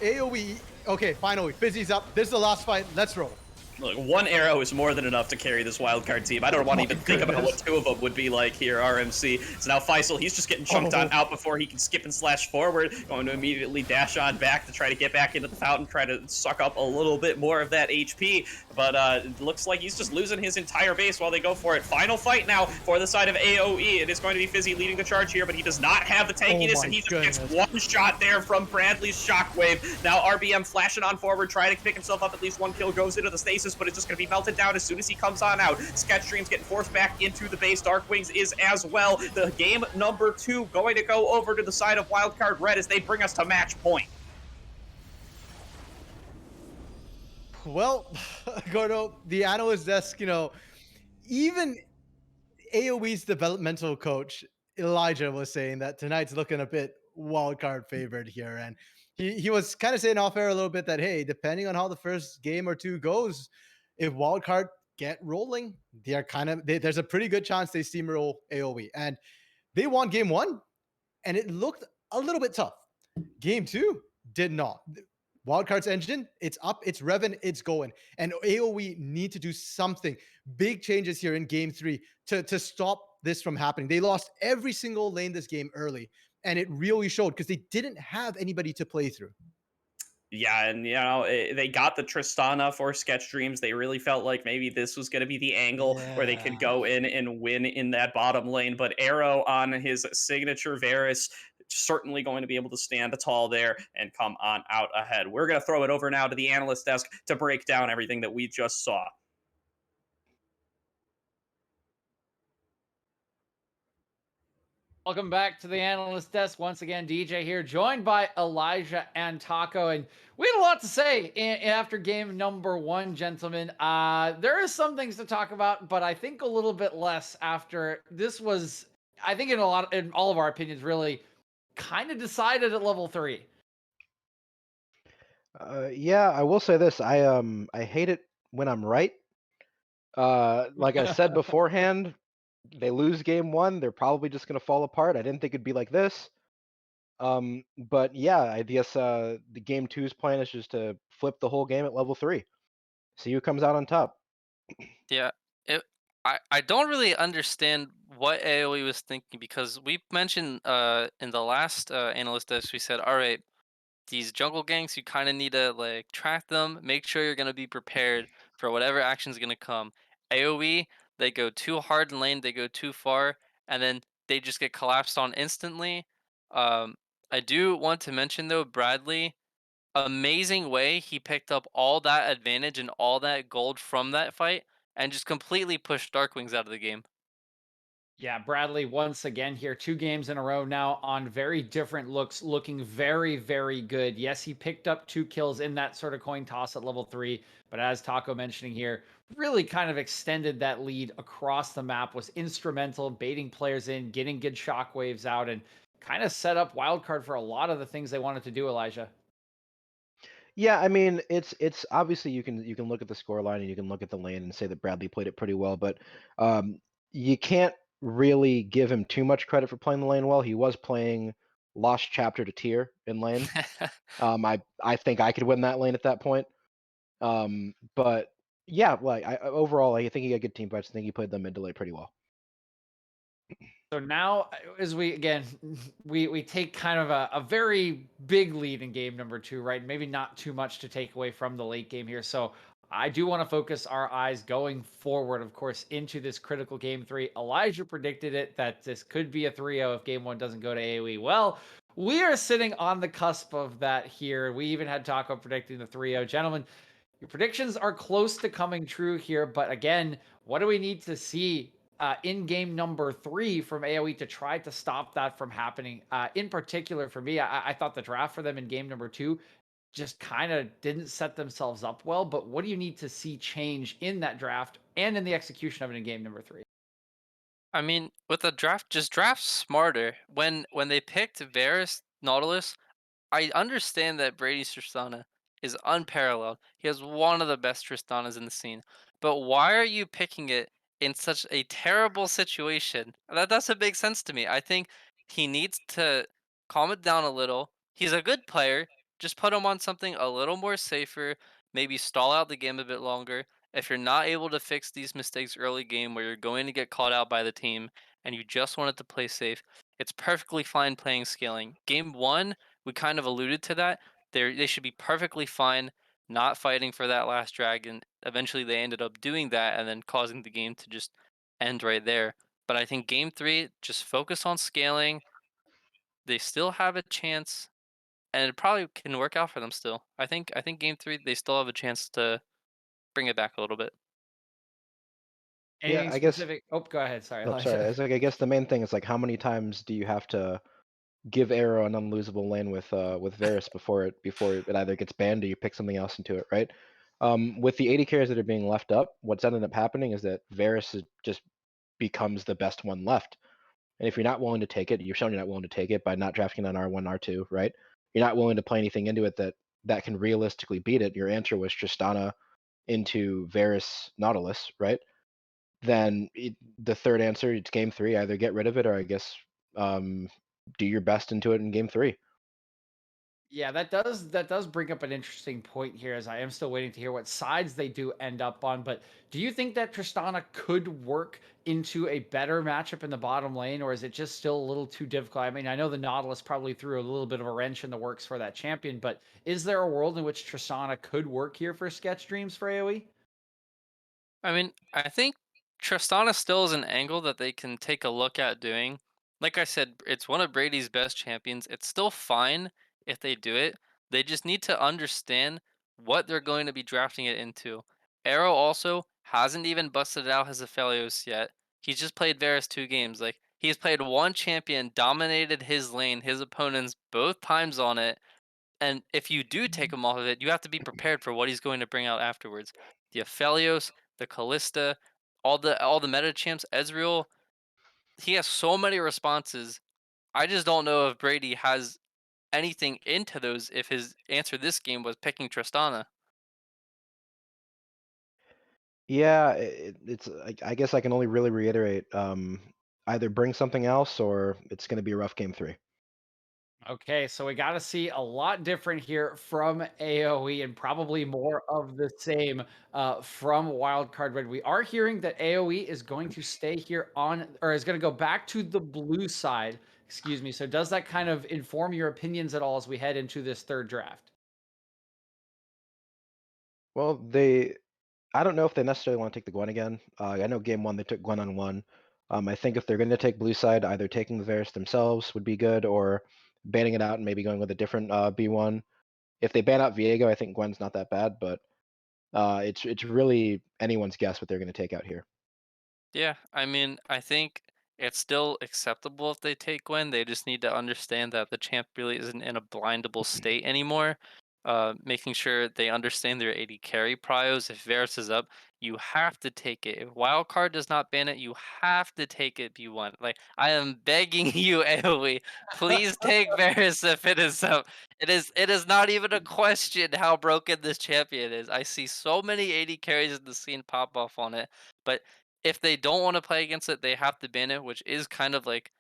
AOE. Okay, finally, Fizzy's up. This is the last fight. Let's roll. Look, 1 arrow is more than enough to carry this wildcard team. I don't want to even think about what 2 of them would be like here, RMC. So now Faisal, he's just getting chunked on out before he can skip and slash forward, going to immediately dash on back to try to get back into the fountain, try to suck up a little bit more of that HP. But it looks like he's just losing his entire base while they go for it. Final fight now for the side of AOE. It is going to be Fizzy leading the charge here, but he does not have the tankiness, and he just gets 1 shot there from Bradley's Shockwave. Now RBM flashing on forward, trying to pick himself up. At least 1 kill goes into the stasis, but it's just going to be melted down as soon as he comes on out. Sketchstream's getting forced back into the base. Darkwings is as well. The game number 2 going to go over to the side of Wildcard Red as they bring us to match point. Well, Gordo, the analyst desk, even AOE's developmental coach, Elijah, was saying that tonight's looking a bit wildcard favored here. And he was kind of saying off air a little bit that, hey, depending on how the first game or 2 goes, if wildcard get rolling, there's a pretty good chance they steamroll AOE. And they won game 1, and it looked a little bit tough. Game 2 did not. Wildcard's engine, it's up, it's revving, it's going. And AOE need to do something. Big changes here in game 3 to stop this from happening. They lost every single lane this game early, and it really showed because they didn't have anybody to play through. Yeah, and they got the Tristana for Sketch Dreams. They really felt like maybe this was going to be the angle where they could go in and win in that bottom lane. But Arrow on his signature Varus certainly going to be able to stand tall there and come on out ahead. We're going to throw it over now to the analyst desk to break down everything that we just saw. Welcome back to the analyst desk. Once again, DJ here, joined by Elijah and Taco. And we had a lot to say after game number 1, gentlemen. There are some things to talk about, but I think a little bit less after this was, I think in all of our opinions, really kind of decided at level 3. Yeah, I will say this. I hate it when I'm right. Like I said beforehand, they lose game 1, they're probably just gonna fall apart. I didn't think it'd be like this. But yeah, I guess the game 2's plan is just to flip the whole game at level 3. See who comes out on top. Yeah, I don't really understand what AOE was thinking, because we mentioned in the last analyst desk, we said, all right, these jungle ganks, you kind of need to like track them, make sure you're gonna be prepared for whatever action's gonna come. AOE, they go too hard in lane, they go too far, and then they just get collapsed on instantly. I do want to mention though, Bradley, amazing way he picked up all that advantage and all that gold from that fight and just completely pushed Darkwings out of the game. Yeah, Bradley once again here, 2 games in a row now on very different looks, looking very, very good. Yes, he picked up 2 kills in that sort of coin toss at level 3, but as Taco mentioning here, really kind of extended that lead across the map, was instrumental in baiting players in, getting good shockwaves out, and kind of set up Wildcard for a lot of the things they wanted to do, Elijah. Yeah, I mean, it's obviously you can look at the scoreline and you can look at the lane and say that Bradley played it pretty well, but you can't really give him too much credit for playing the lane well. He was playing Lost Chapter to tier in lane. I think I could win that lane at that point. But yeah, like overall, I think he got good team fights. I think he played the mid to late pretty well. So now, as we again, we take kind of a very big lead in game number 2, right? Maybe not too much to take away from the late game here. So I do want to focus our eyes going forward, of course, into this critical game 3. Elijah predicted it that this could be a 3-0 if game 1 doesn't go to AOE. Well, we are sitting on the cusp of that here. We even had talk of predicting the 3-0. Gentlemen, your predictions are close to coming true here, but again, what do we need to see in game number 3 from AOE to try to stop that from happening? In particular, for me, I thought the draft for them in game number 2 just kind of didn't set themselves up well. But what do you need to see change in that draft and in the execution of it in game number 3? I mean, with the draft, just draft smarter. When they picked Varus Nautilus, I understand that Brady's Tristana is unparalleled. He has one of the best Tristanas in the scene. But why are you picking it in such a terrible situation? That doesn't make sense to me. I think he needs to calm it down a little. He's a good player. Just put him on something a little more safer. Maybe stall out the game a bit longer. If you're not able to fix these mistakes early game where you're going to get caught out by the team and you just wanted to play safe, it's perfectly fine playing scaling. Game one, we kind of alluded to that. They should be perfectly fine not fighting for that last dragon. Eventually, they ended up doing that and then causing the game to just end right there. But I think game three, just focus on scaling. They still have a chance, and it probably can work out for them still. I think game three, they still have a chance to bring it back a little bit. Yeah, Anything I guess. specific? Oh, go ahead. Sorry, Oh, sorry. Elijah. It's like I guess the main thing is like how many times do you have to give Arrow an unlosable lane with Varus before it either gets banned or you pick something else into it, right? With the 80 carries that are being left up, what's ended up happening is that just becomes the best one left. And if you're not willing to take it, you're showing you're not willing to take it by not drafting an R1, R2, right? You're not willing to play anything into it that can realistically beat it. Your answer was Tristana into Varus Nautilus, right? Then the third answer, it's game three. Either get rid of it or I guess um, do your best into it in game three. Yeah, that does bring up an interesting point here, as I am still waiting to hear what sides they do end up on. But do you think that Tristana could work into a better matchup in the bottom lane, or is it just still a little too difficult? I mean, I know the Nautilus probably threw a little bit of a wrench in the works for that champion, but is there a world in which Tristana could work here for Sketch Dreams for AoE? I mean, I think Tristana still is an angle that they can take a look at doing. Like I said, it's one of Brady's best champions. It's still fine if they do it. They just need to understand what they're going to be drafting it into. Arrow also hasn't even busted out his Aphelios yet. He's just played Varus 2 games. Like he's played one champion, dominated his lane, his opponents both times on it, and if you do take him off of it, you have to be prepared for what he's going to bring out afterwards. The Aphelios, the Callista, all the meta champs, Ezreal, he has so many responses. I just don't know if Brady has anything into those if his answer this game was picking Tristana. Yeah, it's. I guess I can only really reiterate. Either bring something else or it's going to be a rough game three. Okay, so we got to see a lot different here from AoE and probably more of the same from Wildcard Red. We are hearing that AoE is going to stay here on, or is going to go back to the blue side. Excuse me. So, does that kind of inform your opinions at all as we head into this third draft? Well, I don't know if they necessarily want to take the Gwen again. I know game one they took Gwen on one. I think if they're going to take blue side, either taking the Varus themselves would be good, or banning it out and maybe going with a different B1. If they ban out Viego, I think Gwen's not that bad, but it's really anyone's guess what they're going to take out here. Yeah, I mean, I think it's still acceptable if they take Gwen. They just need to understand that the champ really isn't in a blindable state anymore. Making sure they understand their 80 carry prios. If Varus is up, you have to take it. If Wildcard does not ban it, you have to take it B1. Like, I am begging you, AoE, please take Varus if it is up. It is not even a question how broken this champion is. I see so many 80 carries in the scene pop off on it, but if they don't want to play against it, they have to ban it, which is kind of like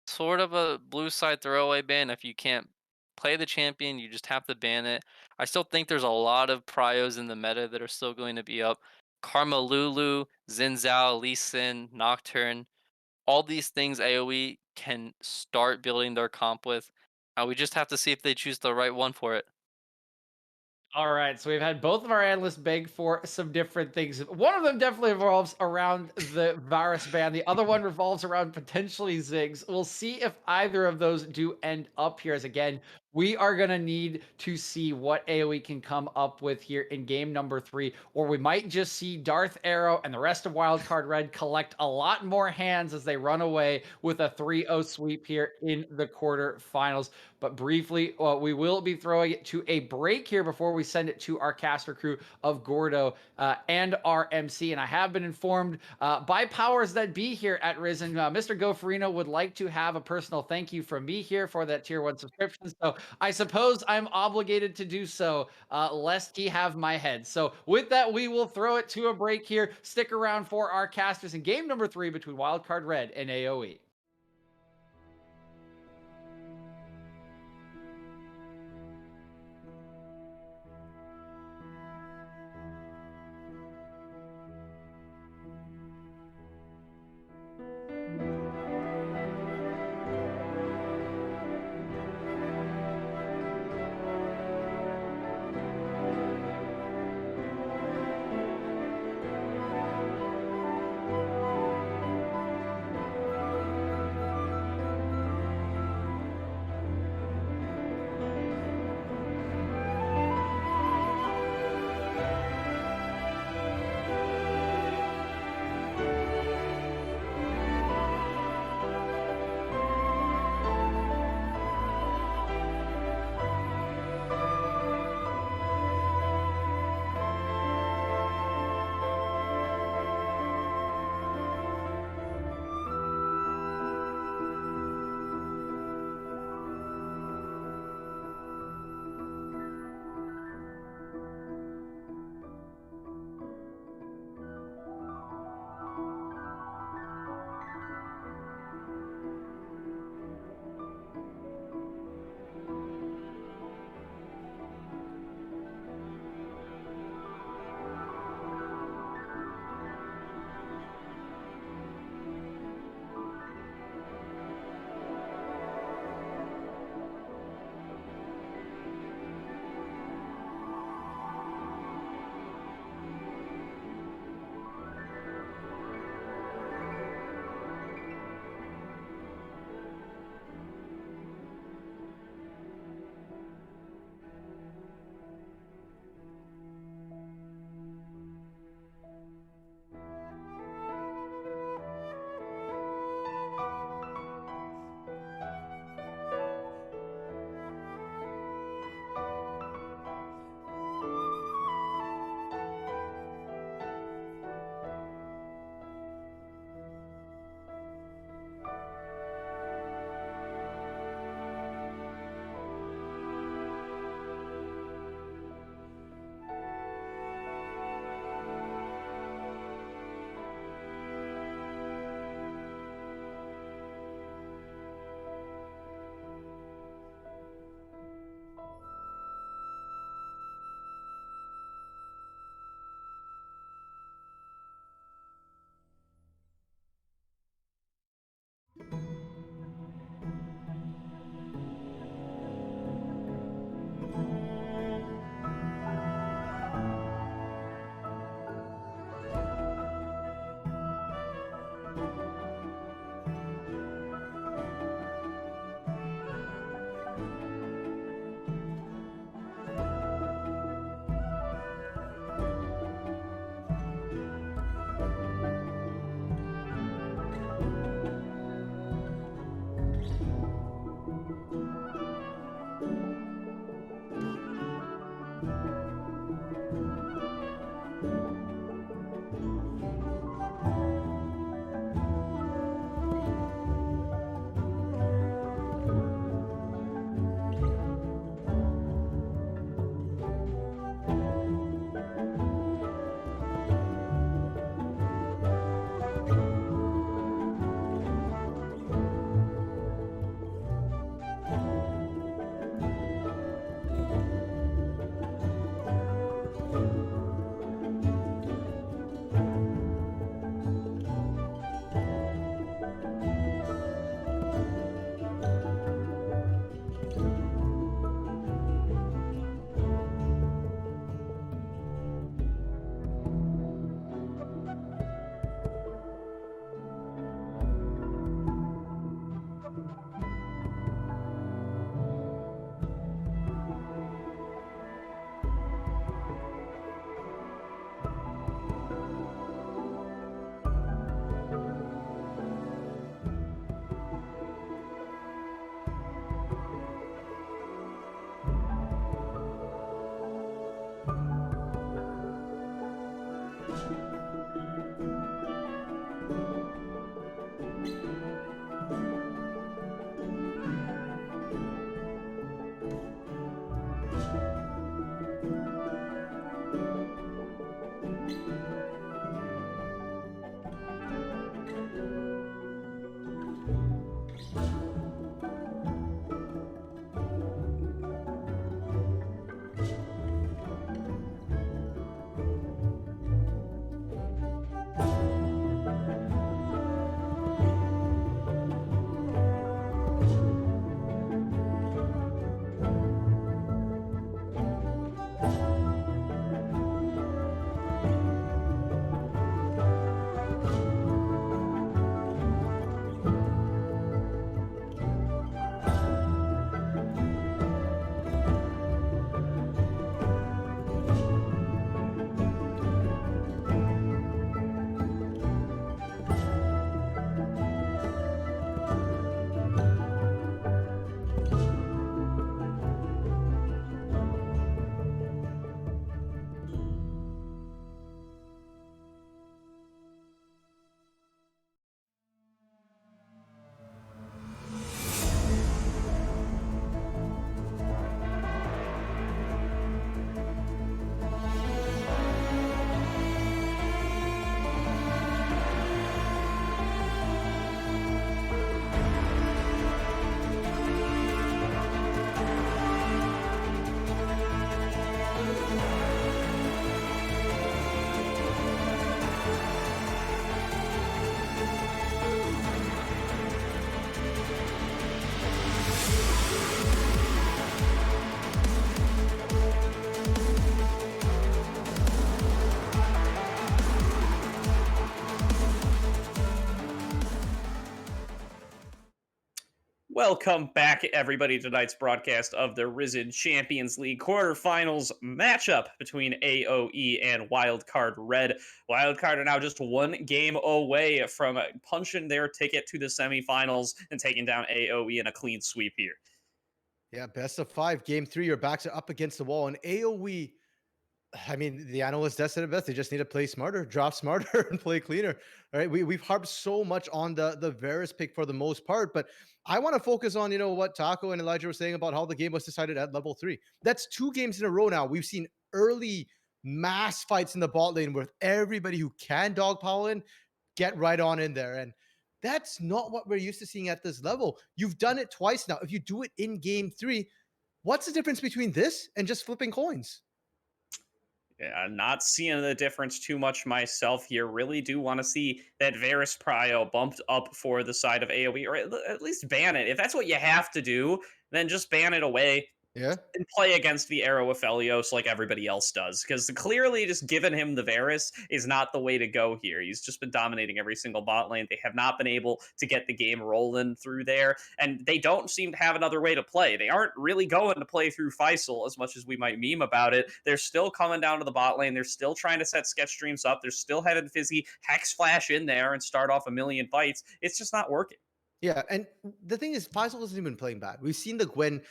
sort of a blue side throwaway ban. If you can't play the champion, you just have to ban it. I still think there's a lot of prios in the meta that are still going to be up. Karma Lulu, Xin Zhao, Lee Sin, Nocturne, all these things AoE can start building their comp with. We just have to see if they choose the right one for it. All right, so we've had both of our analysts beg for some different things. One of them definitely revolves around the virus ban. The other one revolves around potentially Ziggs. We'll see if either of those do end up here. As again, we are going to need to see what AoE can come up with here in game number 3, or we might just see Darth Arrow and the rest of Wildcard Red collect a lot more hands as they run away with a 3-0 sweep here in the quarterfinals. But briefly, we will be throwing it to a break here before we send it to our caster crew of Gordo and our MC. And I have been informed by powers that be here at Risen, Mr. Goferino would like to have a personal thank you from me here for that tier 1 subscription. So I suppose I'm obligated to do so, lest he have my head. So with that, we will throw it to a break here. Stick around for our casters in game number 3 between Wildcard Red and AoE. Welcome back, everybody, to tonight's broadcast of the Risen Champions League quarterfinals matchup between AOE and Wildcard Red. Wildcard are now just one game away from punching their ticket to the semifinals and taking down AOE in a clean sweep here. Yeah, best of 5, game 3. Your backs are up against the wall, and AOE. I mean, the analysts said it best. They just need to play smarter, draft smarter, and play cleaner. All right. We've harped so much on the Varus pick for the most part, but I want to focus on, what Taco and Elijah were saying about how the game was decided at level 3. That's 2 games in a row now. We've seen early mass fights in the bot lane with everybody who can dog pile in, get right on in there. And that's not what we're used to seeing at this level. You've done it twice now. If you do it in game 3, what's the difference between this and just flipping coins? Yeah, not seeing the difference too much myself here. Really do want to see that Varus Prio bumped up for the side of AoE, or at least ban it. If that's what you have to do, then just ban it away. Yeah. And play against the Arrow of Felios like everybody else does. Because clearly just giving him the Varus is not the way to go here. He's just been dominating every single bot lane. They have not been able to get the game rolling through there. And they don't seem to have another way to play. They aren't really going to play through Faisal as much as we might meme about it. They're still coming down to the bot lane. They're still trying to set sketch streams up. They're still having Fizzy Hex Flash in there and start off a million fights. It's just not working. Yeah, and the thing is, Faisal isn't even playing bad. We've seen the Gwen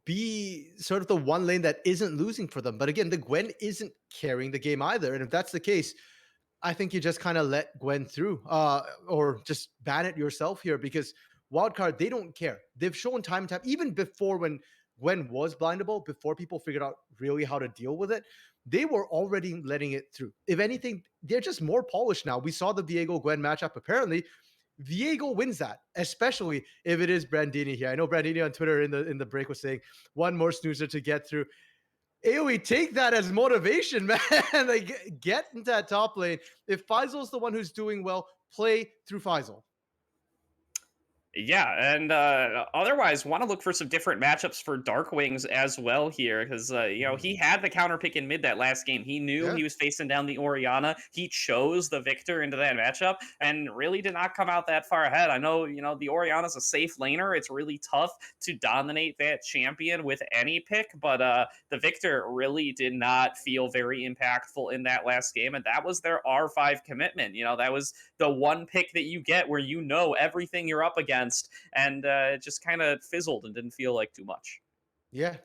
be sort of the one lane that isn't losing for them. But again, the Gwen isn't carrying the game either. And if that's the case, I think you just kind of let Gwen through, or just ban it yourself here, because Wildcard, they don't care. They've shown time and time, even before when Gwen was blindable, before people figured out really how to deal with it, they were already letting it through. If anything, they're just more polished now. We saw the Viego Gwen matchup. Apparently, Viego wins that, especially if it is Brandini here. I know Brandini on Twitter in the break was saying one more snoozer to get through. AoE, take that as motivation, man. Like, get into that top lane. If Faisal's the one who's doing well, play through Faisal. Yeah, and otherwise, want to look for some different matchups for Darkwings as well here, because he had the counter pick in mid that last game. He knew he was facing down the Orianna. He chose the Victor into that matchup, and really did not come out that far ahead. I know the Orianna's a safe laner. It's really tough to dominate that champion with any pick, but the Victor really did not feel very impactful in that last game, and that was their R5 commitment. That was the one pick that you get where everything you're up against. And it just kind of fizzled and didn't feel like too much. Yeah,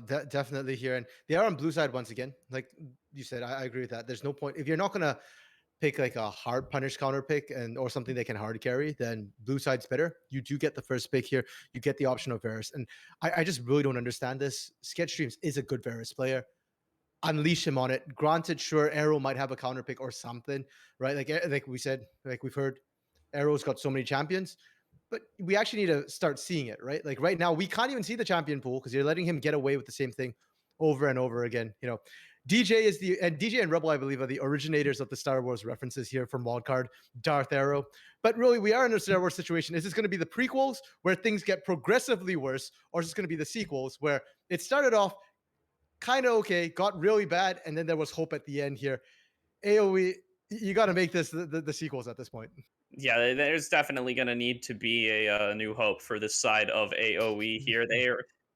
definitely here. And they are on blue side once again. Like you said, I agree with that. There's no point. If you're not going to pick like a hard punish counter pick or something they can hard carry, then blue side's better. You do get the first pick here. You get the option of Varus. And I just really don't understand this. Sketch Streams is a good Varus player. Unleash him on it. Granted, sure, Arrow might have a counter pick or something, right? Like we said, like we've heard, Arrow's got so many champions. But we actually need to start seeing it, right? Like right now, we can't even see the champion pool because you're letting him get away with the same thing over and over again. DJ and Rebel, I believe, are the originators of the Star Wars references here from Wildcard, Darth Arrow. But really, we are in a Star Wars situation. Is this going to be the prequels where things get progressively worse, or is this going to be the sequels where it started off kind of okay, got really bad, and then there was hope at the end here? AOE, you got to make this the sequels at this point. Yeah, there's definitely going to need to be a new hope for this side of AOE here.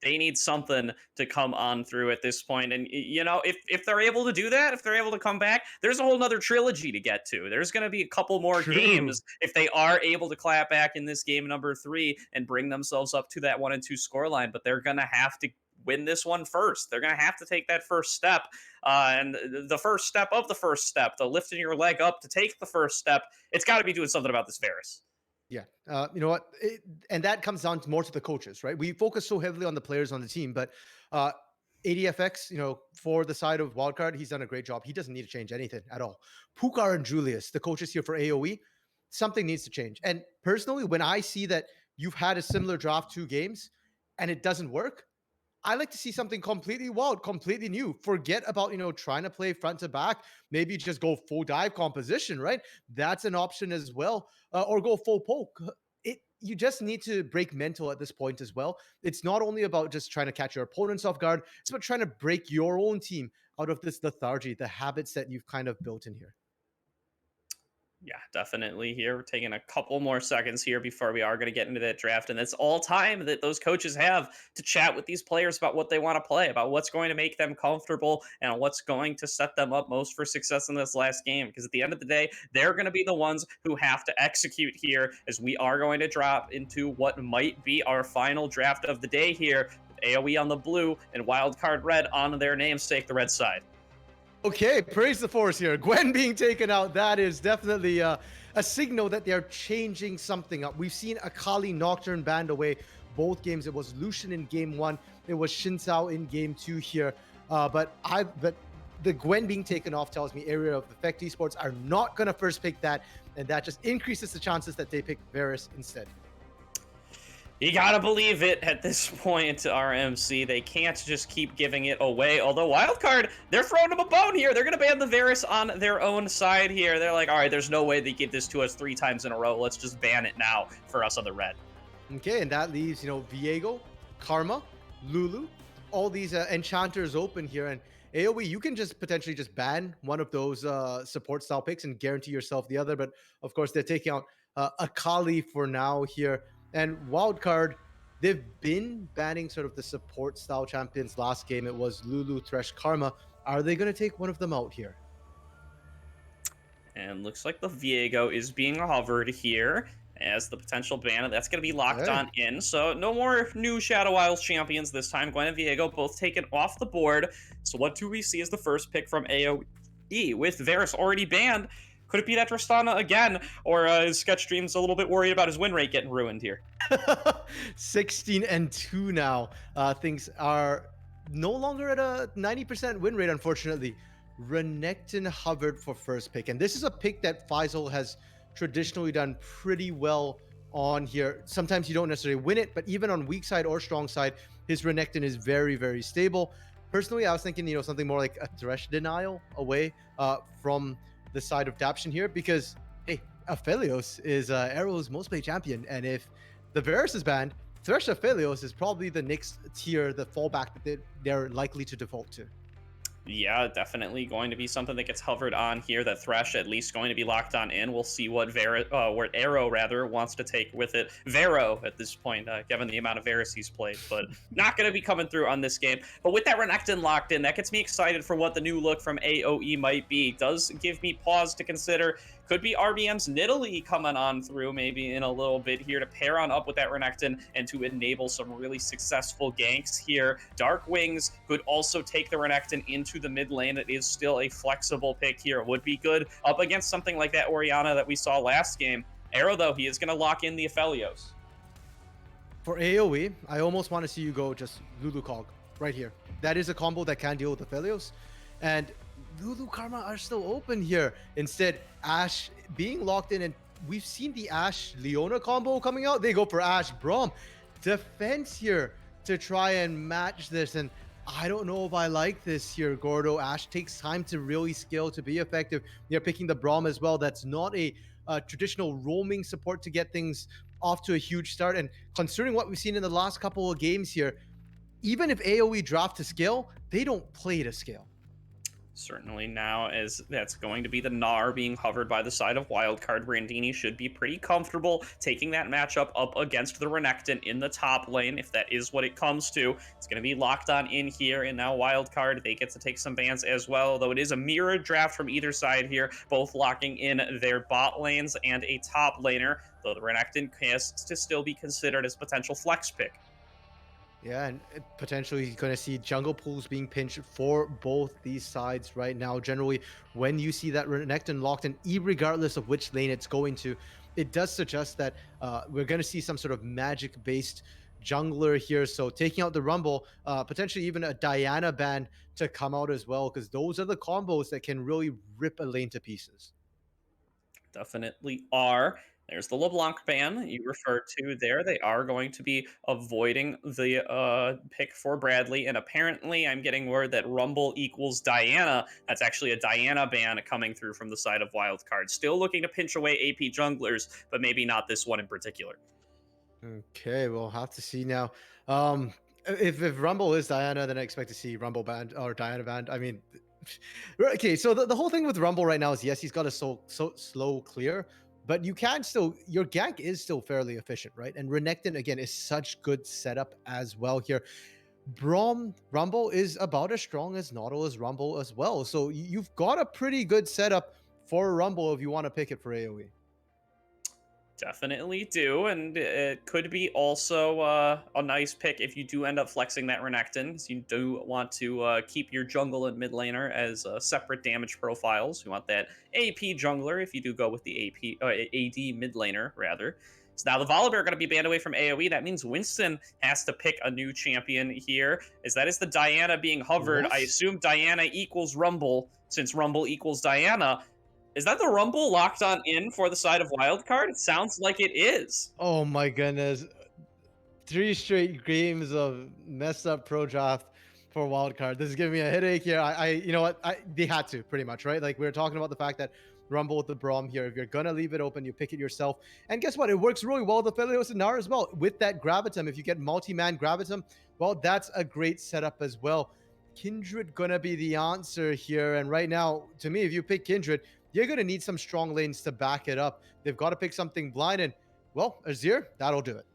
They need something to come on through at this point. And, if they're able to do that, if they're able to come back, there's a whole nother trilogy to get to. There's going to be a couple more games if they are able to clap back in this game number 3 and bring themselves up to that 1-2 scoreline. But they're going to have to win this one first. They're going to have to take that first step. And the first step of the first step, the lifting your leg up to take the first step, it's got to be doing something about this Varus. Yeah. You know what? And that comes down more to the coaches, right? We focus so heavily on the players on the team, but ADFX, for the side of Wildcard, he's done a great job. He doesn't need to change anything at all. Pukar and Julius, the coaches here for AoE, something needs to change. And personally, when I see that you've had a similar draft 2 games and it doesn't work, I like to see something completely wild, completely new. Forget about, trying to play front to back. Maybe just go full dive composition, right? That's an option as well. Or go full poke. You just need to break mental at this point as well. It's not only about just trying to catch your opponents off guard. It's about trying to break your own team out of this lethargy, the habits that you've kind of built in here. Yeah, definitely here. We're taking a couple more seconds here before we are going to get into that draft. And that's all time that those coaches have to chat with these players about what they want to play, about what's going to make them comfortable and what's going to set them up most for success in this last game. Because at the end of the day, they're going to be the ones who have to execute here as we are going to drop into what might be our final draft of the day here with AOE on the blue and Wildcard red on their namesake, the red side. Okay, praise the force here. Gwen being taken out, that is definitely a signal that they're changing something up. We've seen Akali Nocturne banned away both games. It was Lucian in game one. It was Shinsao in game two here. But the Gwen being taken off tells me Area of Effect Esports are not going to first pick that. And that just increases the chances that they pick Varus instead. You gotta believe it at this point, RMC. They can't just keep giving it away. Although Wildcard, they're throwing them a bone here. They're gonna ban the Varus on their own side here. They're like, all right, there's no way they give this to us 3 times in a row. Let's just ban it now for us on the red. Okay, and that leaves, Viego, Karma, Lulu, all these enchanters open here. And AoE, you can just potentially just ban one of those support style picks and guarantee yourself the other. But of course, they're taking out Akali for now here. And Wildcard, they've been banning sort of the support style champions. Last game, it was Lulu, Thresh, Karma. Are they going to take one of them out here? And looks like the Viego is being hovered here as the potential ban. That's going to be locked on in. So no more new Shadow Isles champions this time. Gwen and Viego both taken off the board. So what do we see as the first pick from AOE? With Varus already banned, could it be that Tristana again? Or is Sketchdreams a little bit worried about his win rate getting ruined here? 16-2 now. Things are no longer at a 90% win rate, unfortunately. Renekton hovered for first pick. And this is a pick that Faisal has traditionally done pretty well on here. Sometimes you don't necessarily win it, but even on weak side or strong side, his Renekton is very, very stable. Personally, I was thinking, something more like a Thresh denial away from the side of Daption here, because hey, Aphelios is Arrow's most played champion, and if the Varus is banned, Thresh Aphelios is probably the next tier, the fallback that they're likely to default to. Yeah, definitely going to be something that gets hovered on here. That Thresh at least going to be locked on in. We'll see what Arrow rather wants to take with it. Vero at this point, given the amount of Varus he's played, but not going to be coming through on this game. But with that Renekton locked in, that gets me excited for what the new look from AOE might be. Does give me pause to consider. Could be RBM's Nidalee coming on through maybe in a little bit here to pair on up with that Renekton and to enable some really successful ganks here. Dark Wings could also take the Renekton into the mid lane. It is still a flexible pick here. It would be good up against something like that Orianna that we saw last game. Arrow, though, he is going to lock in the Aphelios. For AoE, I almost want to see you go just Lulu Cog right here. That is a combo that can deal with Aphelios. And Lulu Karma are still open here. Instead, Ashe being locked in, and we've seen the Ashe Leona combo coming out. They go for Ashe Braum. Defense here to try and match this, and I don't know if I like this here, Gordo. Ashe takes time to really scale to be effective. They're picking the Braum as well. That's not a traditional roaming support to get things off to a huge start. And considering what we've seen in the last couple of games here, even if AoE draft to scale, they don't play to scale. Certainly now, as that's going to be the Gnar being hovered by the side of Wildcard, Brandini should be pretty comfortable taking that matchup up against the Renekton in the top lane, if that is what it comes to. It's going to be locked on in here, and now Wildcard, they get to take some bans as well, though it is a mirrored draft from either side here, both locking in their bot lanes and a top laner, though the Renekton has to still be considered as potential flex pick. Yeah, and potentially he's going to see jungle pools being pinched for both these sides right now. Generally, when you see that Renekton locked in, regardless of which lane it's going to, it does suggest that we're going to see some sort of magic-based jungler here. So taking out the Rumble, potentially even a Diana ban to come out as well, because those are the combos that can really rip a lane to pieces. Definitely are. There's the LeBlanc ban you referred to there. They are going to be avoiding the pick for Bradley. And apparently, I'm getting word that Rumble equals Diana. That's actually a Diana ban coming through from the side of Wildcard. Still looking to pinch away AP junglers, but maybe not this one in particular. Okay, we'll have to see now. If Rumble is Diana, then I expect to see Rumble banned or Diana banned. I mean, Okay, so the whole thing with Rumble right now is yes, he's got a so slow clear, but you can still your gank is still fairly efficient, right? And Renekton again is such good setup as well here. Brom Rumble is about as strong as Nautilus Rumble as well. So you've got a pretty good setup for Rumble if you want to pick it for AoE. Definitely do, and it could be also a nice pick if you do end up flexing that Renekton, because you do want to keep your jungle and mid laner as separate damage profiles. You want that AP jungler if you do go with the AD mid laner, rather. So now the Volibear are going to be banned away from AoE. That means Winston has to pick a new champion here, as that is the Diana being hovered. I assume Diana equals Rumble, since Rumble equals Diana. Is that the Rumble locked on in for the side of Wildcard? It sounds like it is. Oh my goodness. 3 straight games of messed up pro draft for Wildcard. This is giving me a headache here. You know what? They had to, pretty much, right? Like, we were talking about the fact that Rumble with the Braum here. If you're going to leave it open, you pick it yourself. And guess what? It works really well with the Philios and Nara as well. With that Gravitum, if you get multi-man Gravitum, well, that's a great setup as well. Kindred going to be the answer here. And right now, to me, if you pick Kindred, you're going to need some strong lanes to back it up. They've got to pick something blind. And, well, Azir, that'll do it.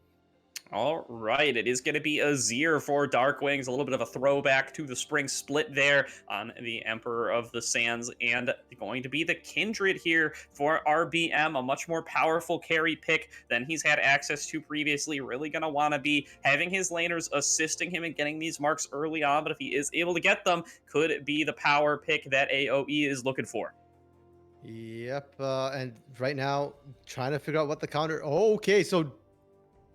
All right, it is going to be Azir for Dark Wings, a little bit of a throwback to the spring split there on the Emperor of the Sands, and going to be the Kindred here for RBM, a much more powerful carry pick than he's had access to previously. Really going to want to be having his laners assisting him in getting these marks early on, but if he is able to get them, could be the power pick that AOE is looking for. Yep, and right now, trying to figure out what the counter... Oh, okay, so...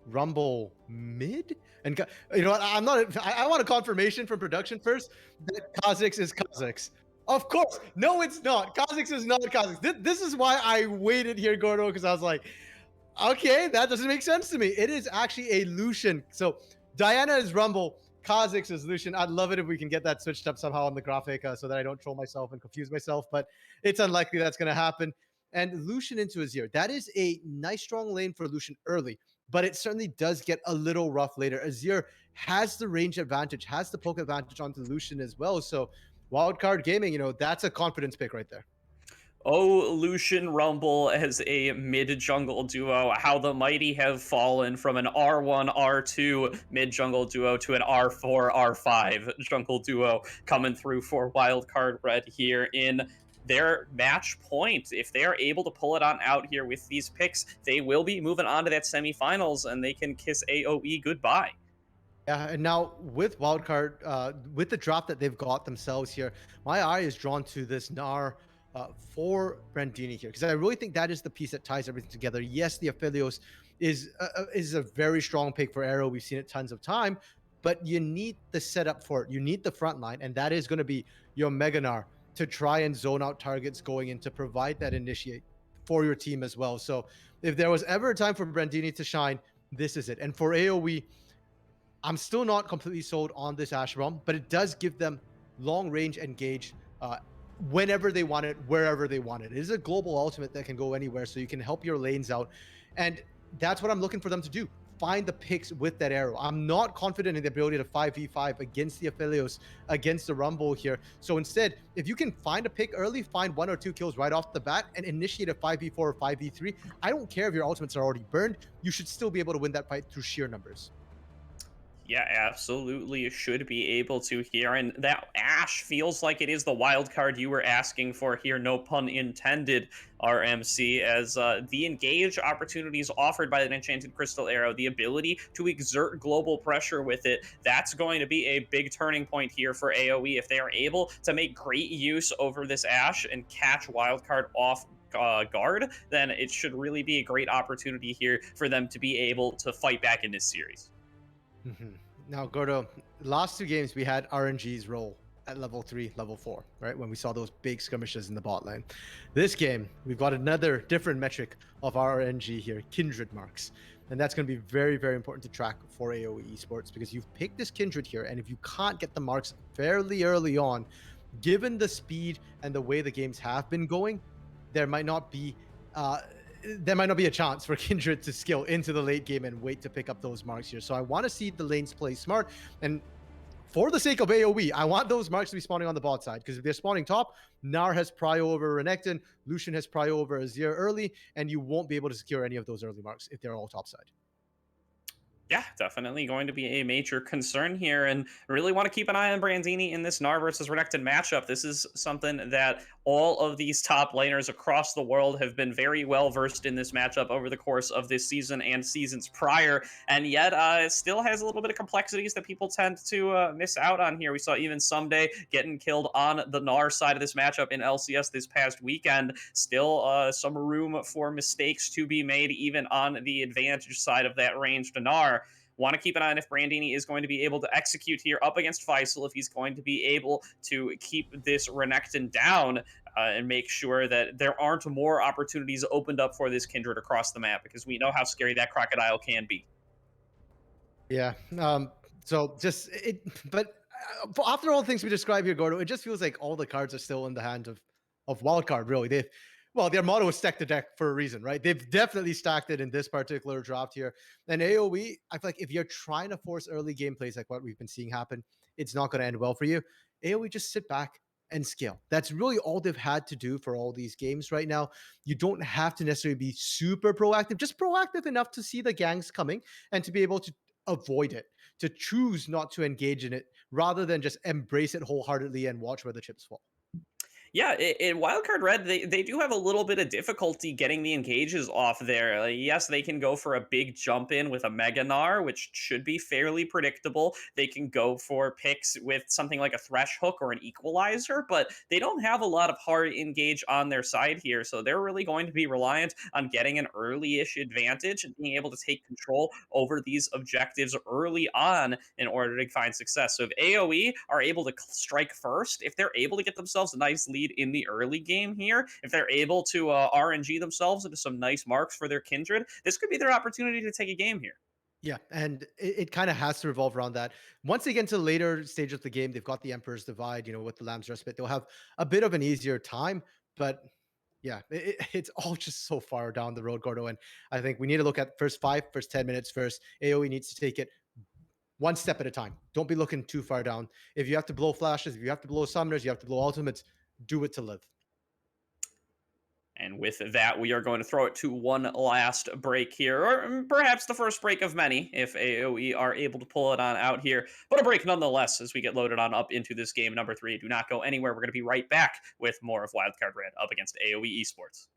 Rumble mid, and you know what? I'm not. I want a confirmation from production first that Kha'Zix is Kha'Zix. Of course, no, it's not. Kha'Zix is not Kha'Zix. This is why I waited here, Gordo, because I was like, okay, that doesn't make sense to me. It is actually a Lucian. So Diana is Rumble, Kha'Zix is Lucian. I'd love it if we can get that switched up somehow on the graphic so that I don't troll myself and confuse myself, but it's unlikely that's going to happen. And Lucian into Azir. That is a nice strong lane for Lucian early, but it certainly does get a little rough later. Azir has the range advantage, has the poke advantage onto Lucian as well. So Wildcard Gaming, you know, that's a confidence pick right there. Oh, Lucian Rumble as a mid-jungle duo. How the mighty have fallen from an R1, R2 mid-jungle duo to an R4, R5 jungle duo coming through for Wildcard Red here in their match point. If they are able to pull it on out here with these picks, they will be moving on to that semifinals and they can kiss AOE goodbye. Yeah, and now with Wildcard, with the draft that they've got themselves here, my eye is drawn to this Gnar for Brandini here, because I really think that is the piece that ties everything together. Yes, the Aphelios is a very strong pick for Arrow. We've seen it tons of time, but you need the setup for it. You need the front line, and that is going to be your Mega Gnar to try and zone out targets going in to provide that initiate for your team as well. So if there was ever a time for Brandini to shine, this is it. And for AoE, I'm still not completely sold on this Ash Realm, but it does give them long range engage whenever they want it, wherever they want it. It is a global ultimate that can go anywhere, so you can help your lanes out. And that's what I'm looking for them to do. Find the picks with that arrow. I'm not confident in the ability to 5v5 against the Aphelios, against the Rumble here. So instead, if you can find a pick early, find 1 or 2 kills right off the bat and initiate a 5v4 or 5v3, I don't care if your ultimates are already burned. You should still be able to win that fight through sheer numbers. Yeah, absolutely should be able to here. And that Ash feels like it is the wild card you were asking for here, no pun intended, RMC, as the engage opportunities offered by the Enchanted Crystal Arrow, the ability to exert global pressure with it, that's going to be a big turning point here for AoE. If they are able to make great use over this Ash and catch Wildcard off guard, then it should really be a great opportunity here for them to be able to fight back in this series. Now, Gordo, last 2 games we had RNG's roll at level 3, level 4, right? When we saw those big skirmishes in the bot lane. This game, we've got another different metric of RNG here, Kindred marks. And that's going to be very, very important to track for AOE Esports, because you've picked this Kindred here, and if you can't get the marks fairly early on, given the speed and the way the games have been going, there might not be a chance for Kindred to skill into the late game and wait to pick up those marks here. So I want to see the lanes play smart. And for the sake of AoE, I want those marks to be spawning on the bot side, because if they're spawning top, Nar has prio over Renekton, Lucian has prio over Azir early, and you won't be able to secure any of those early marks if they're all top side. Yeah, definitely going to be a major concern here, and really want to keep an eye on Brandini in this Gnar versus Renekton matchup. This is something that all of these top laners across the world have been very well versed in this matchup over the course of this season and seasons prior, and yet it still has a little bit of complexities that people tend to miss out on here. We saw even Someday getting killed on the Gnar side of this matchup in LCS this past weekend. Still some room for mistakes to be made even on the advantage side of that ranged Gnar. Want to keep an eye on if Brandini is going to be able to execute here up against Faisal, if he's going to be able to keep this Renekton down and make sure that there aren't more opportunities opened up for this Kindred across the map, because we know how scary that crocodile can be. Yeah. So just it, but after all the things we described here, Gordo, it just feels like all the cards are still in the hand of Wildcard. Really, their motto is stack the deck for a reason, right? They've definitely stacked it in this particular draft here. And AOE, I feel like if you're trying to force early gameplays like what we've been seeing happen, it's not going to end well for you. AOE, just sit back and scale. That's really all they've had to do for all these games right now. You don't have to necessarily be super proactive, just proactive enough to see the gangs coming and to be able to avoid it, to choose not to engage in it rather than just embrace it wholeheartedly and watch where the chips fall. Yeah, in Wildcard Red, they do have a little bit of difficulty getting the engages off there. Yes, they can go for a big jump in with a Mega Gnar, which should be fairly predictable. They can go for picks with something like a Thresh Hook or an Equalizer, but they don't have a lot of hard engage on their side here. So they're really going to be reliant on getting an early-ish advantage and being able to take control over these objectives early on in order to find success. So if AoE are able to strike first, if they're able to get themselves a nice lead in the early game here, if they're able to RNG themselves into some nice marks for their Kindred, this could be their opportunity to take a game here. Yeah, and it kind of has to revolve around that. Once they get into the later stage of the game, they've got the Emperor's Divide, with the Lamb's Respite. They'll have a bit of an easier time, but yeah, it's all just so far down the road, Gordo. And I think we need to look at first 10 minutes first. AoE needs to take it one step at a time. Don't be looking too far down. If you have to blow flashes, if you have to blow summoners, you have to blow ultimates, do it to live. And with that, we are going to throw it to one last break here, or perhaps the first break of many, if AOE are able to pull it on out here. But a break nonetheless as we get loaded on up into this game number 3. Do not go anywhere. We're going to be right back with more of Wildcard Red up against AOE Esports.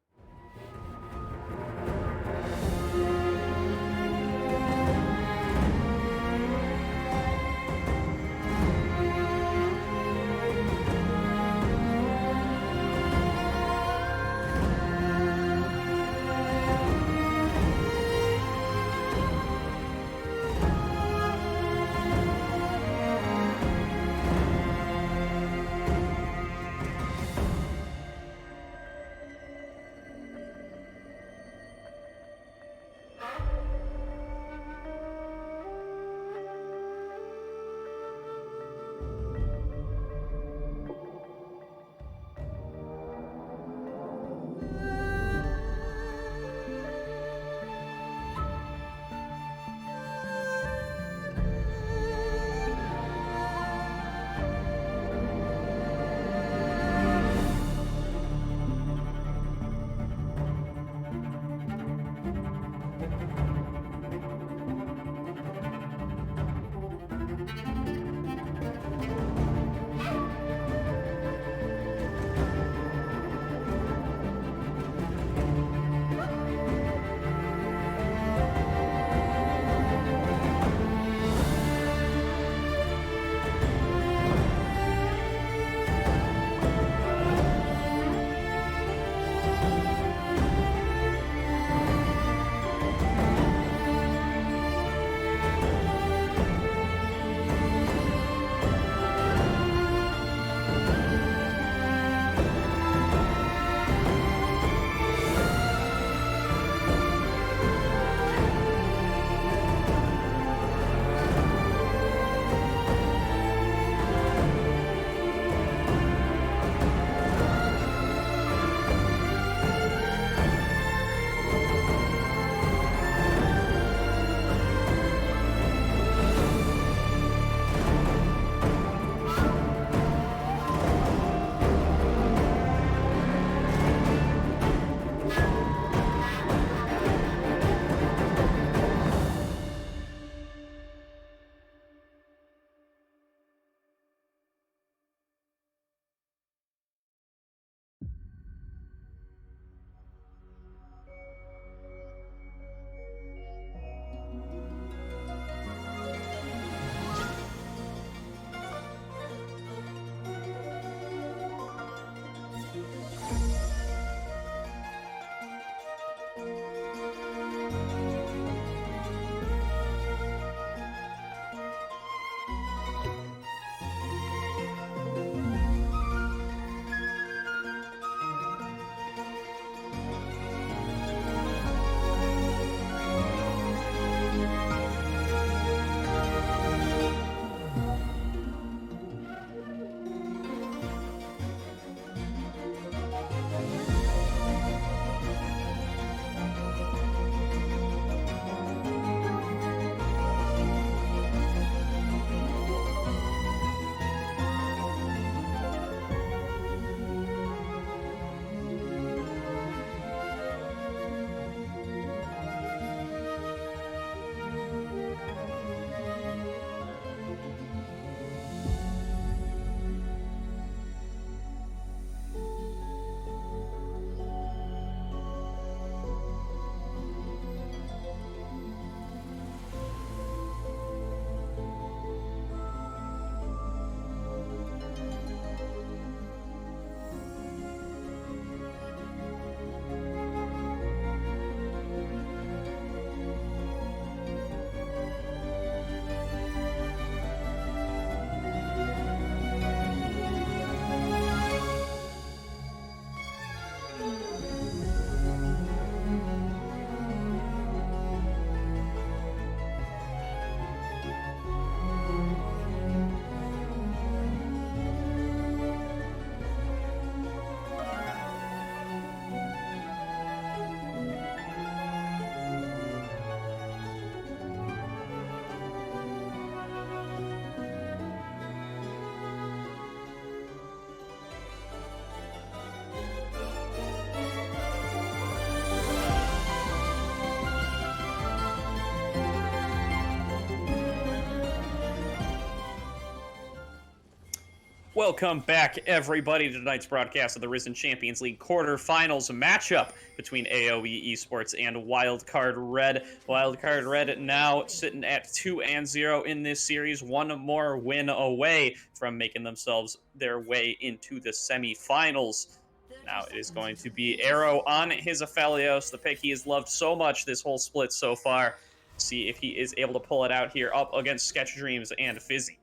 Welcome back, everybody, to tonight's broadcast of the Risen Champions League quarterfinals matchup between AOE Esports and Wildcard Red. Wildcard Red now sitting at 2-0 in this series, one more win away from making themselves their way into the semifinals. Now it is going to be Arrow on his Aphelios, the pick he has loved so much this whole split so far. See if he is able to pull it out here up against Sketch Dreams and Fizzy.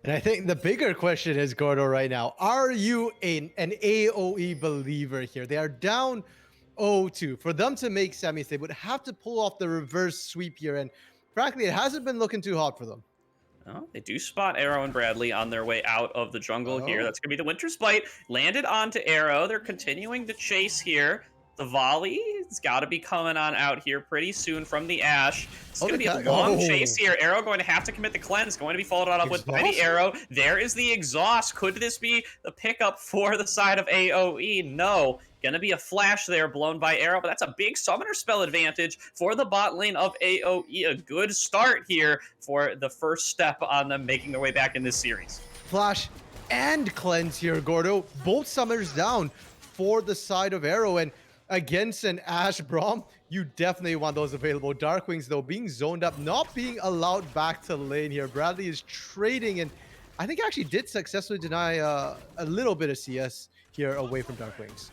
And I think the bigger question is, Gordo, right now, are you an AOE believer here? They are down 0-2. For them to make semis, they would have to pull off the reverse sweep here. And frankly, it hasn't been looking too hot for them. Oh, they do spot Arrow and Bradley on their way out of the jungle here. That's going to be the Winter's Bite. Landed onto Arrow. They're continuing to chase here. The volley has got to be coming on out here pretty soon from the Ash. It's going to be a long chase here. Arrow going to have to commit the cleanse. Going to be followed up with by the Arrow. There is the exhaust. Could this be the pickup for the side of AOE? No. Going to be a flash there blown by Arrow, but that's a big summoner spell advantage for the bot lane of AOE. A good start here for the first step on them making their way back in this series. Flash and cleanse here, Gordo. Both summoners down for the side of Arrow. And against an Ash Braum, you definitely want those available. Darkwings, though, being zoned up, not being allowed back to lane here. Bradley is trading, and I think actually did successfully deny a little bit of CS here away from Darkwings.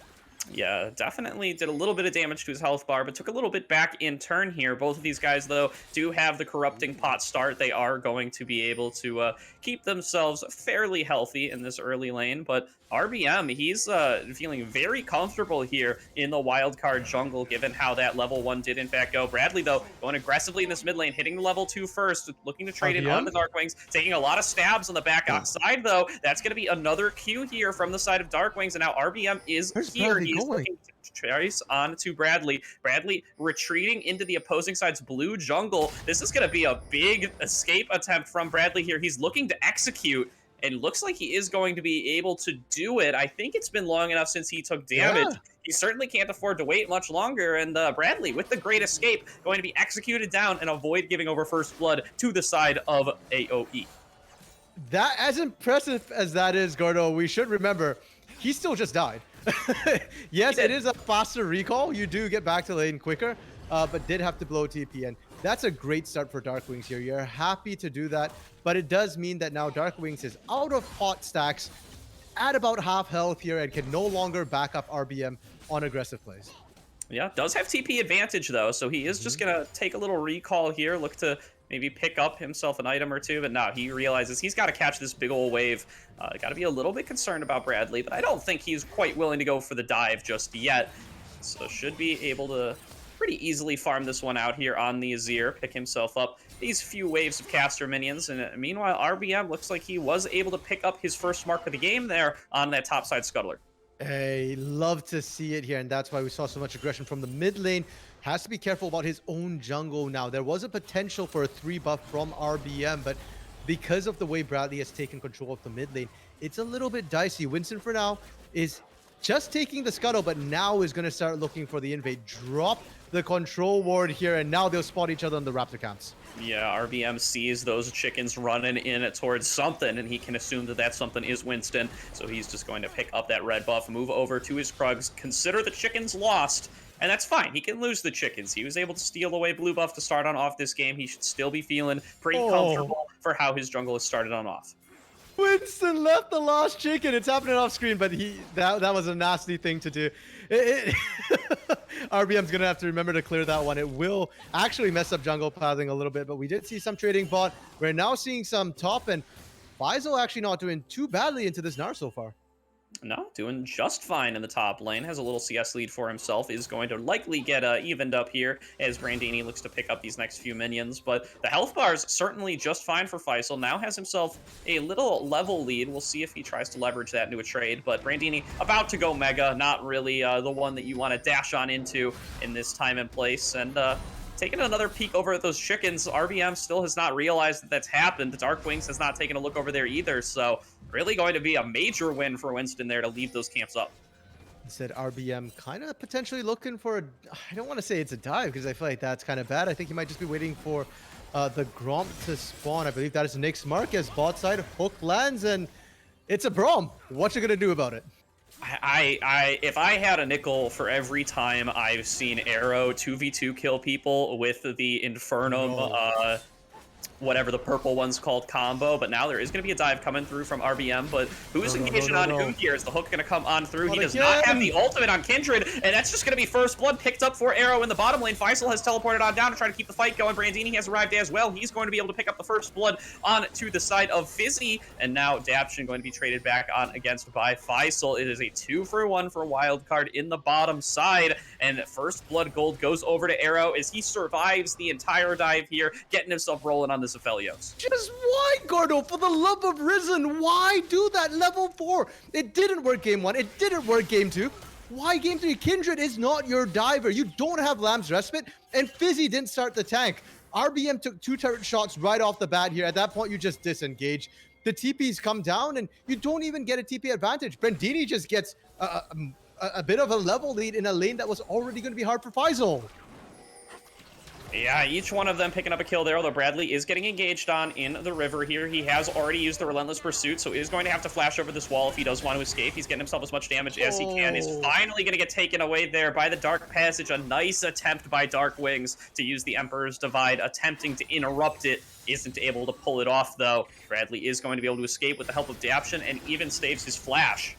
Yeah, definitely did a little bit of damage to his health bar, but took a little bit back in turn here. Both of these guys, though, do have the corrupting pot start. They are going to be able to keep themselves fairly healthy in this early lane, but RBM, he's feeling very comfortable here in the wildcard jungle, given how that level 1 did in fact go. Bradley, though, going aggressively in this mid lane, hitting the level 2 first, looking to trade in on the Darkwings, taking a lot of stabs on the back side, though. That's going to be another Q here from the side of Darkwings, and now RBM is here. He's looking to trace on to Bradley. Bradley retreating into the opposing side's blue jungle. This is going to be a big escape attempt from Bradley here. He's looking to execute, and looks like he is going to be able to do it. I think it's been long enough since he took damage. Yeah. He certainly can't afford to wait much longer, and Bradley, with the great escape, going to be executed down and avoid giving over first blood to the side of AOE. That, as impressive as that is, Gordo, we should remember, he still just died. Yes, it is a faster recall. You do get back to lane quicker, but did have to blow TP, and that's a great start for Darkwings here. You're happy to do that, but it does mean that now Darkwings is out of pot stacks at about half health here and can no longer back up RBM on aggressive plays. Yeah, does have TP advantage, though, so he is just going to take a little recall here, look to maybe pick up himself an item or two, but no, he realizes he's got to catch this big old wave. Got to be a little bit concerned about Bradley, but I don't think he's quite willing to go for the dive just yet. So should be able to pretty easily farm this one out here on the Azir, pick himself up these few waves of caster minions, and meanwhile, RBM looks like he was able to pick up his first mark of the game there on that topside scuttler. I love to see it here, and that's why we saw so much aggression from the mid lane. Has to be careful about his own jungle now. There was a potential for a 3 buff from RBM, but because of the way Bradley has taken control of the mid lane, it's a little bit dicey. Winston, for now, is just taking the scuttle, but now is going to start looking for the invade. Drop the control ward here, and now they'll spot each other on the Raptor camps. Yeah, RBM sees those chickens running in towards something, and he can assume that that something is Winston. So he's just going to pick up that red buff, move over to his Krugs, consider the chickens lost, and that's fine. He can lose the chickens. He was able to steal away blue buff to start on off this game. He should still be feeling pretty comfortable for how his jungle has started on off. Winston left the lost chicken. It's happening off screen, but that was a nasty thing to do. RBM's gonna have to remember to clear that one. It will actually mess up jungle pathing a little bit, but we did see some trading bot. We're now seeing some top, and Faisal actually not doing too badly into this Gnar so far. No, doing just fine in the top lane. Has a little CS lead for himself. Is going to likely get evened up here as Brandini looks to pick up these next few minions. But the health bar's certainly just fine for Faisal. Now has himself a little level lead. We'll see if he tries to leverage that into a trade. But Brandini about to go mega. Not really the one that you want to dash on into in this time and place. And taking another peek over at those chickens, RBM still has not realized that that's happened. The Darkwings has not taken a look over there either. So really going to be a major win for Winston there to leave those camps up. Said RBM kind of potentially looking for a, I don't want to say it's a dive because I feel like that's kind of bad. I think he might just be waiting for the Gromp to spawn. I believe that is Nick's mark as bot side hook lands, and It's a Braum. What you gonna do about it? If I had a nickel for every time I've seen Arrow 2v2 kill people with the Infernum, No. whatever the purple one's called combo, but now there is going to be a dive coming through from RBM, but who's No, engaging no, on no. who here? Is the hook going to come on through? Not He does not have again. the ultimate on Kindred, and that's just going to be first blood picked up for Arrow in the bottom lane. Faisal has teleported on down to try to keep the fight going. Brandini has arrived as well. He's going to be able to pick up the first blood on to the side of Fizzy, and now Daption going to be traded back on against by Faisal. It is a 2-for-1 for Wildcard in the bottom side, and first blood gold goes over to Arrow as he survives the entire dive here, getting himself rolling on this Aphelios. Just why, Gordo? For the love of Risen, why do that level 4? It didn't work game 1. It didn't work game 2. Why game 3? Kindred is not your diver. You don't have Lamb's Respite, and Fizzy didn't start the tank. RBM took 2 turret shots right off the bat here. At that point, you just disengage. The TPs come down, and you don't even get a TP advantage. Brandini just gets a bit of a level lead in a lane that was already going to be hard for Faisal. Yeah, each one of them picking up a kill there, although Bradley is getting engaged on in the river here. He has already used the Relentless Pursuit, so is going to have to flash over this wall if he does want to escape. He's getting himself as much damage as he can. Is finally going to get taken away there by the Dark Passage. A nice attempt by Dark Wings to use the Emperor's Divide, attempting to interrupt it. Isn't able to pull it off, though. Bradley is going to be able to escape with the help of Daption and even staves his flash.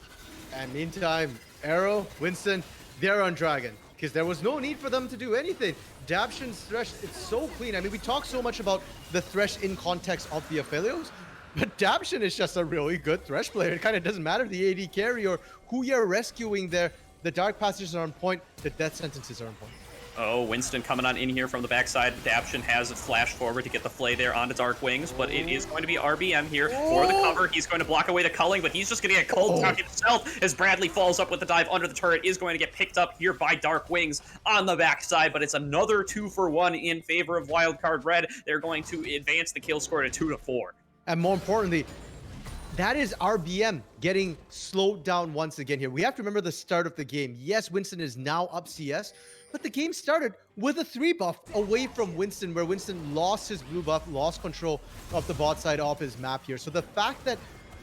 And meantime, Arrow, Winston, they're on Dragon, because there was no need for them to do anything. Daption's Thresh, it's so clean. I mean, we talk so much about the Thresh in context of the Aphelios, but Daption is just a really good Thresh player. It kind of doesn't matter the AD carry or who you're rescuing there. The Dark Passages are on point. The Death Sentences are on point. Oh, Winston coming on in here from the backside. Daption has a flash forward to get the flay there onto Dark Wings, but it is going to be RBM here for the cover. He's going to block away the culling, but he's just going to get cold down himself as Bradley falls up with the dive under the turret. Is going to get picked up here by Dark Wings on the backside, but it's another 2-for-1 in favor of Wildcard Red. They're going to advance the kill score to 2-4. And more importantly, that is RBM getting slowed down once again here. We have to remember the start of the game. Yes, Winston is now up CS, but the game started with a 3 buff away from Winston, where Winston lost his blue buff, lost control of the bot side of his map here. So the fact that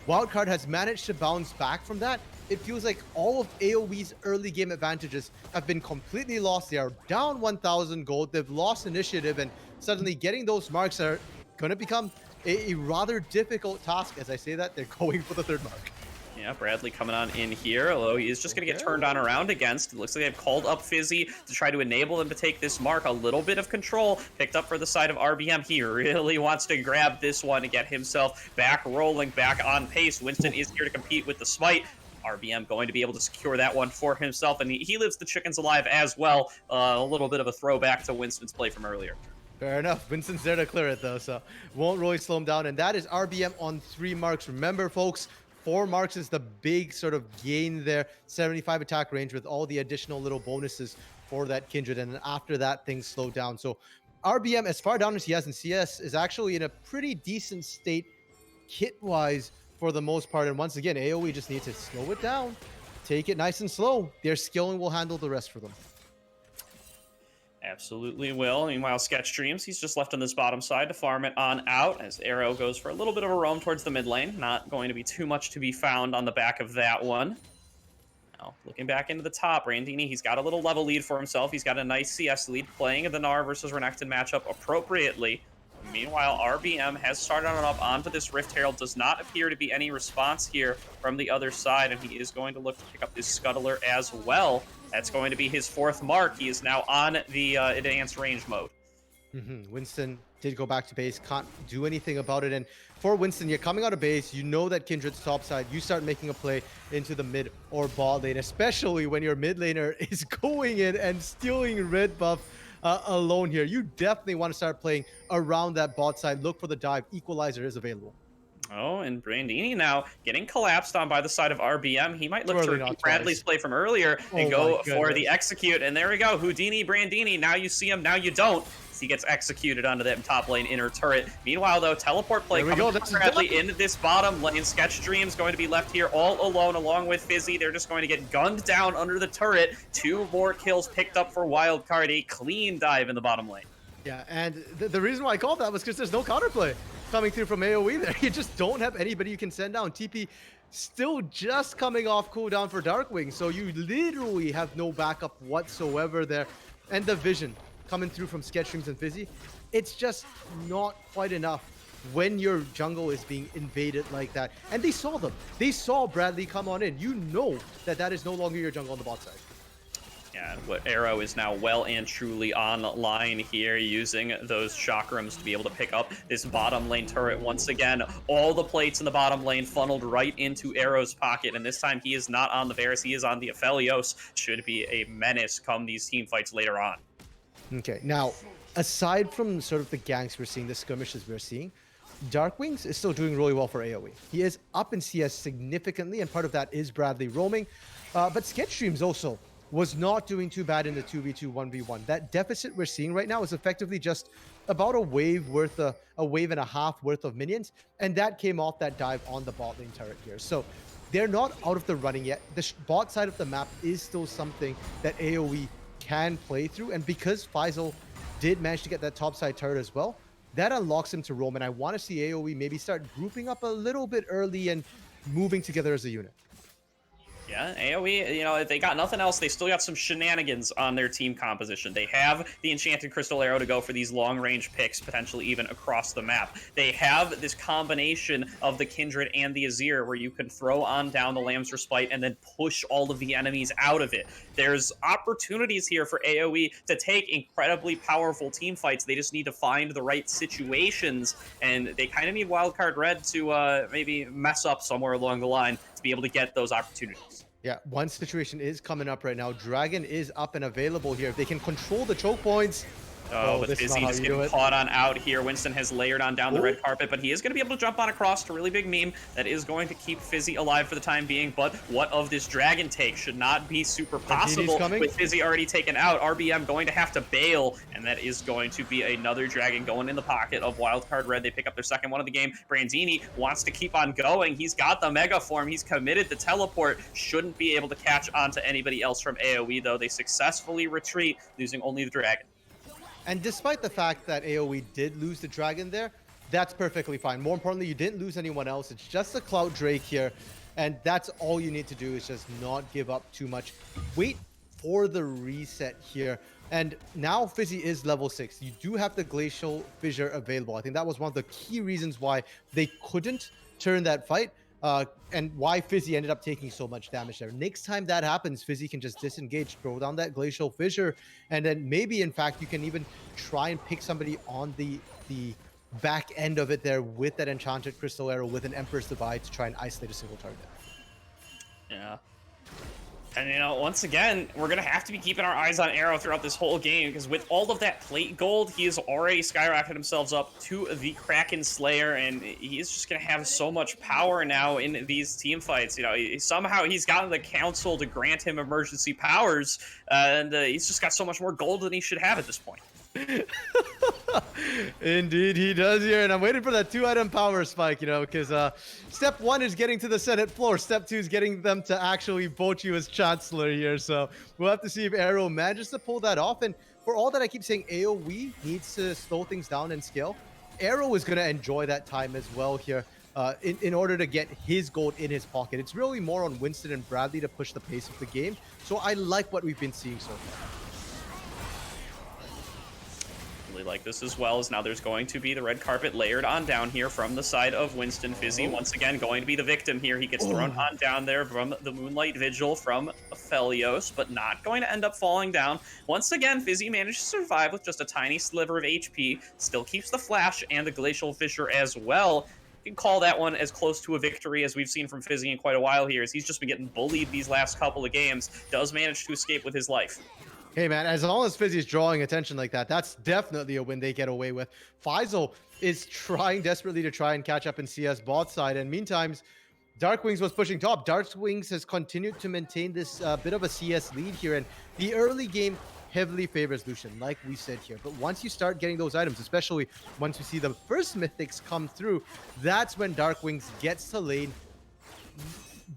Wildcard has managed to bounce back from that, it feels like all of AOE's early game advantages have been completely lost. They are down 1,000 gold. They've lost initiative, and suddenly getting those marks are going to become a rather difficult task. As I say that, they're going for the 3rd mark. Yeah, Bradley coming on in here, although he is just going to get turned on around against. It looks like they've called up Fizzy to try to enable him to take this mark. A little bit of control picked up for the side of RBM. He really wants to grab this one to get himself back rolling, back on pace. Winston is here to compete with the smite. RBM going to be able to secure that one for himself, and he lives the chickens alive as well. A little bit of a throwback to Winston's play from earlier. Fair enough. Winston's there to clear it, though, so won't really slow him down. And that is RBM on 3 marks. Remember, folks, 4 marks is the big sort of gain there. 75 attack range with all the additional little bonuses for that Kindred. And then after that, things slow down. So RBM, as far down as he has in CS, is actually in a pretty decent state kit-wise for the most part. And once again, AOE just needs to slow it down. Take it nice and slow. Their skilling will handle the rest for them. Absolutely will. Meanwhile, Sketch Dreams, he's just left on this bottom side to farm it on out as Arrow goes for a little bit of a roam towards the mid lane. Not going to be too much to be found on the back of that one. Now, looking back into the top, Brandini, he's got a little level lead for himself. He's got a nice CS lead, playing the Gnar versus Renekton matchup appropriately. Meanwhile, RBM has started on up onto this Rift Herald. Does not appear to be any response here from the other side, and he is going to look to pick up this Scuttler as well. That's going to be his 4th mark. He is now on the advanced range mode. Winston did go back to base, can't do anything about it. And for Winston, you're coming out of base, you know that Kindred's top side, you start making a play into the mid or bot lane, especially when your mid laner is going in and stealing red buff alone here. You definitely want to start playing around that bot side. Look for the dive. Equalizer is available. Oh, and Brandini now getting collapsed on by the side of RBM. He might look to repeat Bradley's play from earlier and go for the execute. And there we go. Houdini, Brandini. Now you see him. Now you don't. He gets executed onto that top lane inner turret. Meanwhile, though, teleport play coming from Bradley in this bottom lane. Sketch Dreams going to be left here all alone along with Fizzy. They're just going to get gunned down under the turret. 2 more kills picked up for Wildcard. A clean dive in the bottom lane. Yeah, and the reason why I called that was because there's no counterplay. coming through from AOE there. You just don't have anybody you can send down. TP still just coming off cooldown for Darkwing, so you literally have no backup whatsoever there. And the vision coming through from Sketchstreams and Fizzy, it's just not quite enough when your jungle is being invaded like that. And they saw them. They saw Bradley come on in. You know that that is no longer your jungle on the bot side. Yeah, what Arrow is now well and truly online here, using those chakrams to be able to pick up this bottom lane turret once again. All the plates in the bottom lane funneled right into Arrow's pocket, and this time he is not on the Varus, he is on the Aphelios. Should be a menace come these team fights later on. Okay, now, aside from sort of the ganks we're seeing, the skirmishes we're seeing, Darkwings is still doing really well for AoE. He is up in CS significantly, and part of that is Bradley roaming. But Sketchstreams also was not doing too bad in the 2v2, 1v1. That deficit we're seeing right now is effectively just about a wave and a half worth of minions, and that came off that dive on the bot lane turret here. So they're not out of the running yet. The bot side of the map is still something that AoE can play through, and because Faisal did manage to get that top side turret as well, that unlocks him to roam, and I want to see AoE maybe start grouping up a little bit early and moving together as a unit. Yeah, AoE, you know, if they got nothing else, they still got some shenanigans on their team composition. They have the Enchanted Crystal Arrow to go for these long-range picks, potentially even across the map. They have this combination of the Kindred and the Azir, where you can throw on down the Lamb's Respite and then push all of the enemies out of it. There's opportunities here for AoE to take incredibly powerful team fights. They just need to find the right situations, and they kind of need Wildcard Red to maybe mess up somewhere along the line to be able to get those opportunities. Yeah, one situation is coming up right now. Dragon is up and available here. If they can control the choke points. Oh, but Fizzy just getting caught on out here. Winston has layered on down the red carpet, but he is going to be able to jump on across to a really big meme that is going to keep Fizzy alive for the time being. But what of this dragon take should not be super possible with Fizzy already taken out. RBM going to have to bail, and that is going to be another dragon going in the pocket of Wildcard Red. They pick up their second one of the game. Brandini wants to keep on going. He's got the mega form. He's committed the teleport. Shouldn't be able to catch on to anybody else from AoE, though. They successfully retreat, losing only the dragon. And despite the fact that AoE did lose the dragon there, that's perfectly fine. More importantly, you didn't lose anyone else. It's just a Cloud Drake here, and that's all you need to do is just not give up too much. Wait for the reset here. And now Fizzy is level 6. You do have the Glacial Fissure available. I think that was one of the key reasons why they couldn't turn that fight. And why Fizzy ended up taking so much damage there. Next time that happens, Fizzy can just disengage, throw down that Glacial Fissure, and then maybe, in fact, you can even try and pick somebody on the back end of it there with that Enchanted Crystal Arrow with an Emperor's Divide to try and isolate a single target. Yeah. And, you know, once again, we're going to have to be keeping our eyes on Arrow throughout this whole game, because with all of that plate gold, he has already skyrocketed himself up to the Kraken Slayer, and he is just going to have so much power now in these team fights. You know, somehow he's gotten the council to grant him emergency powers, and he's just got so much more gold than he should have at this point. Indeed, he does here, and I'm waiting for that 2-item power spike, you know, because step 1 is getting to the Senate floor, step 2 is getting them to actually vote you as Chancellor here, so we'll have to see if Arrow manages to pull that off. And for all that I keep saying AoE needs to slow things down and scale, Arrow is going to enjoy that time as well here in order to get his gold in his pocket. It's really more on Winston and Bradley to push the pace of the game, so I like what we've been seeing so far. Like this as well, as now there's going to be the red carpet layered on down here from the side of Winston. Fizzy once again going to be the victim here. He gets thrown on down there from the Moonlight Vigil from Aphelios, but not going to end up falling down. Once again, Fizzy managed to survive with just a tiny sliver of HP, still keeps the flash and the Glacial Fissure as well. You can call that one as close to a victory as we've seen from Fizzy in quite a while here, as he's just been getting bullied these last couple of games. Does manage to escape with his life. Hey man, as long as Fizzy's drawing attention like that, that's definitely a win they get away with. Faisal is trying desperately to try and catch up in CS bot side, and meantime, Darkwings was pushing top. Darkwings has continued to maintain this bit of a CS lead here, and the early game heavily favors Lucian, like we said here. But once you start getting those items, especially once you see the first mythics come through, that's when Darkwings gets to lane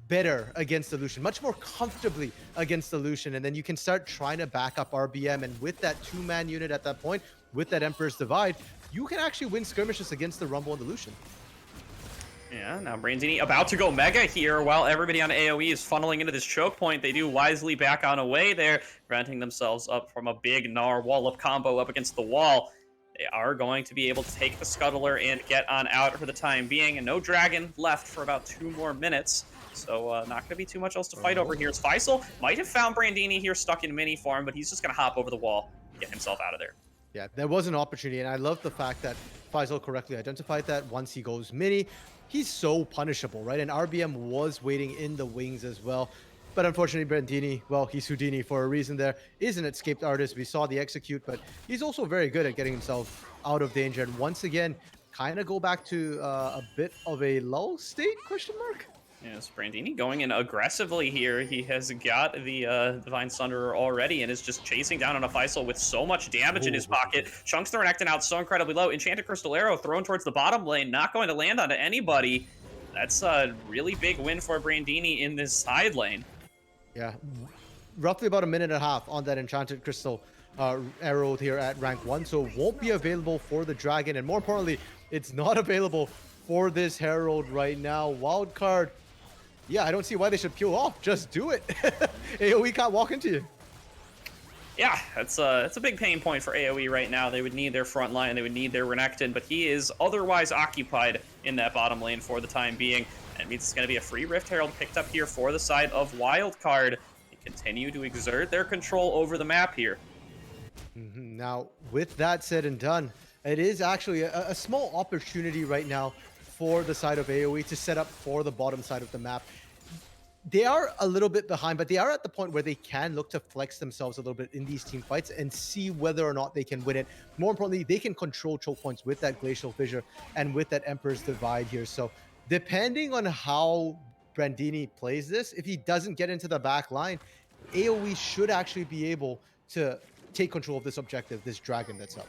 better against the Lucian, much more comfortably against the Lucian, and then you can start trying to back up RBM, and with that 2-man unit at that point, with that Emperor's Divide, you can actually win skirmishes against the Rumble and the Lucian. Yeah, now Brandini about to go Mega here while everybody on AoE is funneling into this choke point. They do wisely back on away there, preventing themselves up from a big Gnar wall-up combo up against the wall. They are going to be able to take the Scuttler and get on out for the time being, and no Dragon left for about 2 more minutes. So not going to be too much else to fight over here. As Faisal might have found Brandini here stuck in mini form, but he's just going to hop over the wall and get himself out of there. Yeah, there was an opportunity, and I love the fact that Faisal correctly identified that once he goes mini. He's so punishable, right? And RBM was waiting in the wings as well. But unfortunately, Brandini, well, he's Houdini for a reason there. Is an escaped artist. We saw the execute, but he's also very good at getting himself out of danger. And once again, kind of go back to a bit of a lull state, question mark? Yes, Brandini going in aggressively here. He has got the Divine Sunderer already and is just chasing down on a Faisal with so much damage in his pocket. Chunks thrown acting out so incredibly low. Enchanted Crystal Arrow thrown towards the bottom lane, not going to land onto anybody. That's a really big win for Brandini in this side lane. Yeah, roughly about a minute and a half on that Enchanted Crystal Arrow here at rank 1, so it won't be available for the Dragon, and more importantly, it's not available for this Herald right now. Wildcard, yeah, I don't see why they should peel off. Just do it. AOE can't walk into you. Yeah, it's a big pain point for AoE right now. They would need their front line, they would need their Renekton, but he is otherwise occupied in that bottom lane for the time being. That means it's going to be a free Rift Herald picked up here for the side of Wildcard. They continue to exert their control over the map here. Now, with that said and done, it is actually a small opportunity right now for the side of AoE to set up for the bottom side of the map. They are a little bit behind, but they are at the point where they can look to flex themselves a little bit in these team fights and see whether or not they can win it. More importantly, they can control choke points with that Glacial Fissure and with that Emperor's Divide here. So depending on how Brandini plays this, if he doesn't get into the back line, AoE should actually be able to take control of this objective, this dragon that's up.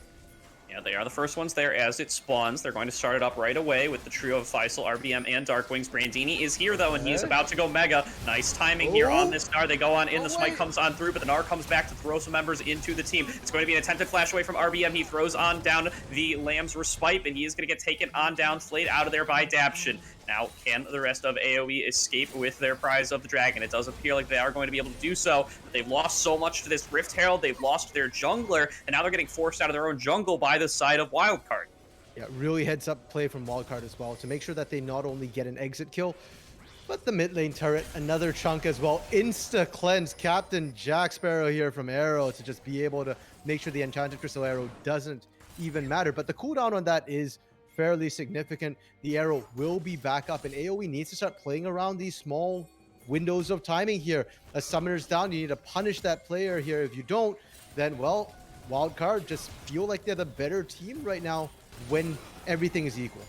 Yeah, they are the first ones there as it spawns. They're going to start it up right away with the trio of Faisal, RBM, and Darkwings. Brandini is here, though, and he is about to go Mega. Nice timing here on this Gnar. They go on in. The smite comes on through, but the Gnar comes back to throw some members into the team. It's going to be an attempted flash away from RBM. He throws on down the Lamb's Respite, and he is going to get taken on down, flayed out of there by Daption. Now, can the rest of AoE escape with their prize of the Dragon? It does appear like they are going to be able to do so, but they've lost so much to this Rift Herald. They've lost their jungler, and now they're getting forced out of their own jungle by the side of Wildcard. Yeah, really heads up play from Wildcard as well to make sure that they not only get an exit kill, but the mid lane turret, another chunk as well. Insta cleanse Captain Jack Sparrow here from Arrow to just be able to make sure the Enchanted Crystal Arrow doesn't even matter. But the cooldown on that is fairly significant. The arrow will be back up, and AoE needs to start playing around these small windows of timing here. A summoner's down, you need to punish that player here. If you don't, then, well, Wildcard just feel like they're the better team right now when everything is equal.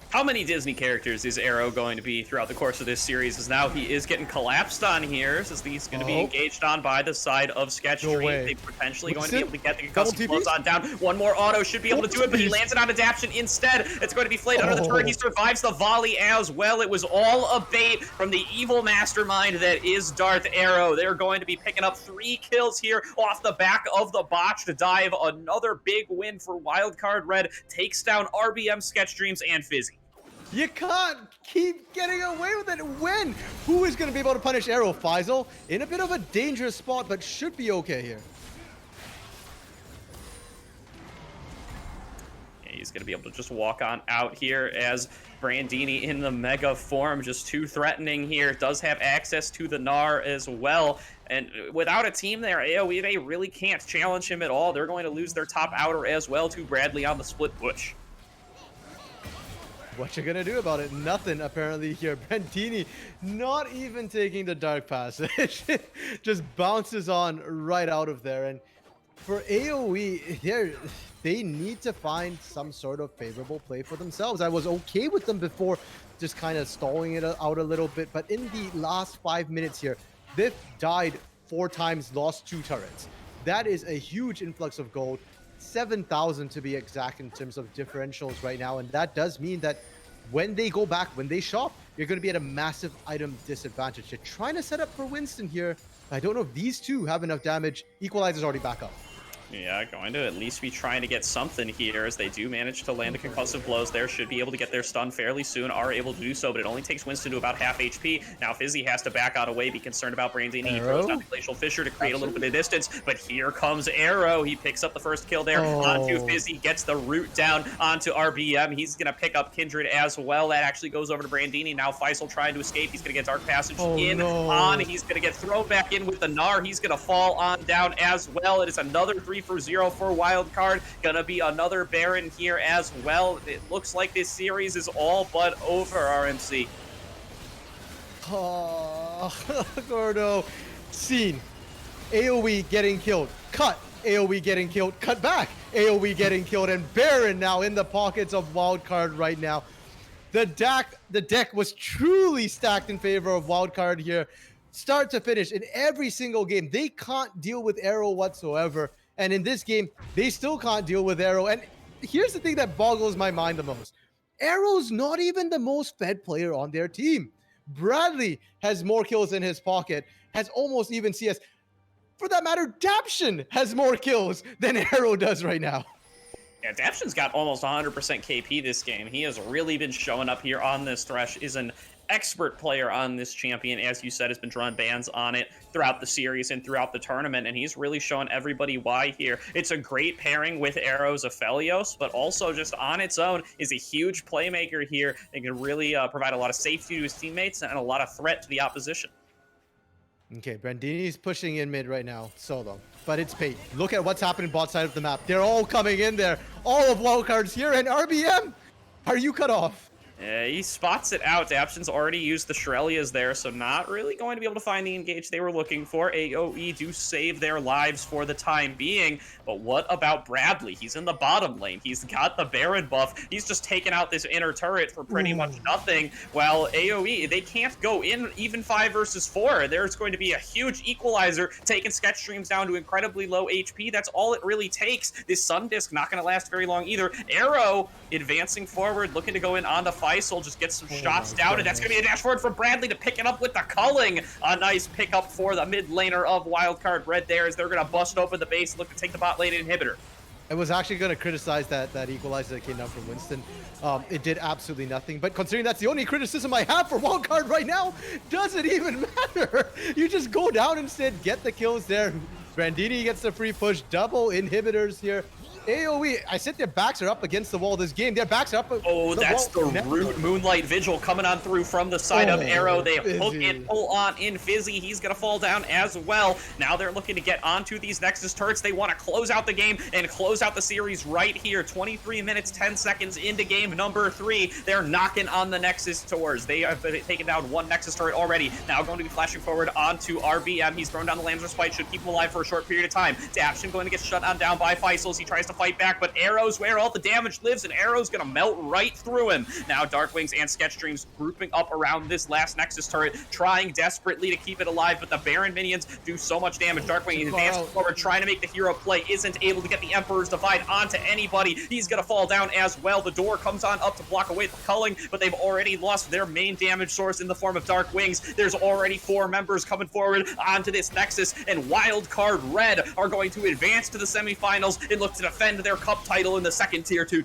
How many Disney characters is Arrow going to be throughout the course of this series? As now he is getting collapsed on here, as he's going to be engaged on by the side of Sketchdream. They're potentially going to be able to get the concussive blows on down. One more auto should be able to do it, but he lands it on Adaption instead. It's going to be flayed under the turret. He survives the volley as well. It was all a bait from the evil mastermind that is Darth Arrow. They're going to be picking up 3 kills here off the back of the botched dive. Another big win for Wildcard Red. Takes down RBM, Sketchdreams, and Fizzy. You can't keep getting away with it. When? Who is going to be able to punish Arrow? Faisal in a bit of a dangerous spot, but should be okay here. Yeah, he's going to be able to just walk on out here as Brandini in the Mega form, just too threatening here. Does have access to the Gnar as well. And without a team there, AoE, they really can't challenge him at all. They're going to lose their top outer as well to Bradley on the split push. What you gonna do about it? Nothing, apparently, here. Brandini not even taking the Dark Passage. Just bounces on right out of there. And for AoE, they need to find some sort of favorable play for themselves. I was okay with them before, just kind of stalling it out a little bit. But in the last 5 minutes here, Biff died 4 times, lost 2 turrets. That is a huge influx of gold. 7,000 to be exact in terms of differentials right now, and that does mean that when they go back, when they shop, you're going to be at a massive item disadvantage. They're trying to set up for Winston here. I don't know if these two have enough damage. Equalizer's already back up. Yeah, going to at least be trying to get something here as they do manage to land the concussive blows there. Should be able to get their stun fairly soon, are able to do so, but it only takes Winston to about half HP. Now Fizzy has to back out away, be concerned about Brandini. He throws down the Glacial Fissure to create a little bit of distance, but here comes Arrow. He picks up the first kill there onto Fizzy, gets the root down onto RBM. He's going to pick up Kindred as well. That actually goes over to Brandini. Now Faisal trying to escape. He's going to get Dark Passage on. He's going to get thrown back in with the Gnar. He's going to fall on down as well. It is another 3-for-0 for Wildcard. Gonna be another Baron here as well. It looks like this series is all but over, RMC. Oh, Gordo. Scene. AOE getting killed. Cut. AOE getting killed. Cut back. AOE getting killed. And Baron now in the pockets of Wildcard right now. The deck was truly stacked in favor of Wildcard here. Start to finish in every single game. They can't deal with Arrow whatsoever. And in this game, they still can't deal with Arrow. And here's the thing that boggles my mind the most. Arrow's not even the most fed player on their team. Bradley has more kills in his pocket, has almost even CS. For that matter, Daption has more kills than Arrow does right now. Yeah, Daption's got almost 100% KP this game. He has really been showing up here on this Thresh, is an expert player on this champion, as you said, has been drawing bans on it throughout the series and throughout the tournament, and he's really showing everybody why here. It's a great pairing with Arrow's Aphelios, but also just on its own is a huge playmaker here and can really provide a lot of safety to his teammates and a lot of threat to the opposition. Okay, Brandini's pushing in mid right now, solo. But it's Pate. Look at what's happening bot side of the map. They're all coming in there. All of Wildcard's here, and RBM, are you cut off? He spots it out. Daption's already used the Shurelya's there, so not really going to be able to find the engage they were looking for. AOE do save their lives for the time being, but what about Bradley? He's in the bottom lane. He's got the Baron buff. He's just taken out this inner turret for pretty much nothing, while AOE, they can't go in even 5 versus 4. There's going to be a huge equalizer, taking Sketch Streams down to incredibly low HP. That's all it really takes. This Sun Disc not going to last very long either. Arrow advancing forward, looking to go in on the Faisal, just get some shots down, and that's going to be a dash forward for Bradley to pick it up with the culling. A nice pickup for the mid laner of Wildcard Red there, as they're going to bust open the base and look to take the bot lane inhibitor. I was actually going to criticize that equalizer that came down from Winston. It did absolutely nothing, but considering that's the only criticism I have for Wildcard right now, doesn't even matter. You just go down instead, get the kills there. Brandini gets the free push, double inhibitors here. AOE, I said their backs are up against the wall this game. Their backs are up. Oh, that's the root Moonlight Vigil coming on through from the side of Arrow. They hook and pull on in Fizzy. He's going to fall down as well. Now they're looking to get onto these Nexus turrets. They want to close out the game and close out the series right here. 23 minutes, 10 seconds into game number 3. They're knocking on the Nexus towers. They have taken down 1 Nexus turret already. Now going to be flashing forward onto RBM. He's thrown down the Lamb's Respite. Should keep him alive for a short period of time. Daption going to get shut down by Faisal. He tries to fight back, but Arrow's where all the damage lives, and Arrow's gonna melt right through him. Now Darkwings and Sketch Dreams grouping up around this last Nexus turret, trying desperately to keep it alive, but the Baron minions do so much damage. Darkwing advances forward, trying to make the hero play, isn't able to get the Emperor's Divide onto anybody. He's gonna fall down as well. The door comes on up to block away the culling, but they've already lost their main damage source in the form of Darkwings. There's already 4 members coming forward onto this Nexus, and Wildcard Red are going to advance to the semifinals and look to defend their cup title in the second tier 2